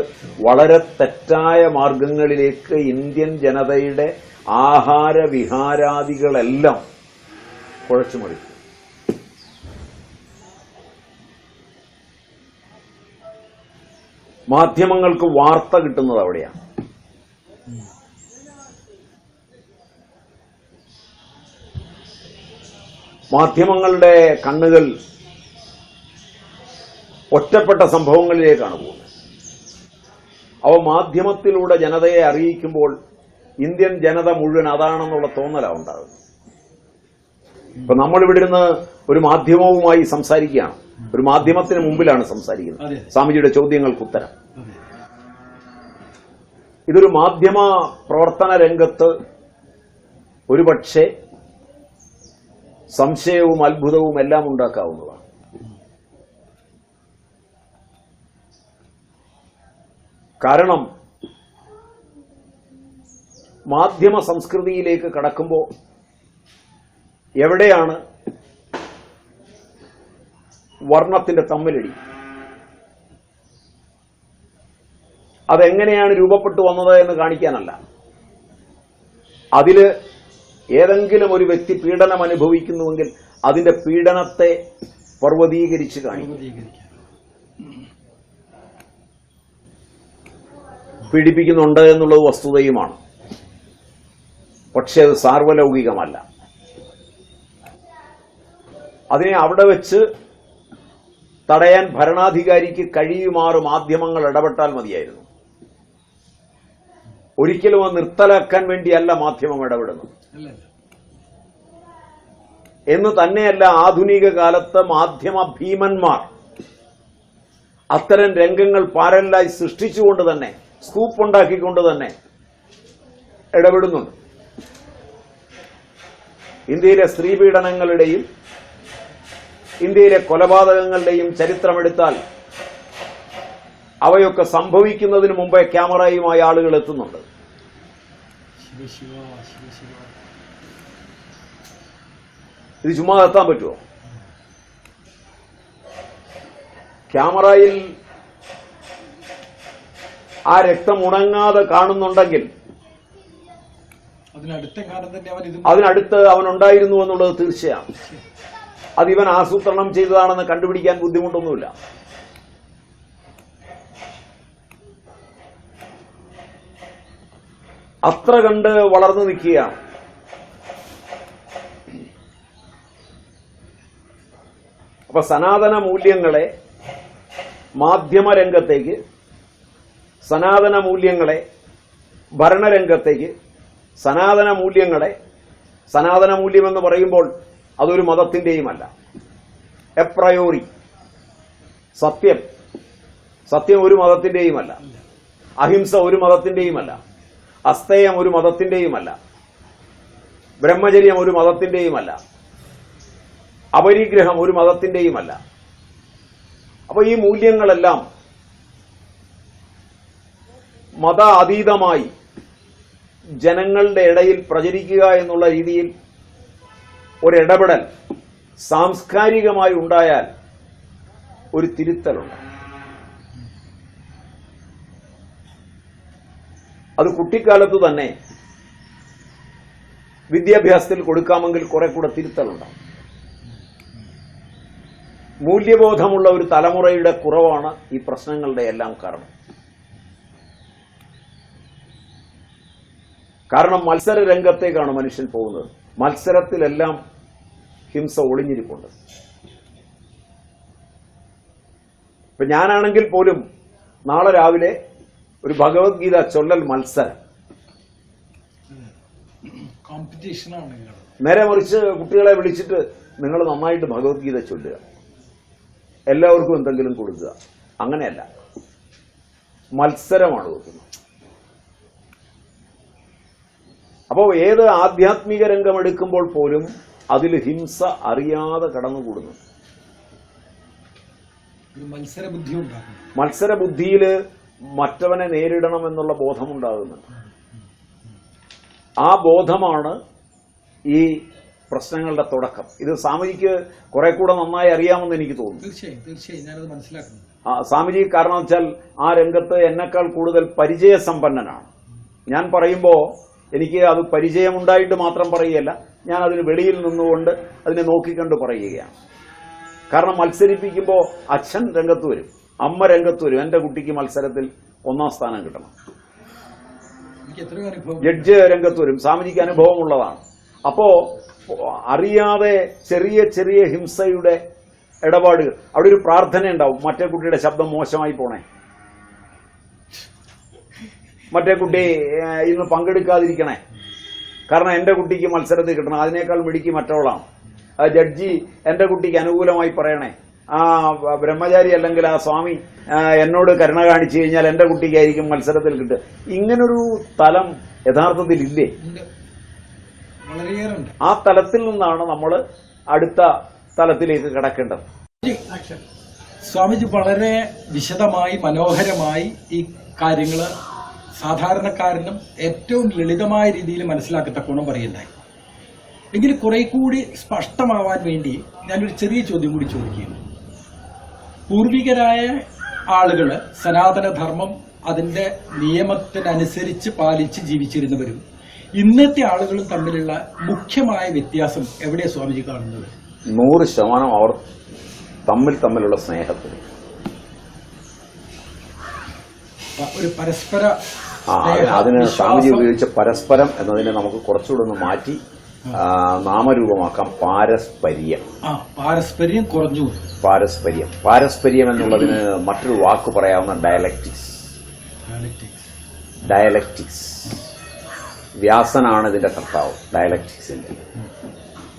വളരെ തെറ്റായ മാർഗങ്ങളിലേക്ക് ഇന്ത്യൻ ജനതയുടെ ആഹാരവിഹാരാദികളെല്ലാം കുഴച്ചുമറിക്കും. മാധ്യമങ്ങൾക്ക് വാർത്ത കിട്ടുന്നത് അവിടെയാണ്. മാധ്യമങ്ങളുടെ കണ്ണുകൾ ഒറ്റപ്പെട്ട സംഭവങ്ങളിലേക്കാണ് പോകുന്നത്. അവ മാധ്യമത്തിലൂടെ ജനതയെ അറിയിക്കുമ്പോൾ ഇന്ത്യൻ ജനത മുഴുവൻ അതാണെന്നുള്ള തോന്നലാണ് ഉണ്ടാകുന്നത്. ഇപ്പൊ നമ്മളിവിടെ ഇരുന്ന് ഒരു മാധ്യമവുമായി സംസാരിക്കുകയാണ്, ഒരു മാധ്യമത്തിന് മുമ്പിലാണ് സംസാരിക്കുന്നത്. സ്വാമിജിയുടെ ചോദ്യങ്ങൾക്ക് ഉത്തരം. ഇതൊരു മാധ്യമ പ്രവർത്തന രംഗത്ത് ഒരുപക്ഷെ സംശയവും അത്ഭുതവും എല്ലാം ഉണ്ടാക്കാവുന്നതാണ്. കാരണം മാധ്യമ സംസ്കൃതിയിലേക്ക് കടക്കുമ്പോൾ എവിടെയാണ് വർണ്ണത്തിന്റെ തമ്മിലടി, അതെങ്ങനെയാണ് രൂപപ്പെട്ടു വന്നത് എന്ന് കാണിക്കാനല്ല, അതില് ഏതെങ്കിലും ഒരു വ്യക്തി പീഡനം അനുഭവിക്കുന്നുവെങ്കിൽ അതിന്റെ പീഡനത്തെ പർവ്വതീകരിച്ച് കാണിക്കും. പീഡിപ്പിക്കുന്നുണ്ട് എന്നുള്ളത് വസ്തുതയുമാണ്. പക്ഷെ അത് സാർവലൗകികമല്ല. അതിനെ അവിടെ വെച്ച് തടയാൻ ഭരണാധികാരിക്ക് കഴിയുമാറ് മാധ്യമങ്ങൾ ഇടപെട്ടാൽ മതിയായിരുന്നു. ഒരിക്കലും അത് നിർത്തലാക്കാൻ വേണ്ടിയല്ല മാധ്യമം ഇടപെടുന്നത്. എന്ന് തന്നെയല്ല, ആധുനിക കാലത്ത് മാധ്യമ ഭീമന്മാർ അത്തരം രംഗങ്ങൾ പാരലായി സൃഷ്ടിച്ചുകൊണ്ട് തന്നെ, സ്കൂപ്പ് ഉണ്ടാക്കിക്കൊണ്ട് തന്നെ ഇടപെടുന്നുണ്ട്. ഇന്ത്യയിലെ സ്ത്രീപീഡനങ്ങളുടെയും ഇന്ത്യയിലെ കൊലപാതകങ്ങളുടെയും ചരിത്രമെടുത്താൽ അവയൊക്കെ സംഭവിക്കുന്നതിന് മുമ്പേ ക്യാമറയുമായി ആളുകൾ എത്തുന്നുണ്ട്. ഇത് ചുമ്മാ എത്താൻ പറ്റുമോ? ക്യാമറയിൽ ആ രക്തം ഉണങ്ങാതെ കാണുന്നുണ്ടെങ്കിൽ അതിനടുത്ത് അവനുണ്ടായിരുന്നു എന്നുള്ളത് തീർച്ചയാണ്. അത് ഇവൻ ആസൂത്രണം ചെയ്തതാണെന്ന് കണ്ടുപിടിക്കാൻ ബുദ്ധിമുട്ടൊന്നുമില്ല. അത്ര കണ്ട് വളർന്നു നിൽക്കുകയാണ്. അപ്പൊ സനാതന മൂല്യങ്ങളെ മാധ്യമരംഗത്തേക്ക്, സനാതന മൂല്യങ്ങളെ ഭരണരംഗത്തേക്ക്, സനാതന മൂല്യങ്ങളെ, സനാതന മൂല്യമെന്ന് പറയുമ്പോൾ അതൊരു മതത്തിന്റെയുമല്ല. എപ്രയോറി സത്യം, സത്യം ഒരു മതത്തിന്റെയുമല്ല. അഹിംസ ഒരു മതത്തിന്റെയുമല്ല. അസ്തേയം ഒരു മതത്തിന്റെയുമല്ല. ബ്രഹ്മചര്യം ഒരു മതത്തിന്റെയുമല്ല. അപരിഗ്രഹം ഒരു മതത്തിന്റെയുമല്ല. അപ്പൊ ഈ മൂല്യങ്ങളെല്ലാം മത അതീതമായി ജനങ്ങളുടെ ഇടയിൽ പ്രചരിക്കുക എന്നുള്ള രീതിയിൽ ഒരിടപെടൽ സാംസ്കാരികമായി ഉണ്ടായാൽ ഒരു തിരുത്തലുണ്ട്. അത് കുട്ടിക്കാലത്ത് തന്നെ വിദ്യാഭ്യാസത്തിൽ കൊടുക്കാമെങ്കിൽ കുറെ കൂടെ തിരുത്തലുണ്ടാവും. മൂല്യബോധമുള്ള ഒരു തലമുറയുടെ കുറവാണ് ഈ പ്രശ്നങ്ങളുടെ എല്ലാം കാരണം. കാരണം മത്സര രംഗത്തേക്കാണ് മനുഷ്യൻ പോകുന്നത്. മത്സരത്തിലെല്ലാം ഹിംസ ഒളിഞ്ഞിരിപ്പുണ്ട്. ഇപ്പൊ ഞാനാണെങ്കിൽ പോലും നാളെ രാവിലെ ഒരു ഭഗവത്ഗീത ചൊല്ലൽ മത്സരം, നേരെ മറിച്ച് കുട്ടികളെ വിളിച്ചിട്ട് നിങ്ങൾ നന്നായിട്ട് ഭഗവത്ഗീത ചൊല്ലുക, എല്ലാവർക്കും എന്തെങ്കിലും കൊടുക്കുക. അങ്ങനെയല്ല, മത്സരമാണ് വെക്കുന്നത്. അപ്പോൾ ഏത് ആധ്യാത്മിക രംഗം എടുക്കുമ്പോൾ പോലും അതിൽ ഹിംസ അറിയാതെ കടന്നുകൂടുന്നു. മത്സരബുദ്ധിയിൽ മറ്റവനെ നേരിടണം എന്നുള്ള ബോധമുണ്ടാകുന്നുണ്ട്. ആ ബോധമാണ് ഈ പ്രശ്നങ്ങളുടെ തുടക്കം. ഇത് സ്വാമിജിക്ക് കുറെ കൂടെ നന്നായി അറിയാമെന്ന് എനിക്ക് തോന്നുന്നു. തീർച്ചയായും ഞാനത് മനസ്സിലാക്കുന്നു. സ്വാമിജി കാരണം വെച്ചാൽ ആ രംഗത്ത് എന്നെക്കാൾ കൂടുതൽ പരിചയസമ്പന്നനാണ്. ഞാൻ പറയുമ്പോൾ എനിക്ക് അത് പരിചയമുണ്ടായിട്ട് മാത്രം പറയുകയല്ല, ഞാൻ അതിന് വെളിയിൽ നിന്നുകൊണ്ട് അതിനെ നോക്കിക്കണ്ട് പറയുകയാണ്. കാരണം മത്സരിപ്പിക്കുമ്പോൾ അച്ഛൻ രംഗത്ത് വരും, അമ്മ രംഗത്ത് വരും. എന്റെ കുട്ടിക്ക് മത്സരത്തിൽ 1ാം സ്ഥാനം കിട്ടണം. ജഡ്ജ് രംഗത്ത് വരും. സ്വാമിജിക്ക് അനുഭവമുള്ളതാണ്. അപ്പോ അറിയാതെ ചെറിയ ചെറിയ ഹിംസയുടെ ഇടപാടുകൾ. അവിടെ ഒരു പ്രാർത്ഥന ഉണ്ടാവും, മറ്റേ കുട്ടിയുടെ ശബ്ദം മോശമായി പോണേ, മറ്റേ കുട്ടി ഇന്ന് പങ്കെടുക്കാതിരിക്കണേ, കാരണം എന്റെ കുട്ടിക്ക് മത്സരത്തിൽ കിട്ടണം, അതിനേക്കാൾ മിടിക്ക് മറ്റവളാണ്. ജഡ്ജി എന്റെ കുട്ടിക്ക് അനുകൂലമായി പറയണേ, ആ ബ്രഹ്മചാരി അല്ലെങ്കിൽ ആ സ്വാമി എന്നോട് കരുണ കാണിച്ചു കഴിഞ്ഞാൽ എന്റെ കുട്ടിക്കായിരിക്കും മത്സരത്തിൽ കിട്ടുക. ഇങ്ങനൊരു തലം യഥാർത്ഥത്തിൽ ഇല്ലേ? ആ തലത്തിൽ നിന്നാണ് നമ്മൾ അടുത്ത തലത്തിലേക്ക് കടക്കേണ്ടത്. സ്വാമിജി വളരെ വിശദമായി മനോഹരമായി ഈ കാര്യങ്ങൾ സാധാരണക്കാരനും ഏറ്റവും ലളിതമായ രീതിയിൽ മനസ്സിലാക്കത്തക്കോണം പറയുണ്ടായി. എങ്കിൽ കുറെ കൂടി സ്പഷ്ടമാവാൻ വേണ്ടി ഞാനൊരു ചെറിയ ചോദ്യം കൂടി ചോദിക്കുകയാണ്. പൂർവികരായ ആളുകൾ സനാതനധർമ്മം അതിന്റെ നിയമത്തിനനുസരിച്ച് പാലിച്ച് ജീവിച്ചിരുന്നവരും ഇന്നത്തെ ആളുകളും തമ്മിലുള്ള മുഖ്യമായ വ്യത്യാസം എവിടെയാണ് സ്വാമിജി കാണുന്നത്? 100% അവർ തമ്മിലുള്ള സ്നേഹത്തിൽ ഒരു പരസ്പര അതിന് സ്വാമിജി ഉപയോഗിച്ച പരസ്പരം എന്നതിനെ നമുക്ക് കുറച്ചുകൂടെ ഒന്ന് മാറ്റി നാമരൂപമാക്കാം. പാരസ്പര്യം. പാരസ്പര്യം കുറഞ്ഞു. പാരസ്പര്യം എന്നുള്ളതിന് മറ്റൊരു വാക്ക് പറയാവുന്ന ഡയലക്റ്റിക്സ്. വ്യാസനാണ് ഇതിന്റെ കർത്താവ് ഡയലക്റ്റിക്സിന്റെ.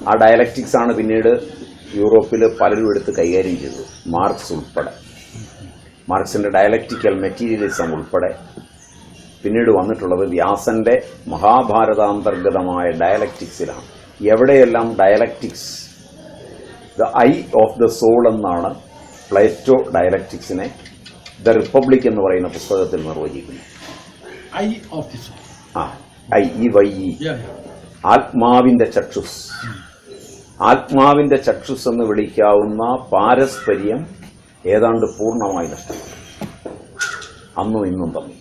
ആ ഡയലക്റ്റിക്സ് ആണ് പിന്നീട് യൂറോപ്പിൽ പലരും എടുത്ത് കൈകാര്യം ചെയ്തത്, മാർക്സ് ഉൾപ്പെടെ. മാർക്സിന്റെ ഡയലക്റ്റിക്കൽ മെറ്റീരിയലിസം ഉൾപ്പെടെ പിന്നീട് വന്നിട്ടുള്ളത് വ്യാസന്റെ മഹാഭാരതാന്തർഗതമായ ഡയലക്റ്റിക്സിലാണ്. എവിടെയെല്ലാം dialectics, the eye of the soul എന്നാണ് പ്ലേറ്റോ ഡയലക്റ്റിക്സിനെ ദ റിപ്പബ്ലിക് എന്ന് പറയുന്ന പുസ്തകത്തിൽ നിർവചിക്കുന്നത്. ആത്മാവിന്റെ ചക്ഷുസ്. ആത്മാവിന്റെ ചക്ഷുസ് എന്ന് വിളിക്കാവുന്ന പാരസ്പര്യം ഏതാണ്ട് പൂർണ്ണമായി നഷ്ടപ്പെട്ടു. അന്നും ഇന്നും തമ്മിൽ.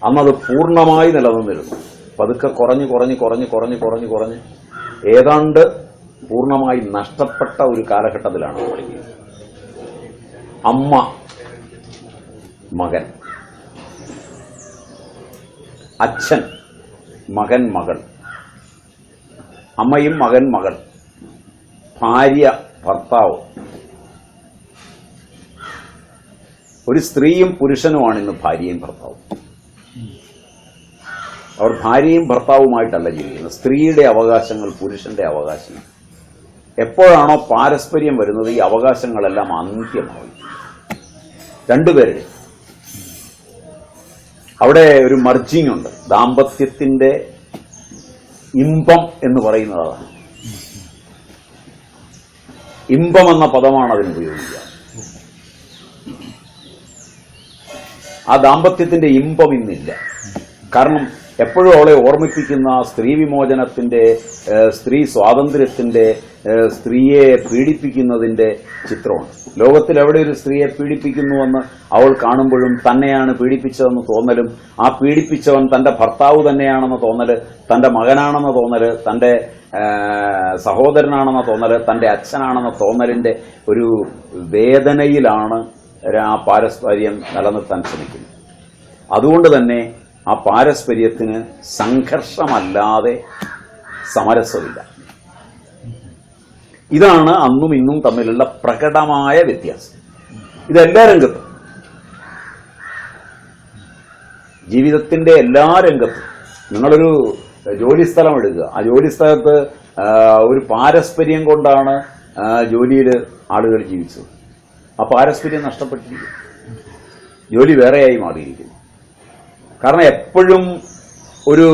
അന്നത് പൂർണ്ണമായി നിലനിന്നിരുന്നു. പതുക്കെ കുറഞ്ഞ് ഏതാണ്ട് പൂർണ്ണമായി നഷ്ടപ്പെട്ട ഒരു കാലഘട്ടത്തിലാണ് നമ്മളിരിക്കുന്നത്. അമ്മ, മകൻ, അച്ഛൻ, മകൻ, മകൾ, അമ്മയും മകൻ, മകൾ, ഭാര്യ, ഭർത്താവ്. ഒരു സ്ത്രീയും പുരുഷനുമാണ് ഇന്ന് ഭാര്യയും ഭർത്താവും. അവർ ഭാര്യയും ഭർത്താവുമായിട്ടല്ല ജീവിക്കുന്നത്. സ്ത്രീയുടെ അവകാശങ്ങൾ പുരുഷന്റെ അവകാശം. എപ്പോഴാണോ പാരസ്പര്യം വരുന്നത് ഈ അവകാശങ്ങളെല്ലാം അന്ത്യമാവും. രണ്ടുപേരുടെ അവിടെ ഒരു മർജിങ് ഉണ്ട്. ദാമ്പത്യത്തിന്റെ ഇമ്പം എന്ന് പറയുന്നത് അതാണ്. ഇമ്പം എന്ന പദമാണ് അതിന് ഉപയോഗിക്കുക. ആ ദാമ്പത്യത്തിന്റെ ഇമ്പം ഇന്നില്ല. കാരണം എപ്പോഴും അവളെ ഓർമ്മിപ്പിക്കുന്ന സ്ത്രീ വിമോചനത്തിന്റെ, സ്ത്രീ സ്വാതന്ത്ര്യത്തിന്റെ, സ്ത്രീയെ പീഡിപ്പിക്കുന്നതിന്റെ ചിത്രമാണ്. ലോകത്തിൽ എവിടെ ഒരു സ്ത്രീയെ പീഡിപ്പിക്കുന്നുവെന്ന് അവൾ കാണുമ്പോഴും തന്നെയാണ് പീഡിപ്പിച്ചതെന്ന് തോന്നലും, ആ പീഡിപ്പിച്ചവൻ തന്റെ ഭർത്താവ് തന്നെയാണെന്ന് തോന്നല്, തന്റെ മകനാണെന്ന് തോന്നല്, തന്റെ സഹോദരനാണെന്ന തോന്നല്, തന്റെ അച്ഛനാണെന്ന തോന്നലിന്റെ ഒരു വേദനയിലാണ് ആ പാരസ്പര്യം നിലനിർത്താൻ ശ്രമിക്കുന്നത്. അതുകൊണ്ട് തന്നെ ആ പാരസ്പര്യത്തിന് സംഘർഷമല്ലാതെ സമരസമില്ല. ഇതാണ് അന്നും ഇന്നും തമ്മിലുള്ള പ്രകടമായ വ്യത്യാസം. ഇതെല്ലാ രംഗത്തും, ജീവിതത്തിന്റെ എല്ലാ രംഗത്തും. നിങ്ങളൊരു ജോലിസ്ഥലം എടുക്കുക. ആ ജോലിസ്ഥലത്ത് ഒരു പാരസ്പര്യം കൊണ്ടാണ് ജോലിയിൽ ആളുകൾ ജീവിച്ചത്. ആ പാരസ്പര്യം നഷ്ടപ്പെട്ടിരിക്കുന്നു. ജോലി വേറെയായി മാറിയിരിക്കുന്നു. കാരണം എപ്പോഴും ഒരു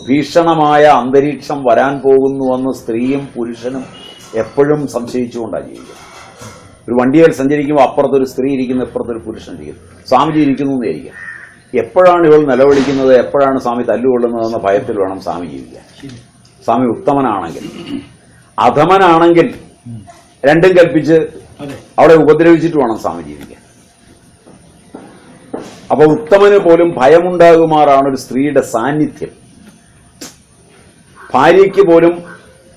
ഭീഷണമായ അന്തരീക്ഷം വരാൻ പോകുന്നുവെന്ന് സ്ത്രീയും പുരുഷനും എപ്പോഴും സംശയിച്ചുകൊണ്ടാണ് ജീവിക്കുന്നത്. ഒരു വണ്ടിയിൽ സഞ്ചരിക്കുമ്പോൾ അപ്പുറത്തൊരു സ്ത്രീ ഇരിക്കുന്നു, ഇപ്പുറത്തൊരു പുരുഷൻ ഇരിക്കുന്നു, സ്വാമിജി ഇരിക്കുന്നു എന്നായിരിക്കാം. എപ്പോഴാണ് ഇവൾ നിലവിളിക്കുന്നത്, എപ്പോഴാണ് സ്വാമി തല്ലുകൊള്ളുന്നതെന്ന ഭയത്തിൽ വേണം സ്വാമി ജീവിക്കാൻ. സ്വാമി ഉത്തമനാണെങ്കിൽ. അധമനാണെങ്കിൽ രണ്ടും കൽപ്പിച്ച് അവളെ ഉപദ്രവിച്ചിട്ട് വേണം സ്വാമി ജീവിക്കാൻ. അപ്പൊ ഉത്തമന് പോലും ഭയമുണ്ടാകുമാറാണ് ഒരു സ്ത്രീയുടെ സാന്നിധ്യം. ഭാര്യയ്ക്ക് പോലും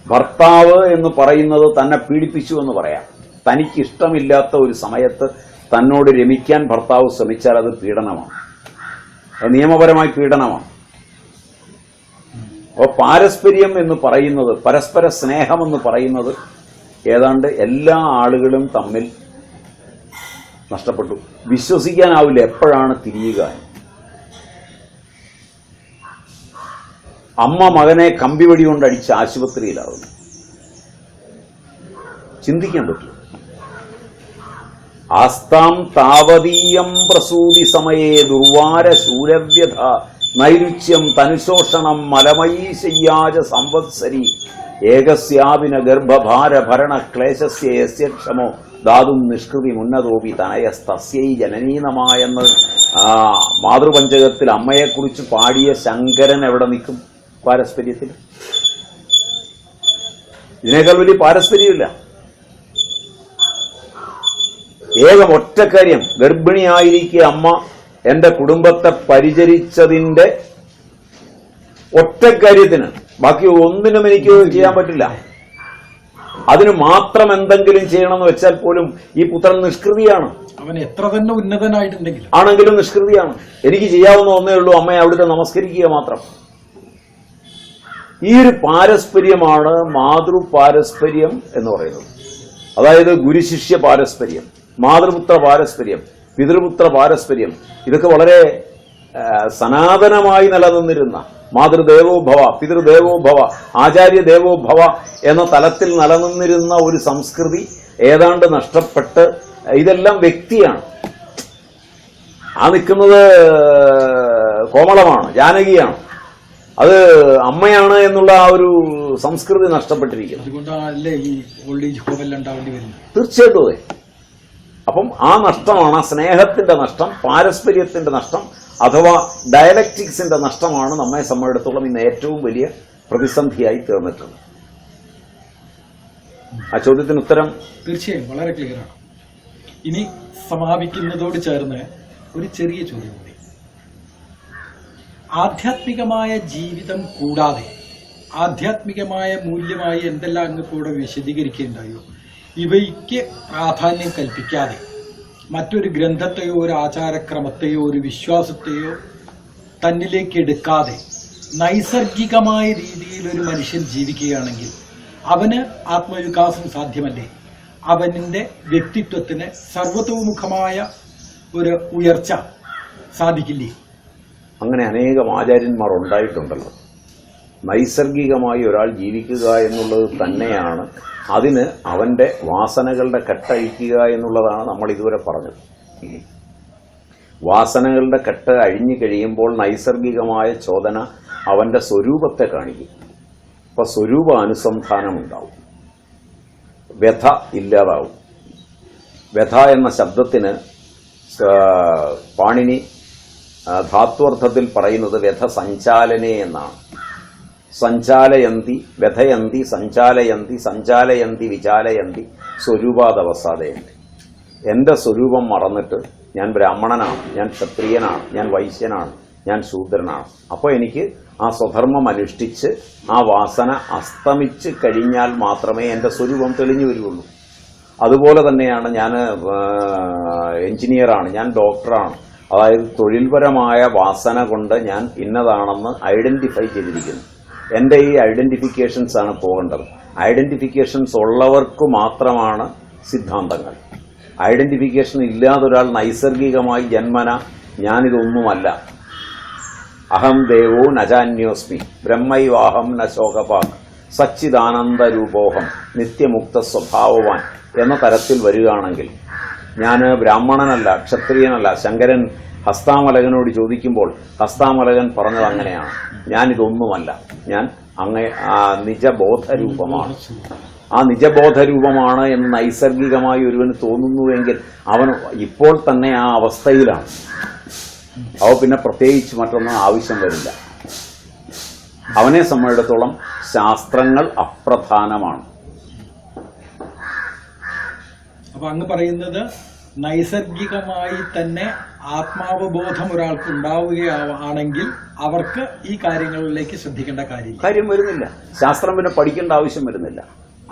ഭർത്താവ് എന്ന് പറയുന്നത് തന്നെ പീഡിപ്പിച്ചു എന്ന് പറയാം. തനിക്കിഷ്ടമില്ലാത്ത ഒരു സമയത്ത് തന്നോട് രമിക്കാൻ ഭർത്താവ് ശ്രമിച്ചാൽ അത് പീഡനമാണ്, അത് നിയമപരമായി പീഡനമാണ്. അപ്പോൾ പാരസ്പര്യം എന്ന് പറയുന്നത്, പരസ്പര സ്നേഹമെന്ന് പറയുന്നത് ഏതാണ്ട് എല്ലാ ആളുകളും തമ്മിൽ നഷ്ടപ്പെട്ടു. വിശ്വസിക്കാനാവില്ല എപ്പോഴാണ് തിരിയുക. അമ്മ മകനെ കമ്പിവടി കൊണ്ടടിച്ച് ആശുപത്രിയിലാവുന്നു. ചിന്തിക്കാൻ പറ്റും. ആസ്താം താവതീയം പ്രസൂതി സമയേ ദുർവാര ശൂരവ്യഥ നൈരുച്യം തനുശോഷണം മലമയീ ശയ്യാജ സംവത്സരി ഏകസ്യാപിന ഗർഭഭാര ഭരണ ക്ലേശസ്യ യസ്യ ക്ഷമോ ധാതും നിഷ്കൃതി മുന്നതോപി തനയസ്തസ്യൈ ജനനീനമായെന്ന് മാതൃപഞ്ചകത്തിൽ അമ്മയെക്കുറിച്ച് പാടിയ ശങ്കരൻ എവിടെ നിൽക്കും പാരസ്പര്യത്തിൽ? ഇതിനേക്കാൾ വലിയ പാരസ്പര്യമില്ല. ഏകം ഒറ്റ കാര്യം, ഗർഭിണിയായിരിക്കെ അമ്മ എന്റെ കുടുംബത്തെ പരിചരിച്ചതിന്റെ ഒറ്റ കാര്യത്തിന്, ബാക്കി ഒന്നിനും എനിക്ക് ചെയ്യാൻ പറ്റില്ല. അതിന് മാത്രം എന്തെങ്കിലും ചെയ്യണമെന്ന് വെച്ചാൽ പോലും ഈ പുത്രൻ നിഷ്കൃതിയാണ്. അവൻ എത്ര തന്നെ ഉന്നതനായിട്ടുണ്ടെങ്കിലും ആണെങ്കിലും നിഷ്കൃതിയാണ്. എനിക്ക് ചെയ്യാവുന്ന ഒന്നേ ഉള്ളൂ, അമ്മയെ അവിടുത്തെ നമസ്കരിക്കുക മാത്രം. ഈ ഒരു പാരസ്പര്യമാണ് മാതൃപാരസ്പര്യം എന്ന് പറയുന്നത്. അതായത് ഗുരുശിഷ്യ പാരസ്പര്യം, മാതൃപുത്ര പാരസ്പര്യം, പിതൃപുത്ര പാരസ്പര്യം. ഇതൊക്കെ വളരെ സനാതനമായി നിലനിന്നിരുന്ന, മാതൃദേവോ ഭവ, പിതൃദേവോ ഭവ, ആചാര്യ ദേവോ ഭവ എന്ന തലത്തിൽ നിലനിന്നിരുന്ന ഒരു സംസ്കൃതി ഏതാണ്ട് നഷ്ടപ്പെട്ട് ഇതെല്ലാം വ്യക്തിയാണ്. ആ നിൽക്കുന്നത് കോമളമാണ്, ജാനകിയാണ്, അത് അമ്മയാണ് എന്നുള്ള ആ ഒരു സംസ്കൃതി നഷ്ടപ്പെട്ടിരിക്കുന്നു. അതുകൊണ്ടല്ലേ ഈ ഓൾഡ് ഏജ് ഹോമെല്ലാം ഉണ്ടാവേണ്ടി വരുന്നത്. തീർച്ചയായിട്ടും അതെ. അപ്പം ആ നഷ്ടമാണ്, സ്നേഹത്തിന്റെ നഷ്ടം, പാരസ്പര്യത്തിന്റെ നഷ്ടം അഥവാ ഡയലക്റ്റിക്സിന്റെ നഷ്ടമാണ് നമ്മെ സംബന്ധിച്ചിടത്തോളം ഇന്ന് ഏറ്റവും വലിയ പ്രതിസന്ധിയായി തീർന്നിട്ടുള്ളത്. ആ ചോദ്യത്തിന് ഉത്തരം തീർച്ചയായും വളരെ ക്ലിയറാണ്. ഇനി സമാപിക്കുന്നതോട് ചേർന്ന് ഒരു ചെറിയ ചോദ്യം കൂടി. ആധ്യാത്മികമായ ജീവിതം കൂടാതെ ആധ്യാത്മികമായ മൂല്യമായി എന്തെല്ലാം അങ്ങ് കൂടെ വിശദീകരിക്കുകയുണ്ടായോ, ഇവയ്ക്ക് പ്രാധാന്യം കൽപ്പിക്കാതെ മറ്റൊരു ഗ്രന്ഥത്തെയോ ഒരു ആചാരക്രമത്തെയോ ഒരു വിശ്വാസത്തെയോ തന്നിലേക്ക് എടുക്കാതെ നൈസർഗികമായ രീതിയിൽ ഒരു മനുഷ്യൻ ജീവിക്കുകയാണെങ്കിൽ അവന് ആത്മവികാസം സാധ്യമല്ലേ? അവന്റെ വ്യക്തിത്വത്തിന് സർവതോമുഖമായ ഒരു ഉയർച്ച സാധിക്കില്ലേ? അങ്ങനെ അനേകം ആചാര്യന്മാർ ഉണ്ടായിട്ടുണ്ടല്ലോ. നൈസർഗികമായി ഒരാൾ ജീവിക്കുക എന്നുള്ളത് തന്നെയാണ്, അതിന് അവന്റെ വാസനകളുടെ കെട്ടഴിക്കുക എന്നുള്ളതാണ് നമ്മൾ ഇതുവരെ പറഞ്ഞത്. വാസനകളുടെ കെട്ട് അഴിഞ്ഞു കഴിയുമ്പോൾ നൈസർഗികമായ ചോദന അവന്റെ സ്വരൂപത്തെ കാണിക്കും. അപ്പൊ സ്വരൂപ അനുസന്ധാനം ഉണ്ടാവും, വ്യഥ ഇല്ലാതാവും. വ്യഥ എന്ന ശബ്ദത്തിന് പാണിനി ധാത്വർത്ഥത്തിൽ പറയുന്നത് വ്യഥ സഞ്ചാലനേ എന്നാണ്. സഞ്ചാലയന്തി വ്യഥയന്തി സഞ്ചാലയന്തി സഞ്ചാലയന്തി വിചാലയന്തി സ്വരൂപാദവസാദയന്തി. എന്റെ സ്വരൂപം മറന്നിട്ട് ഞാൻ ബ്രാഹ്മണനാണ്, ഞാൻ ക്ഷത്രിയനാണ്, ഞാൻ വൈശ്യനാണ്, ഞാൻ ശൂദ്രനാണ്, അപ്പോൾ എനിക്ക് ആ സ്വധർമ്മം അനുഷ്ഠിച്ച് ആ വാസന അസ്തമിച്ച് കഴിഞ്ഞാൽ മാത്രമേ എന്റെ സ്വരൂപം തെളിഞ്ഞു വരികയുള്ളൂ. അതുപോലെ തന്നെയാണ് ഞാൻ എഞ്ചിനീയറാണ്, ഞാൻ ഡോക്ടറാണ്, അതായത് തൊഴിൽപരമായ വാസന കൊണ്ട് ഞാൻ ഇന്നതാണെന്ന് ഐഡന്റിഫൈ ചെയ്തിരിക്കുന്നു. എന്റെ ഈ ഐഡന്റിഫിക്കേഷൻസ് ആണ് പോകേണ്ടത്. ഐഡന്റിഫിക്കേഷൻസ് ഉള്ളവർക്ക് മാത്രമാണ് സിദ്ധാന്തങ്ങൾ. ഐഡന്റിഫിക്കേഷൻ ഇല്ലാതൊരാൾ നൈസർഗികമായി ജന്മന ഞാനിതൊന്നുമല്ല, അഹം ദേവോ നജാന്യോസ്മി ബ്രഹ്മൈവാഹം ന ശോകപാക് സച്ചിദാനന്ദരൂപോഹം നിത്യമുക്ത സ്വഭാവവാൻ എന്ന തരത്തിൽ വരികയാണെങ്കിൽ, ഞാൻ ബ്രാഹ്മണനല്ല, ക്ഷത്രിയനല്ല. ശങ്കരൻ ഹസ്താമലകനോട് ചോദിക്കുമ്പോൾ ഹസ്താമലകൻ പറഞ്ഞത് അങ്ങനെയാണ്, ഞാനിതൊന്നുമല്ല, ഞാൻ നിജബോധരൂപമാണ്. ആ നിജബോധരൂപമാണ് എന്ന് നൈസർഗികമായി ഒരുവന് തോന്നുന്നുവെങ്കിൽ അവൻ ഇപ്പോൾ തന്നെ ആ അവസ്ഥയിലാണ്. അവ പിന്നെ പ്രത്യേകിച്ച് മറ്റൊന്നും ആവശ്യം വരില്ല. അവനെ സംബന്ധിച്ചിടത്തോളം ശാസ്ത്രങ്ങൾ അപ്രധാനമാണ്. അപ്പൊ അങ്ങ് പറയുന്നത് നൈസർഗികമായി തന്നെ ആത്മാവബോധം ഒരാൾക്ക് ഉണ്ടാവുകയാണെങ്കിൽ അവർക്ക് ഈ കാര്യങ്ങളിലേക്ക് ശ്രദ്ധിക്കേണ്ട കാര്യം വരുന്നില്ല. ശാസ്ത്രം പിന്നെ പഠിക്കേണ്ട ആവശ്യം വരുന്നില്ല.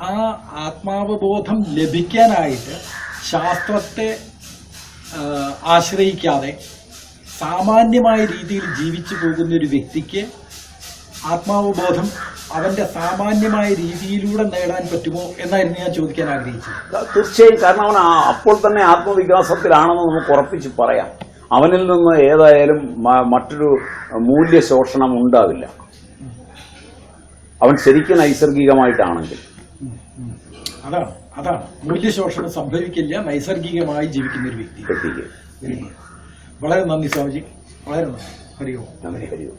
ആ ആത്മാവബോധം ലഭിക്കാനായിട്ട് ശാസ്ത്രത്തെ ആശ്രയിക്കാതെ സാമാന്യമായ രീതിയിൽ ജീവിച്ചു പോകുന്ന ഒരു വ്യക്തിക്ക് ആത്മാവബോധം അവന്റെ സാമാന്യമായ രീതിയിലൂടെ നേടാൻ പറ്റുമോ എന്നായിരുന്നു ഞാൻ ചോദിക്കാൻ ആഗ്രഹിച്ചത്. തീർച്ചയായും. കാരണം അവൻ അപ്പോൾ തന്നെ ആത്മവികാസത്തിലാണെന്ന് നമുക്ക് ഉറപ്പിച്ച് പറയാം. അവനിൽ നിന്ന് ഏതായാലും മറ്റൊരു മൂല്യശോഷണം ഉണ്ടാവില്ല. അവൻ ശരിക്കും നൈസർഗികമായിട്ടാണെങ്കിൽ. അതാണ് മൂല്യശോഷണം സംഭവിക്കില്ല നൈസർഗികമായി ജീവിക്കുന്ന ഒരു വ്യക്തിക്ക്. വളരെ നന്ദി സ്വാമിജി, വളരെ നന്ദി. ഹരി ഓം.